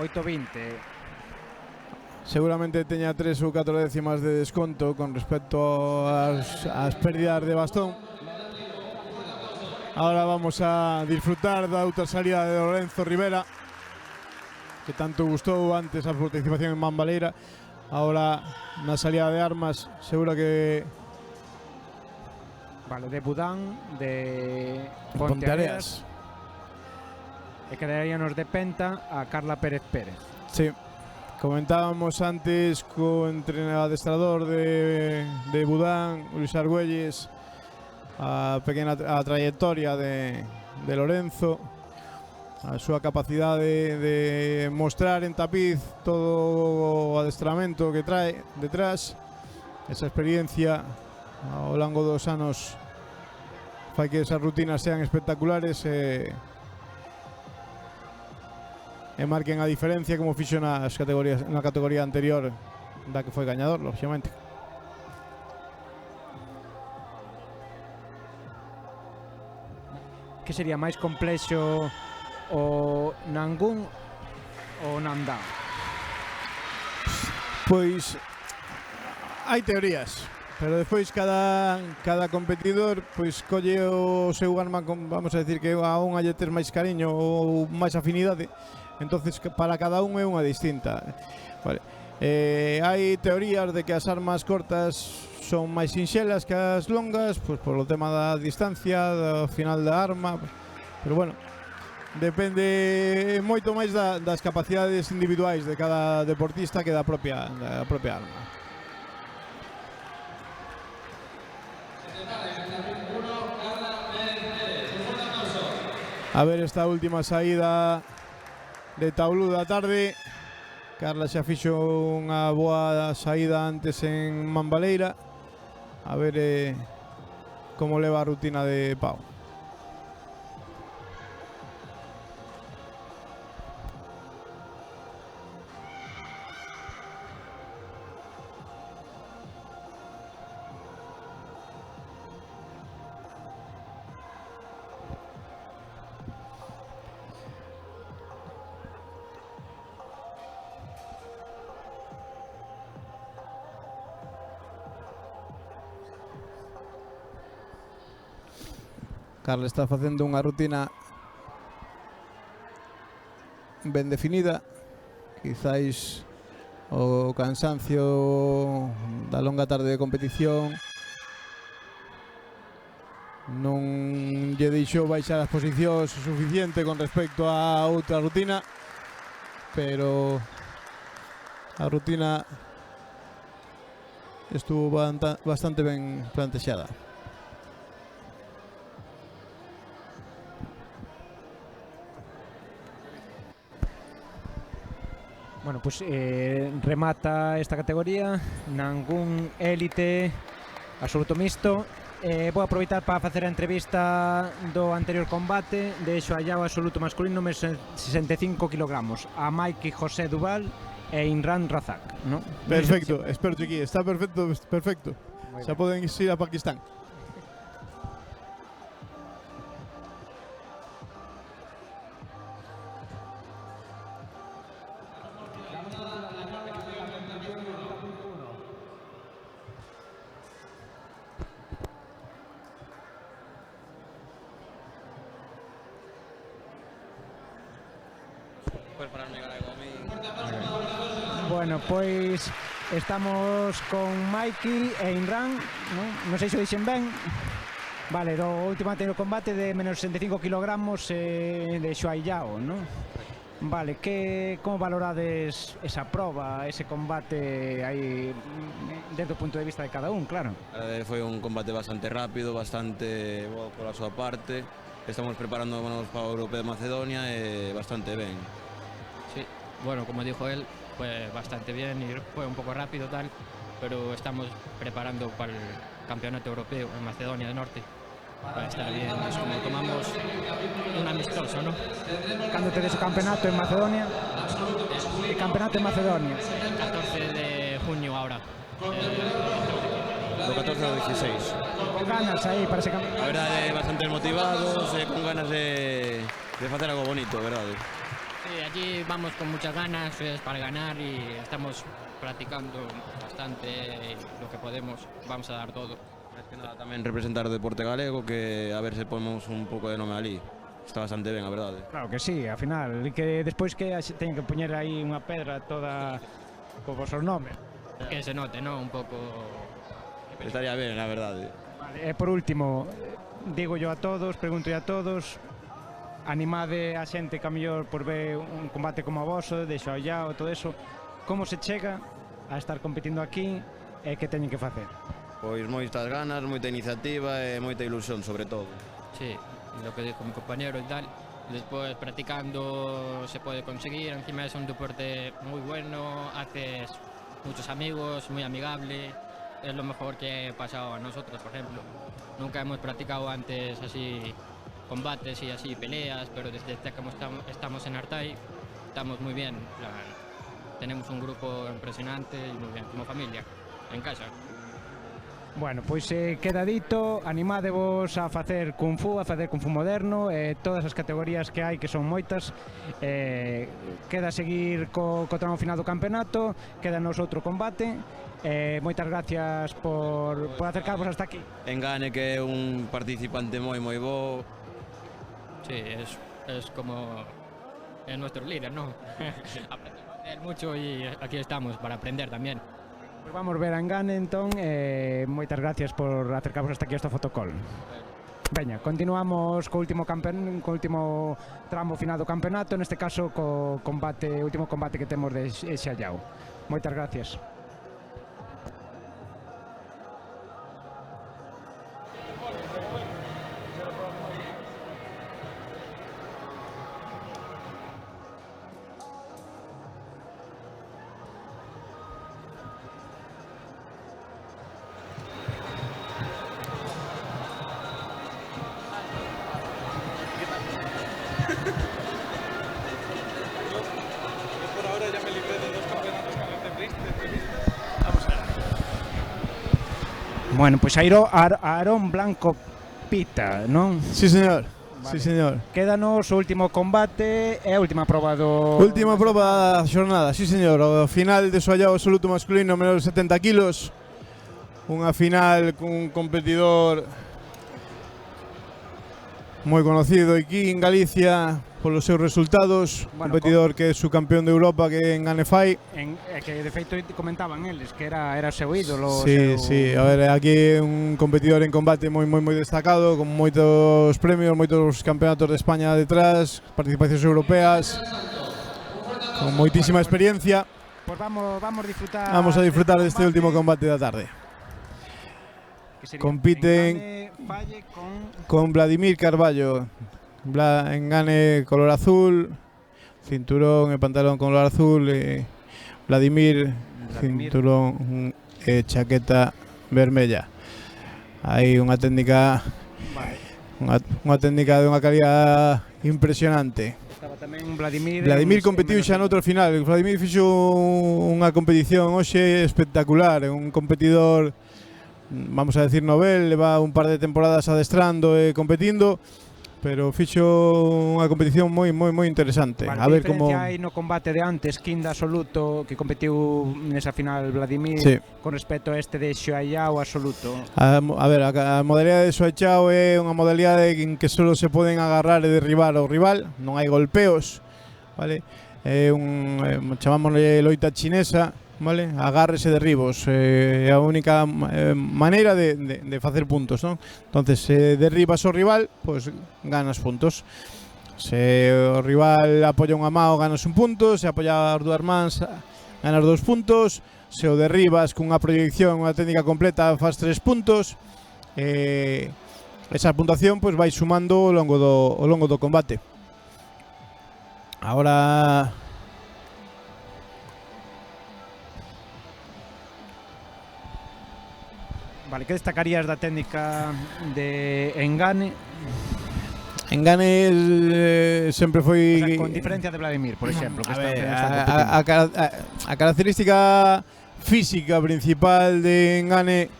$8.20. Seguramente teña 3 ou 4 décimas de desconto con respecto ás pérdidas de bastón. Ahora vamos a disfrutar da outra salida de Lorenzo Rivera, que tanto gustou antes a participación en Mambaleira. Ahora na salida de armas, seguro que... Vale, de Budán, de Ponteareas. E quedaríanos de Penta a Carla Pérez Pérez. Sí, comentábamos antes co adestrador de Budán, Luis Argüelles, a trayectoria de Lorenzo, a súa capacidade de mostrar en tapiz todo o adestramento que trae detrás. Esa experiencia ao longo dos anos fai que esas rutinas sean espectaculares e marquen a diferencia, como fixo na categoría anterior da que foi gañador, lógicamente. Que sería máis complexo o Nangún ou Nandao? Pois hai teorías, pero despois cada competidor pois colle o seu arma, vamos a decir que a unha lle tes máis cariño ou máis afinidade, entonces para cada un é unha distinta. Vale. Hai teorías de que as armas cortas son máis sinxelas que as longas, pois polo tema da distancia, do final da arma, pero bueno, depende moito máis das capacidades individuais de cada deportista que da propia arma. A ver esta última saída de Taulú da tarde. Carla xa fixo unha boa saída antes en Mambaleira. A ver como leva a rutina de Pau. Carla está facendo unha rutina ben definida. Quizáis o cansancio da longa tarde de competición non lle deixou baixar as posicións o suficiente con respecto a outra rutina, pero a rutina estuvo bastante ben plantexada. Bueno, pues remata esta categoría ningún élite, absoluto mixto. Vou aproveitar para facer a entrevista do anterior combate de Xoallao absoluto masculino, 65 kg, a Mikey José Duval e Imran Razak, ¿no? Perfecto, experto aquí, está perfecto, perfecto. Xa poden ir a Pakistán. Bueno, pois estamos con Mikey e Imran, non sei se o dixen ben. Vale, do último anterior combate de menos 65 kg de Xoallao, non? Vale, como valorades esa proba, ese combate aí desde o punto de vista de cada un, claro? Foi un combate bastante rápido, bastante bo pola súa parte. Estamos preparándonos para o Europeo de Macedonia e bastante ben. Sí, bueno, como dijo él, fue bastante bien y fue un poco rápido tal, pero estamos preparando para el Campeonato Europeo en Macedonia del Norte. Para estar bien, es como tomamos un amistoso, ¿no? Cando tedes o campeonato en Macedonia? El campeonato en Macedonia. El 14 de junio ahora. Do 14 ao 16. Con ganas aí para ese campeonato. A verdade, bastante motivados, con ganas de facer algo bonito, verdade. Sí, allí vamos con muchas ganas para ganar y estamos practicando bastante lo que podemos, vamos a dar todo. Máis que nada tamén representar o deporte galego, que a ver se ponemos un pouco de nome ali. Está bastante ben, a verdade. Claro que sí, ao final, que despois que teñen que poñer aí unha pedra toda co vosos nomes. Que se note, ¿no? Un pouco... Estaría ben, a verdade. Vale, e por último, digo yo a todos, pregunto a todos, animade a xente que a mellor por ver un combate como o voso, de Xoallao, todo eso, como se chega a estar competindo aquí e que teñen que facer? Pois moitas ganas, moita iniciativa e moita ilusión, sobre todo. Sí, lo que dijo mi compañero y tal. Después practicando se puede conseguir, encima es un deporte muy bueno, haces muchos amigos, muy amigable. Es lo mejor que ha pasado a nosotros, por ejemplo. Nunca hemos practicado antes así combates y así peleas, pero desde que estamos en Artai estamos muy bien. Tenemos un grupo impresionante y muy bien, como familia, en casa. Bueno, pois queda dito, animádevos a facer Kung Fu, moderno, todas as categorías que hai, que son moitas. Queda seguir co tramo final do campeonato, queda nos outro combate. Moitas gracias por acercarvos hasta aquí. Engane que é un participante moi bo. Sí, es como nuestro líder, ¿no? Aprendemos mucho y aquí estamos para aprender también. Pues vamos ver a Engane, entón, moitas gracias por acercarvos hasta aquí a este fotocall. Veña, continuamos co último tramo final do campeonato, neste caso co último combate que temos de Xoallao. Moitas gracias. Bueno, pois Aarón Blanco Pita, non? Sí, señor. Vale. Sí, señor. Quédanos o último combate e a última proba do... Última proba da xornada, sí, señor. O final de soallado absoluto masculino menor de 70 kilos. Unha final cun competidor moi conocido aquí en Galicia polos seus resultados, Bueno, competidor que é subcampeón de Europa, que en Ganefai. Que de feito comentaban eles que era seu ídolo. Sí, sí, a ver, aquí un competidor en combate moi destacado, con moitos premios, moitos campeonatos de España detrás, participacións europeas, con moitísima experiencia. Pues vamos a disfrutar deste último combate da tarde. Compiten con Vladimir Carballo, engane color azul, cinturón e pantalón color azul, Vladimir cinturón e chaqueta vermella. Hai unha técnica de unha calidad impresionante. Estaba tamén Vladimir competiu xa noutro final. Vladimir fixo unha competición hoxe espectacular, un competidor, vamos a decir, novel, leva un par de temporadas adestrando e competindo, pero fixo unha competición moi interesante. Vale, a ver como hai no combate de antes, quinta absoluto, que competiu nesa final Vladimir, sí, con respecto a este de Xiaoyao absoluto. A ver, a modalidade de Xiaoyao é unha modalidade en que só se poden agarrar e derribar ao rival, non hai golpeos, vale? É chamámosle loita chinesa, vale? Agarres e derribos, é a única maneira de facer puntos, non? Entonces, se derribas ao rival, pois ganas puntos. Se o rival apoia unha mao, ganas un punto. Se apoia as dúas mans, ganas 2 puntos. Se o derribas cunha proyección, unha técnica completa, faz 3 puntos. Esa puntuación pois vai sumando ao longo do combate. Ahora Vale, que destacarías da técnica de engane? Engane sempre foi... O sea, con diferencia de Vladimir, por exemplo, que a característica física principal de Engane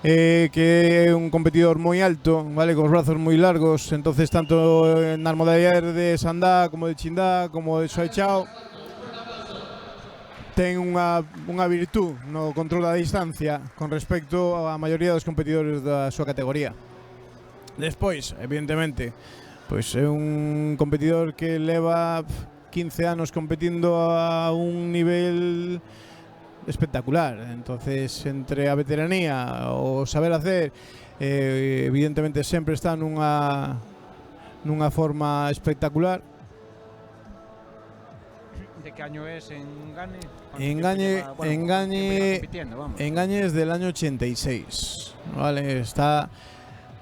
que é un competidor moi alto, vale, con os brazos moi largos, entonces tanto nas modalidades de Sandá como de Chindá como de Xiaoyao ten unha virtud no control da distancia con respecto á maioría dos competidores da súa categoría. Despois, evidentemente, pois é un competidor que leva 15 anos competindo a un nivel espectacular. Entonces, entre a veteranía, o saber hacer, evidentemente sempre está nunha forma espectacular. De que año es Engane? Engane es del año 86, ¿vale? Está,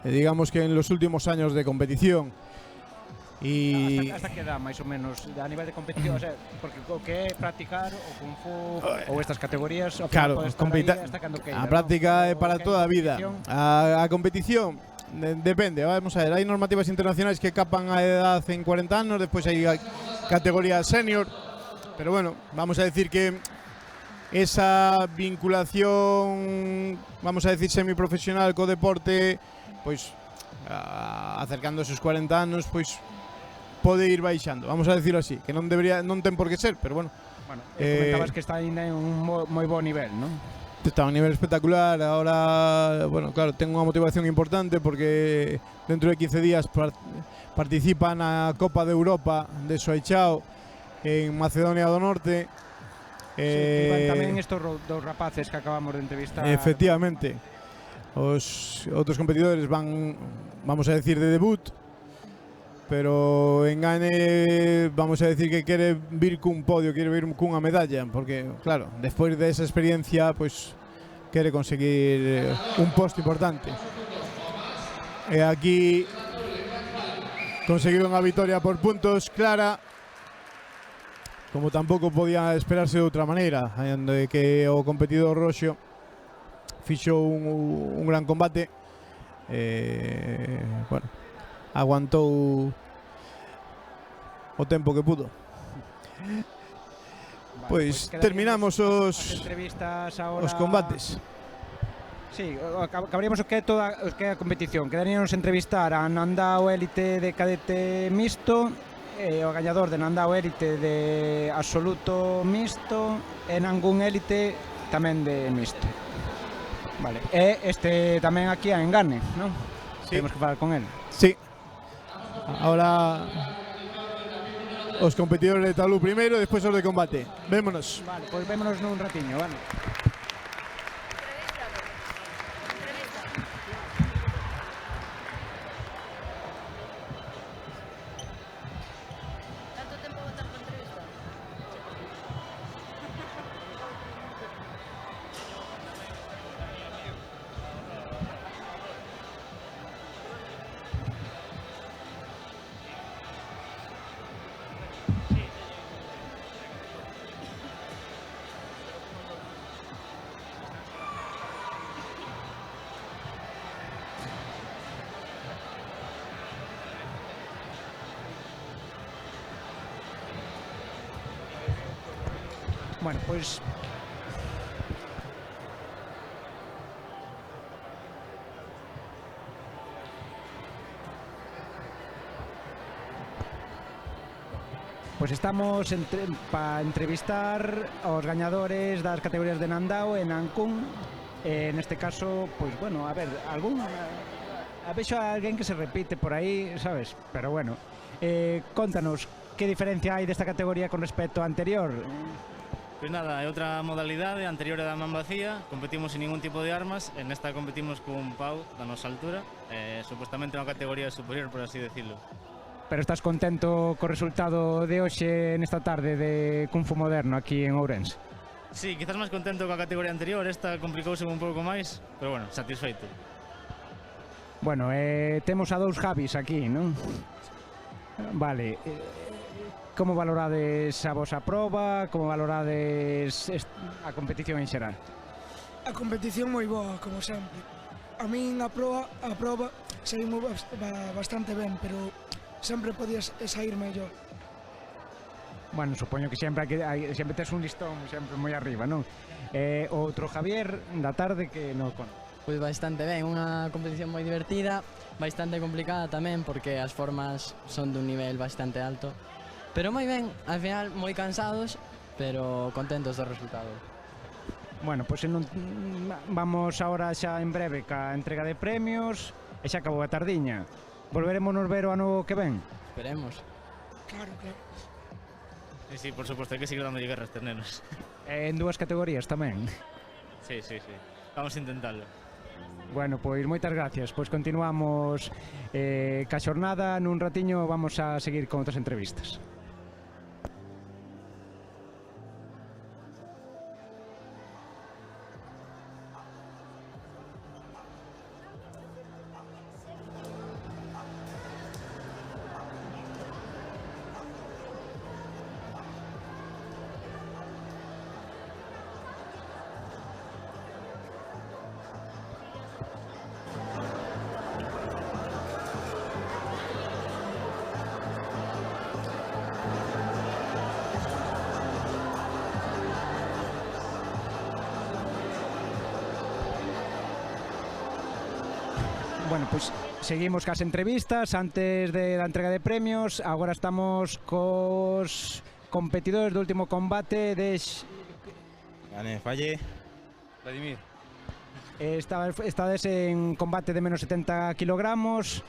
digamos que en los últimos años de competición. Y hasta qué edad, más o menos, a nivel de competición? O sea, porque o que é practicar o Kung Fu ou estas categorías, o claro, a práctica é para toda a vida. A competición depende, vamos a ver, hai normativas internacionais que capan a edad en 40 anos, despois hai categoría senior. Pero bueno, vamos a decir que esa vinculación, vamos a decir, semiprofesional co deporte, pois acercando esos 40 anos, pois pode ir baixando, vamos a decirlo así, que non ten por que ser, pero bueno. Comentabas que está en un moi bo nivel, non? Está a un nivel espectacular. Ahora, bueno, claro, tengo unha motivación importante porque dentro de 15 días participa na Copa de Europa de Xiaoyao en Macedonia do Norte. Tamén estos dos rapaces que acabamos de entrevistar. Efectivamente, os outros competidores van, vamos a decir, de debut, pero Engane, vamos a decir que quere vir cun podio, quere vir cunha medalla, porque claro, despois desa experiencia, pois quere conseguir un posto importante. E aquí conseguiron a vitoria por puntos clara, como tampouco podía esperarse de outra maneira, de que o competidor roxo fixo un gran combate. Bueno, aguantou o tempo que pudo. Pois terminamos os combates. Sí, acabaríamos o que é a competición. Quedaríamos entrevistar a Nandao Élite de cadete mixto, o gañador de Nandao Élite de absoluto mixto e Nangún Élite tamén de mixto. Vale, e este tamén aquí a Engane, non? Sí. Temos que falar con él. Sí. Ahora os competidores de Talú primeiro e despois os de combate. Vémonos. Vale, pois vémonos nun ratiño, vale. Bueno, pois estamos para entrevistar aos gañadores das categorías de Nandao e Nankún. Neste caso, pois bueno, a ver, vexo a alguén que se repite por aí, sabes? Pero bueno, contanos, que diferencia hai desta categoría con respecto á anterior? Pois nada, é outra modalidade, a anterior é da man vacía, competimos sin ningún tipo de armas, en esta competimos cun pau da nosa altura, supostamente unha categoría superior, por así decirlo. Pero estás contento co resultado de hoxe nesta tarde de Kung Fu Moderno aquí en Ourense? Sí, quizás máis contento coa categoría anterior, esta complicouse un pouco máis, pero bueno, satisfeito. Bueno, temos a dous Javis aquí, non? Vale, como valorades a vosa proba, como valorades a competición en xeral? A competición moi boa, como sempre. A min a proba saímos bastante ben, pero sempre podías sair mellor. Bueno, supoño que sempre tes un listón sempre moi arriba, non? Outro Javier da tarde que non con. Pois bastante ben, unha competición moi divertida, bastante complicada tamén porque as formas son dun nivel bastante alto. Pero moi ben, al final moi cansados, pero contentos do resultado. Bueno, pois vamos agora xa en breve ca entrega de premios e xa acabou a tardiña. Volverémonos ver o ano que ven? Esperemos. Claro, claro. Sí, por suposto, hai que seguir dándolle guerra a estes nenos. En dúas categorías tamén? Sí. Vamos a intentarlo. Bueno, pois moitas gracias. Pois continuamos ca xornada. Nun ratiño vamos a seguir con outras entrevistas. Bueno, pois seguimos cas entrevistas antes da entrega de premios. Agora estamos cos competidores do último combate de... Gane, falle. Vladimir. Estades en combate de menos 70 kilogramos.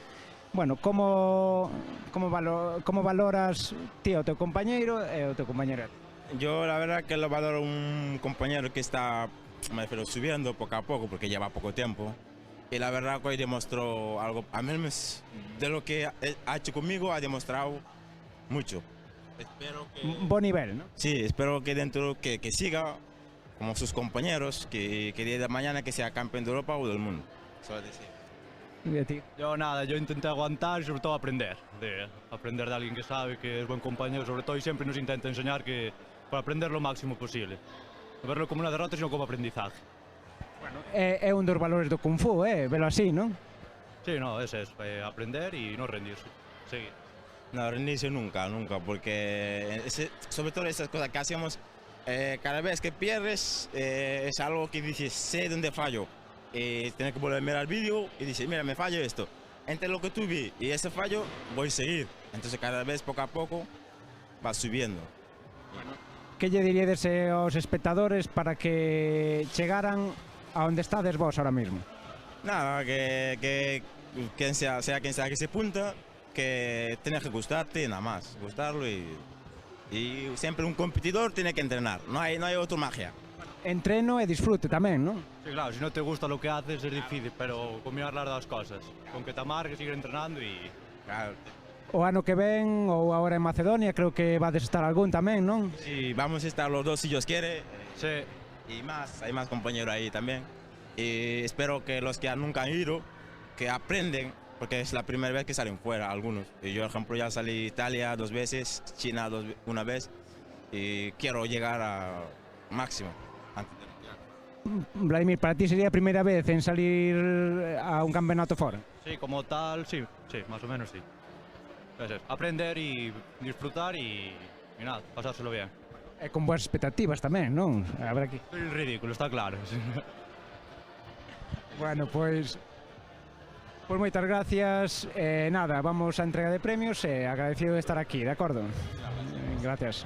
Bueno, como valoras ti o teu compañeiro e o teu compañero? Yo la verdad que lo valoro un compañero que está, me refiero, subiendo poco a poco porque lleva poco tiempo. Y la verdad que hoy demostró algo, a menos de lo que ha hecho conmigo, ha demostrado mucho. Espero que... Buen nivel, ¿no? Sí, espero que dentro que siga como sus compañeros, que día de mañana que sea campeón de Europa o del mundo. Solo decir. ¿Y a ti? Yo nada, yo intenté aguantar y sobre todo aprender. Aprender de alguien que sabe, que es buen compañero, sobre todo, y siempre nos intenta enseñar que para aprender lo máximo posible. No verlo como una derrota, sino como aprendizaje. Bueno, é un dos valores do Kung Fu, velo así, non? Sí, no, es eso, aprender y no rendirse, seguir. No, rendirse nunca, porque sobre todo esas cosas que hacemos, cada vez que pierdes es algo que dices, sé dónde fallo, y tienes que volver a mirar el vídeo y dices, mira, me fallo esto. Entre lo que tú vi y ese fallo, voy a seguir. Entonces cada vez, poco a poco, vas subiendo. Que lle diríades aos espectadores para que chegaran a onde estades vos ahora mismo? Nada, que quien sea quien sea que se apunta, que tiene que gustarte, nada más, gustarlo y siempre un competidor tiene que entrenar, no hay otra magia. Entreno e disfrute tamén, non? Sí, claro, si no te gusta lo que haces es difícil, pero combinar las dos cosas. Con que te amargues, seguir entrenando y... Claro. O ano que ven ou agora en Macedonia creo que vades estar algún tamén, non? Sí, vamos a estar los dos si Dios quiere. Sí. Y más, hay más compañeros ahí también. Y espero que los que nunca han ido, que aprenden, porque es la primera vez que salen fuera algunos. Y yo, por ejemplo, ya salí a Italia 2 veces, China una vez, y quiero llegar a máximo. Vladimir, para ti sería a primeira vez en salir a un campeonato fora? Sí, como tal, sí, más o menos sí. Es aprender y disfrutar y nada, pasárselo bien. E con boas expectativas tamén, non? Habrá que... Soy ridículo, está claro. Bueno, pois moitas gracias. Nada, vamos á entrega de premios e agradecido de estar aquí, de acordo? Gracias.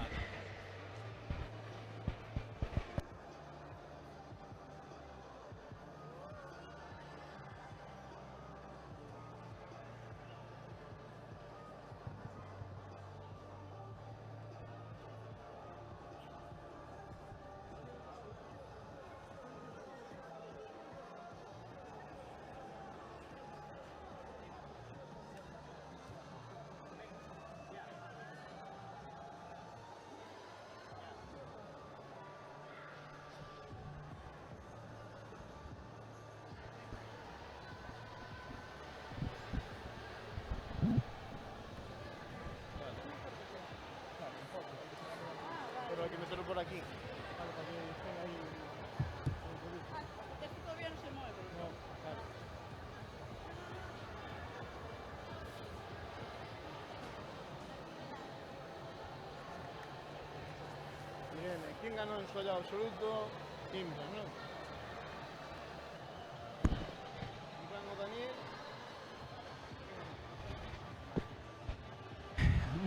Pero hay que meterlo por aquí. Esto todavía no se mueve. No, claro. Bien, ¿quién ganó en suelo absoluto? Kimber, ¿no? Iván o Daniel.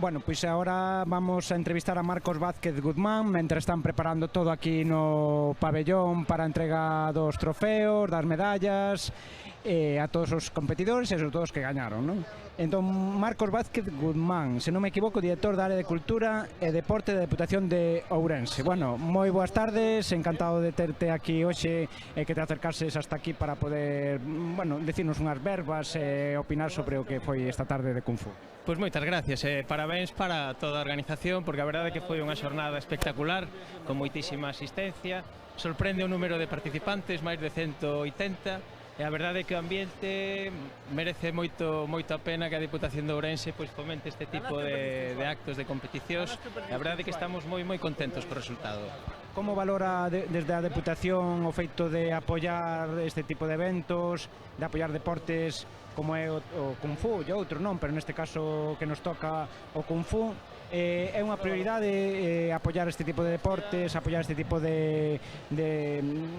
Bueno, pois agora vamos a entrevistar a Marcos Vázquez Guzmán mentre están preparando todo aquí no pabellón para a entrega dos trofeos, das medallas a todos os competidores e sobre todo os que gañaron, non? Entón, Marcos Vázquez Guzmán, se non me equivoco, director da área de Cultura e Deporte da Deputación de Ourense. Bueno, moi boas tardes, encantado de terte aquí hoxe e que te acercases hasta aquí para poder, bueno, decirnos unhas verbas e opinar sobre o que foi esta tarde de Kung Fu. Pois moitas gracias e parabéns para toda a organización porque a verdade é que foi unha xornada espectacular con moitísima asistencia, sorprende o número de participantes, máis de 180 e a verdade é que o ambiente merece moito a pena que a Deputación de Ourense pois fomente este tipo de actos de competicións e a verdade é que estamos moi contentos co resultado. Como valora desde a Deputación o feito de apoiar este tipo de eventos, de apoiar deportes como é o Kung Fu e outros non, pero neste caso que nos toca o Kung Fu? É unha prioridade apoiar este tipo de deportes, apoiar este tipo de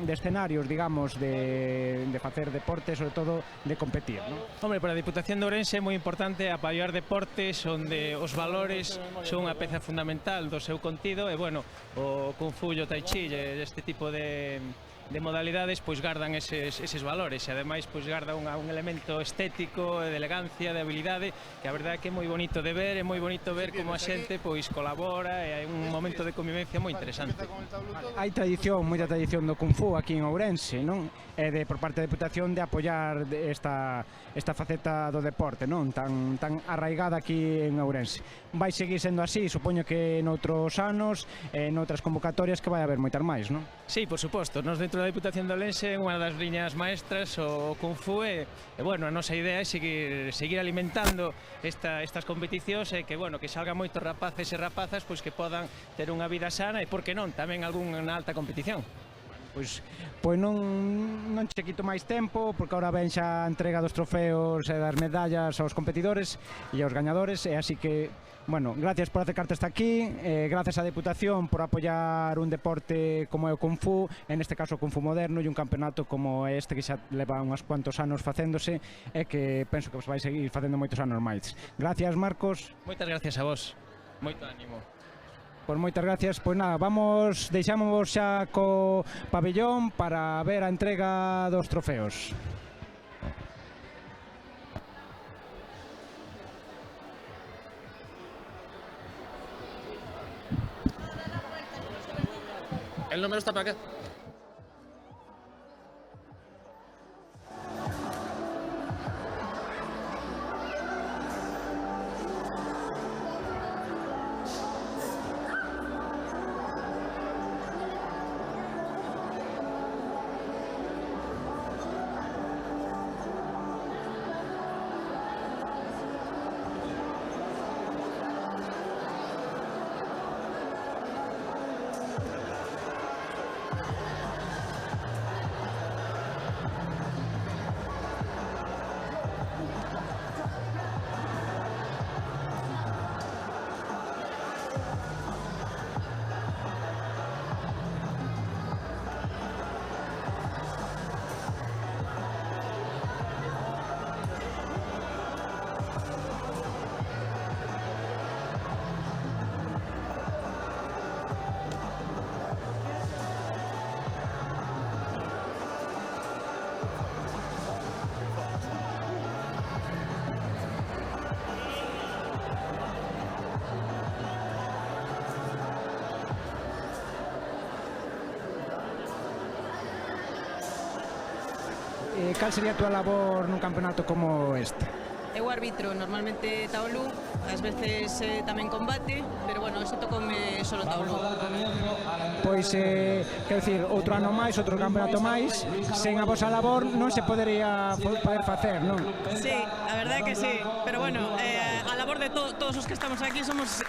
escenarios, digamos, de facer deportes, sobre todo de competir, non? Hombre, para a Deputación de Ourense é moi importante apoiar deportes onde os valores son unha peza fundamental do seu contido e, bueno, o Kung Fu e o Tai Chi e este tipo de modalidades pois gardan eses valores e ademais pois garda un elemento estético, de elegancia, de habilidade que a verdade é que é moi bonito de ver, é moi bonito ver como a xente pois colabora e hai un momento de convivencia moi interesante. Hai tradición, moita tradición do Kung Fu aquí en Ourense, non? E por parte da Deputación de apoiar esta faceta do deporte, non? Tan arraigada aquí en Ourense. Vai seguir sendo así, supoño que noutros anos, noutras convocatorias que vai haber moitas máis, non? Sí, por suposto, nos dentro da Deputación de Ourense unha das liñas maestras o Kung Fu e bueno, a nosa idea é seguir alimentando estas competicións e que, bueno, que salgan moitos rapaces e rapazas pois que podan ter unha vida sana e, por que non, tamén algunha alta competición. Pois non che quito máis tempo, porque agora ven xa a entrega dos trofeos e das medallas aos competidores e aos gañadores, e así que, bueno, gracias por acercarte hasta aquí, gracias á Deputación por apoiar un deporte como é o Kung Fu, en este caso o Kung Fu moderno, e un campeonato como este que xa leva uns cuantos anos facéndose e que penso que vos vai seguir facendo moitos anos máis. Gracias, Marcos. Moitas gracias a vos. Moito ánimo. Pois moitas gracias. Pois nada, deixámonos xa co pabellón para ver a entrega dos trofeos. El número está para acá. Cal sería a túa labor nun campeonato como este? Eu arbitro normalmente taolú, ás veces tamén combate, pero bueno, eso tocoume solo taolú. Pois, quero dicir, outro ano máis, outro campeonato máis, sen a vosa labor non se podería poder facer, non? Sí, a verdade que sí, pero bueno, a labor de todos os que estamos aquí somos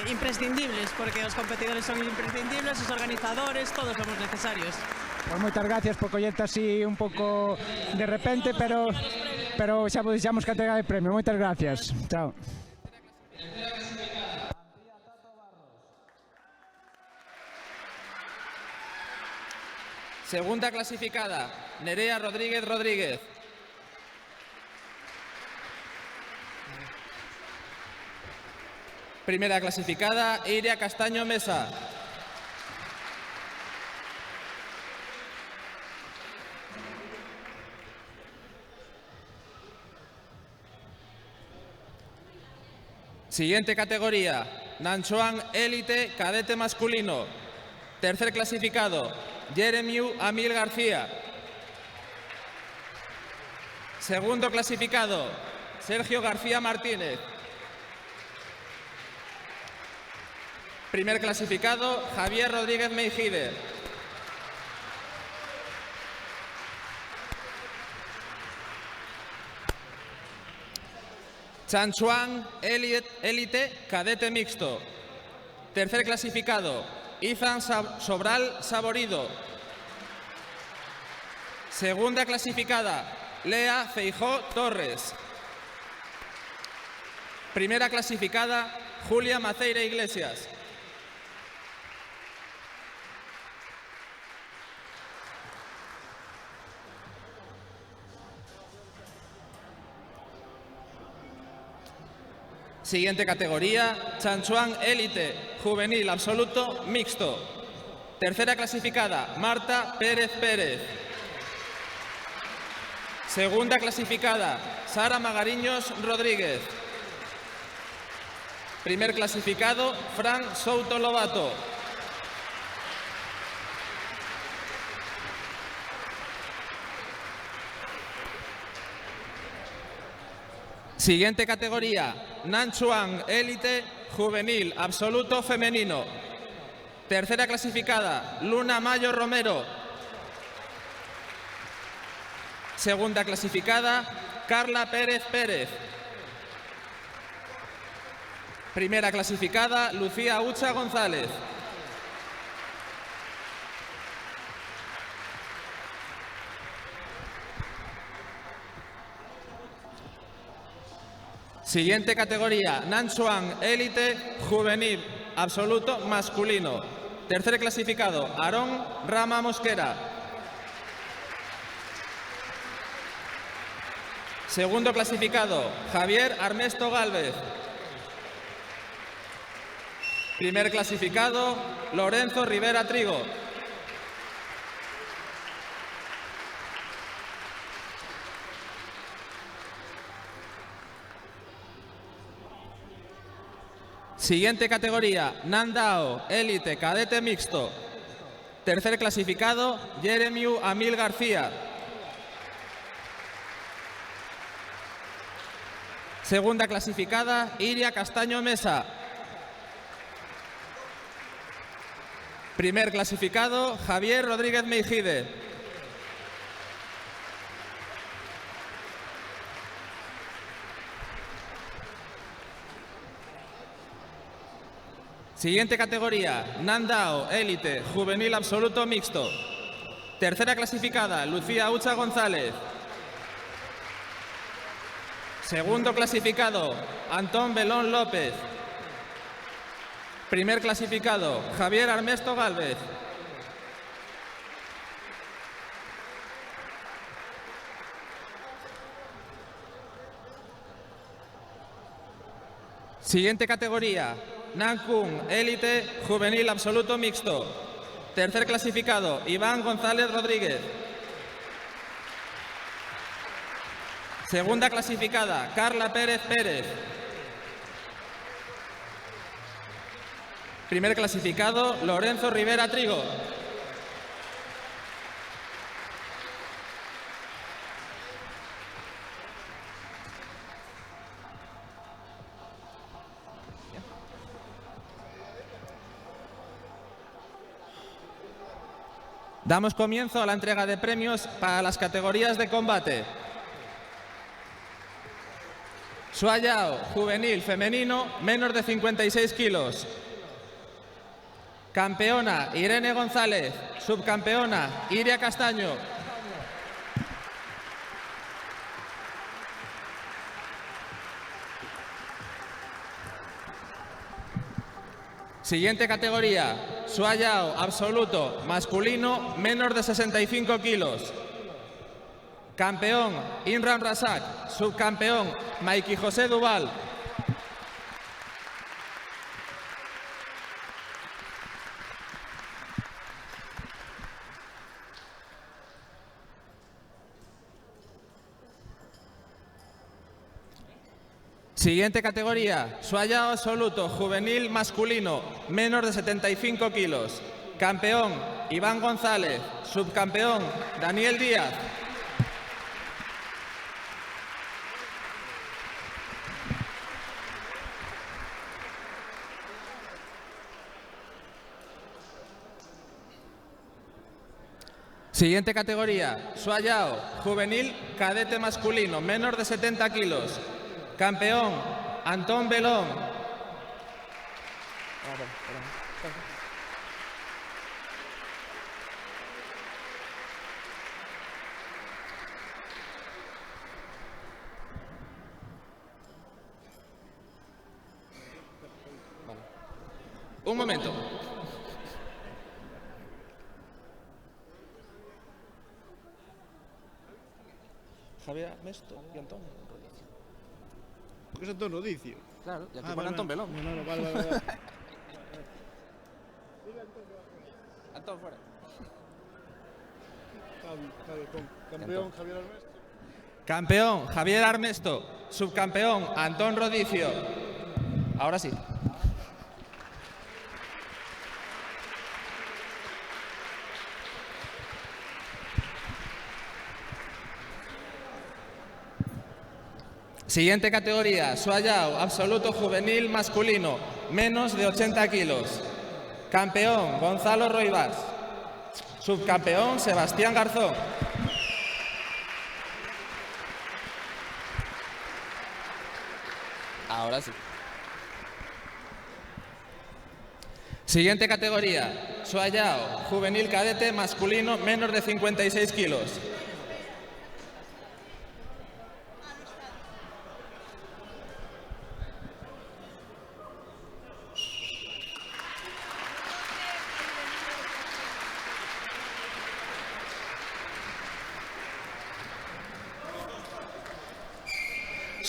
imprescindibles, porque os competidores son imprescindibles, os organizadores, todos somos necesarios. Pois moitas gracias por collerte así un pouco de repente, pero xa vos deixamos que entrega de premio. Moitas gracias. Chao. Segunda clasificada, Nerea Rodríguez Rodríguez. Primera clasificada, Iria Castaño Mesa. Siguiente categoría, Nanchuan Élite Cadete Masculino. Tercer clasificado, Jeremiu Amil García. Segundo clasificado, Sergio García Martínez. Primer clasificado, Javier Rodríguez Meijide. Chanchuan Élite Cadete Mixto. Tercer clasificado, Izan Sobral Saborido. Segunda clasificada, Lea Feijó Torres. Primera clasificada, Julia Maceira Iglesias. Siguiente categoría, Chanchuan Élite Juvenil Absoluto Mixto. Tercera clasificada, Marta Pérez Pérez. Segunda clasificada, Sara Magariños Rodríguez. Primer clasificado, Fran Souto Lobato. Siguiente categoría, Nanchuan Élite Juvenil Absoluto Femenino. Tercera clasificada, Luna Mayo Romero. Segunda clasificada, Carla Pérez Pérez. Primera clasificada, Lucía Ucha González. Siguiente categoría, Nanchuan Élite Juvenil Absoluto Masculino. Tercer clasificado, Aarón Rama Mosquera. Segundo clasificado, Javier Armesto Gálvez. Primer clasificado, Lorenzo Rivera Trigo. Siguiente categoría, Nandao Élite Cadete Mixto. Tercer clasificado, Jeremiu Amil García. Segunda clasificada, Iria Castaño Mesa. Primer clasificado, Javier Rodríguez Meijide. Siguiente categoría, Nandao Élite Juvenil Absoluto Mixto. Tercera clasificada, Lucía Ucha González. Segundo clasificado, Antón Belón López. Primer clasificado, Javier Armesto Gálvez. Siguiente categoría, Nankun Élite Juvenil Absoluto Mixto. Tercer clasificado, Iván González Rodríguez. Segunda clasificada, Carla Pérez Pérez. Primer clasificado, Lorenzo Rivera Trigo. Damos comienzo a la entrega de premios para las categorías de combate. Suayao, juvenil femenino, menos de 56 kilos. Campeona, Irene González. Subcampeona, Iria Castaño. Siguiente categoría, Suayao absoluto masculino, menos de 65 kilos. Campeón, Imran Razak. Subcampeón, Maiki José Duval. Siguiente categoría, Suayao absoluto juvenil masculino, menos de 75 kilos. Campeón, Iván González. Subcampeón, Daniel Díaz. Siguiente categoría, Suayao juvenil cadete masculino, menos de 70 kilos. Campeón, Antón Belón. Un momento. Javier Mesto y Antón. Porque es Antón Rodicio. Claro, y aquí pone Antón Belón. No, vale. Antón, fuera. Campeón, Javier Armesto. Campeón, Javier Armesto. Subcampeón, Antón Rodicio. Ahora sí. Siguiente categoría, Suayao absoluto juvenil masculino, menos de 80 kilos. Campeón, Gonzalo Roivas. Subcampeón, Sebastián Garzón. Ahora sí. Siguiente categoría, Suayao juvenil cadete masculino, menos de 56 kilos.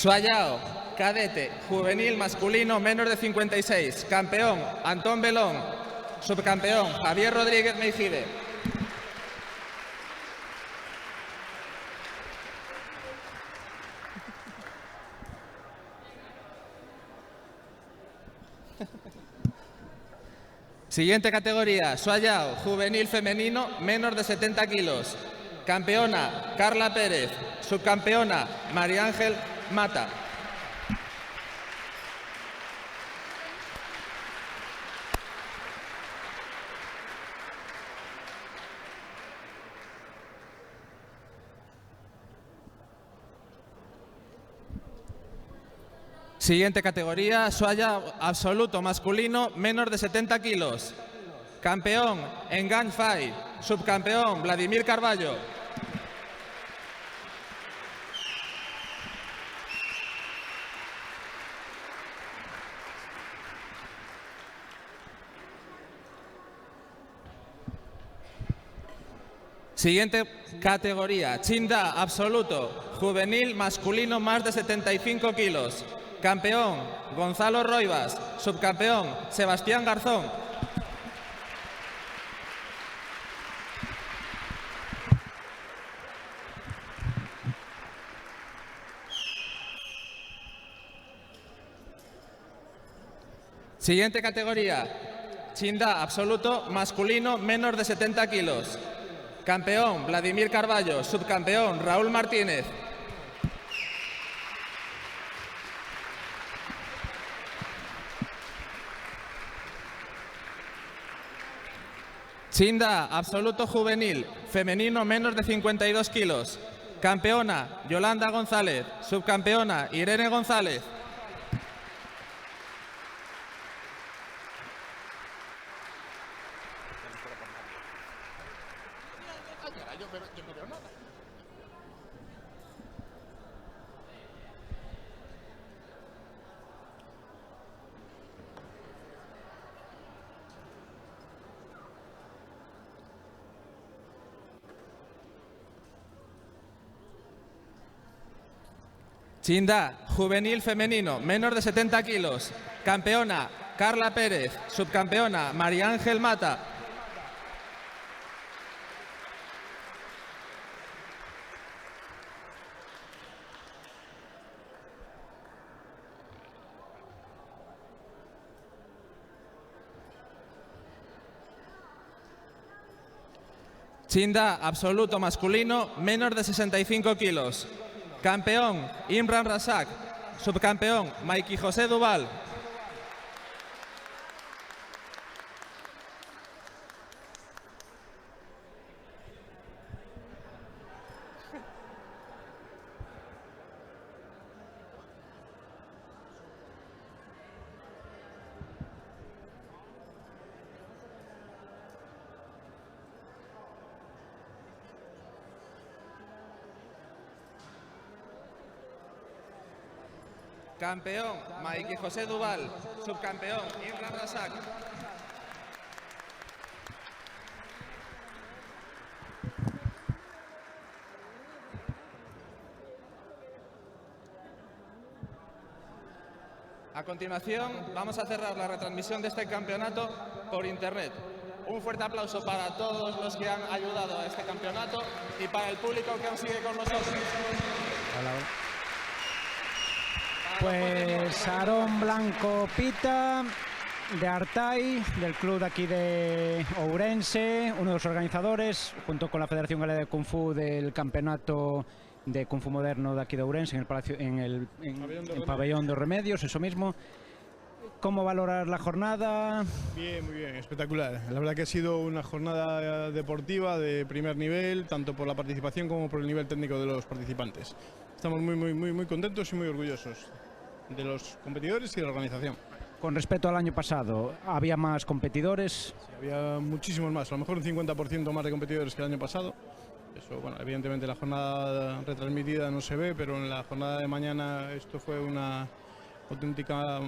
Suayao, cadete, juvenil masculino menos de 56. Campeón, Antón Belón. Subcampeón, Javier Rodríguez Meijide. Siguiente categoría, Suayao, juvenil femenino, menos de 70 kilos. Campeona, Carla Pérez. Subcampeona, María Ángel Mata. Siguiente categoría, Suayao absoluto masculino, menos de 70 kilos. Campeón, Engan Fai. Subcampeón, Vladimir Carballo. Siguiente categoría, Chinda absoluto, juvenil masculino más de 75 kilos. Campeón, Gonzalo Roivas. Subcampeón, Sebastián Garzón. Siguiente categoría, Chinda absoluto, masculino, menos de 70 kilos. Campeón, Vladimir Carballo. Subcampeón, Raúl Martínez. Chinda absoluto juvenil, femenino, menos de 52 kilos. Campeona, Yolanda González. Subcampeona, Irene González. Yo no veo nada. Chinda, juvenil femenino, menos de 70 kilos. Campeona, Carla Pérez. Subcampeona, María Ángel Mata. Chinda, absoluto masculino, menos de 65 kilos. Campeón, Imran Razak. Subcampeón, Mikey José Duval. Campeón, Mikey José Duval. Subcampeón, Imran Razak. A continuación, vamos a cerrar la retransmisión de este campeonato por internet. Un fuerte aplauso para todos los que han ayudado a este campeonato y para el público que aún sigue con nosotros. Hola. Pues Aarón Blanco Pita, de Artai, del club de aquí de Ourense, uno de los organizadores, junto con la Federación Galega de Kung Fu del campeonato de Kung Fu moderno de aquí de Ourense, en el Pabellón de Remedios, eso mismo. ¿Cómo valorar la jornada? Bien, muy bien, espectacular. La verdad que ha sido una jornada deportiva de primer nivel, tanto por la participación como por el nivel técnico de los participantes. Estamos muy contentos y muy orgullosos de los competidores y de la organización. Con respecto al año pasado, ¿había más competidores? Sí, había muchísimos más, a lo mejor un 50% más de competidores que el año pasado. Eso, bueno, evidentemente la jornada retransmitida no se ve, pero en la jornada de mañana esto fue una auténtica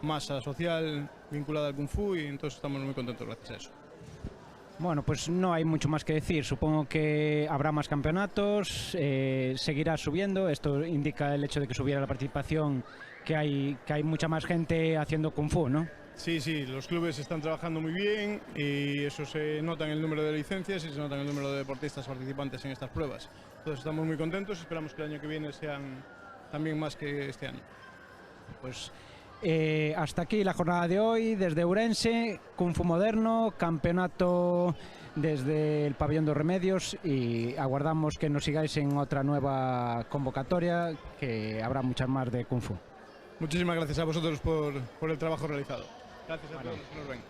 masa social vinculada al Kung Fu y entonces estamos muy contentos gracias a eso. Bueno, pues no hay mucho más que decir. Supongo que habrá más campeonatos, seguirá subiendo. Esto indica el hecho de que subiera la participación, que hay mucha más gente haciendo Kung Fu, ¿no? Sí, sí, los clubes están trabajando muy bien y eso se nota en el número de licencias y se nota en el número de deportistas participantes en estas pruebas. Entonces estamos muy contentos y esperamos que el año que viene sean también más que este año. Pues hasta aquí la jornada de hoy desde Ourense, Kung Fu Moderno, campeonato desde el pabellón de Remedios, y aguardamos que nos sigáis en otra nueva convocatoria, que habrá muchas más de Kung Fu. Muchísimas gracias a vosotros por el trabajo realizado. Gracias a todos los que nos ven.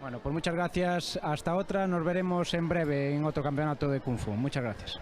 Bueno, pues muchas gracias, hasta otra, nos veremos en breve en otro campeonato de Kung Fu. Muchas gracias.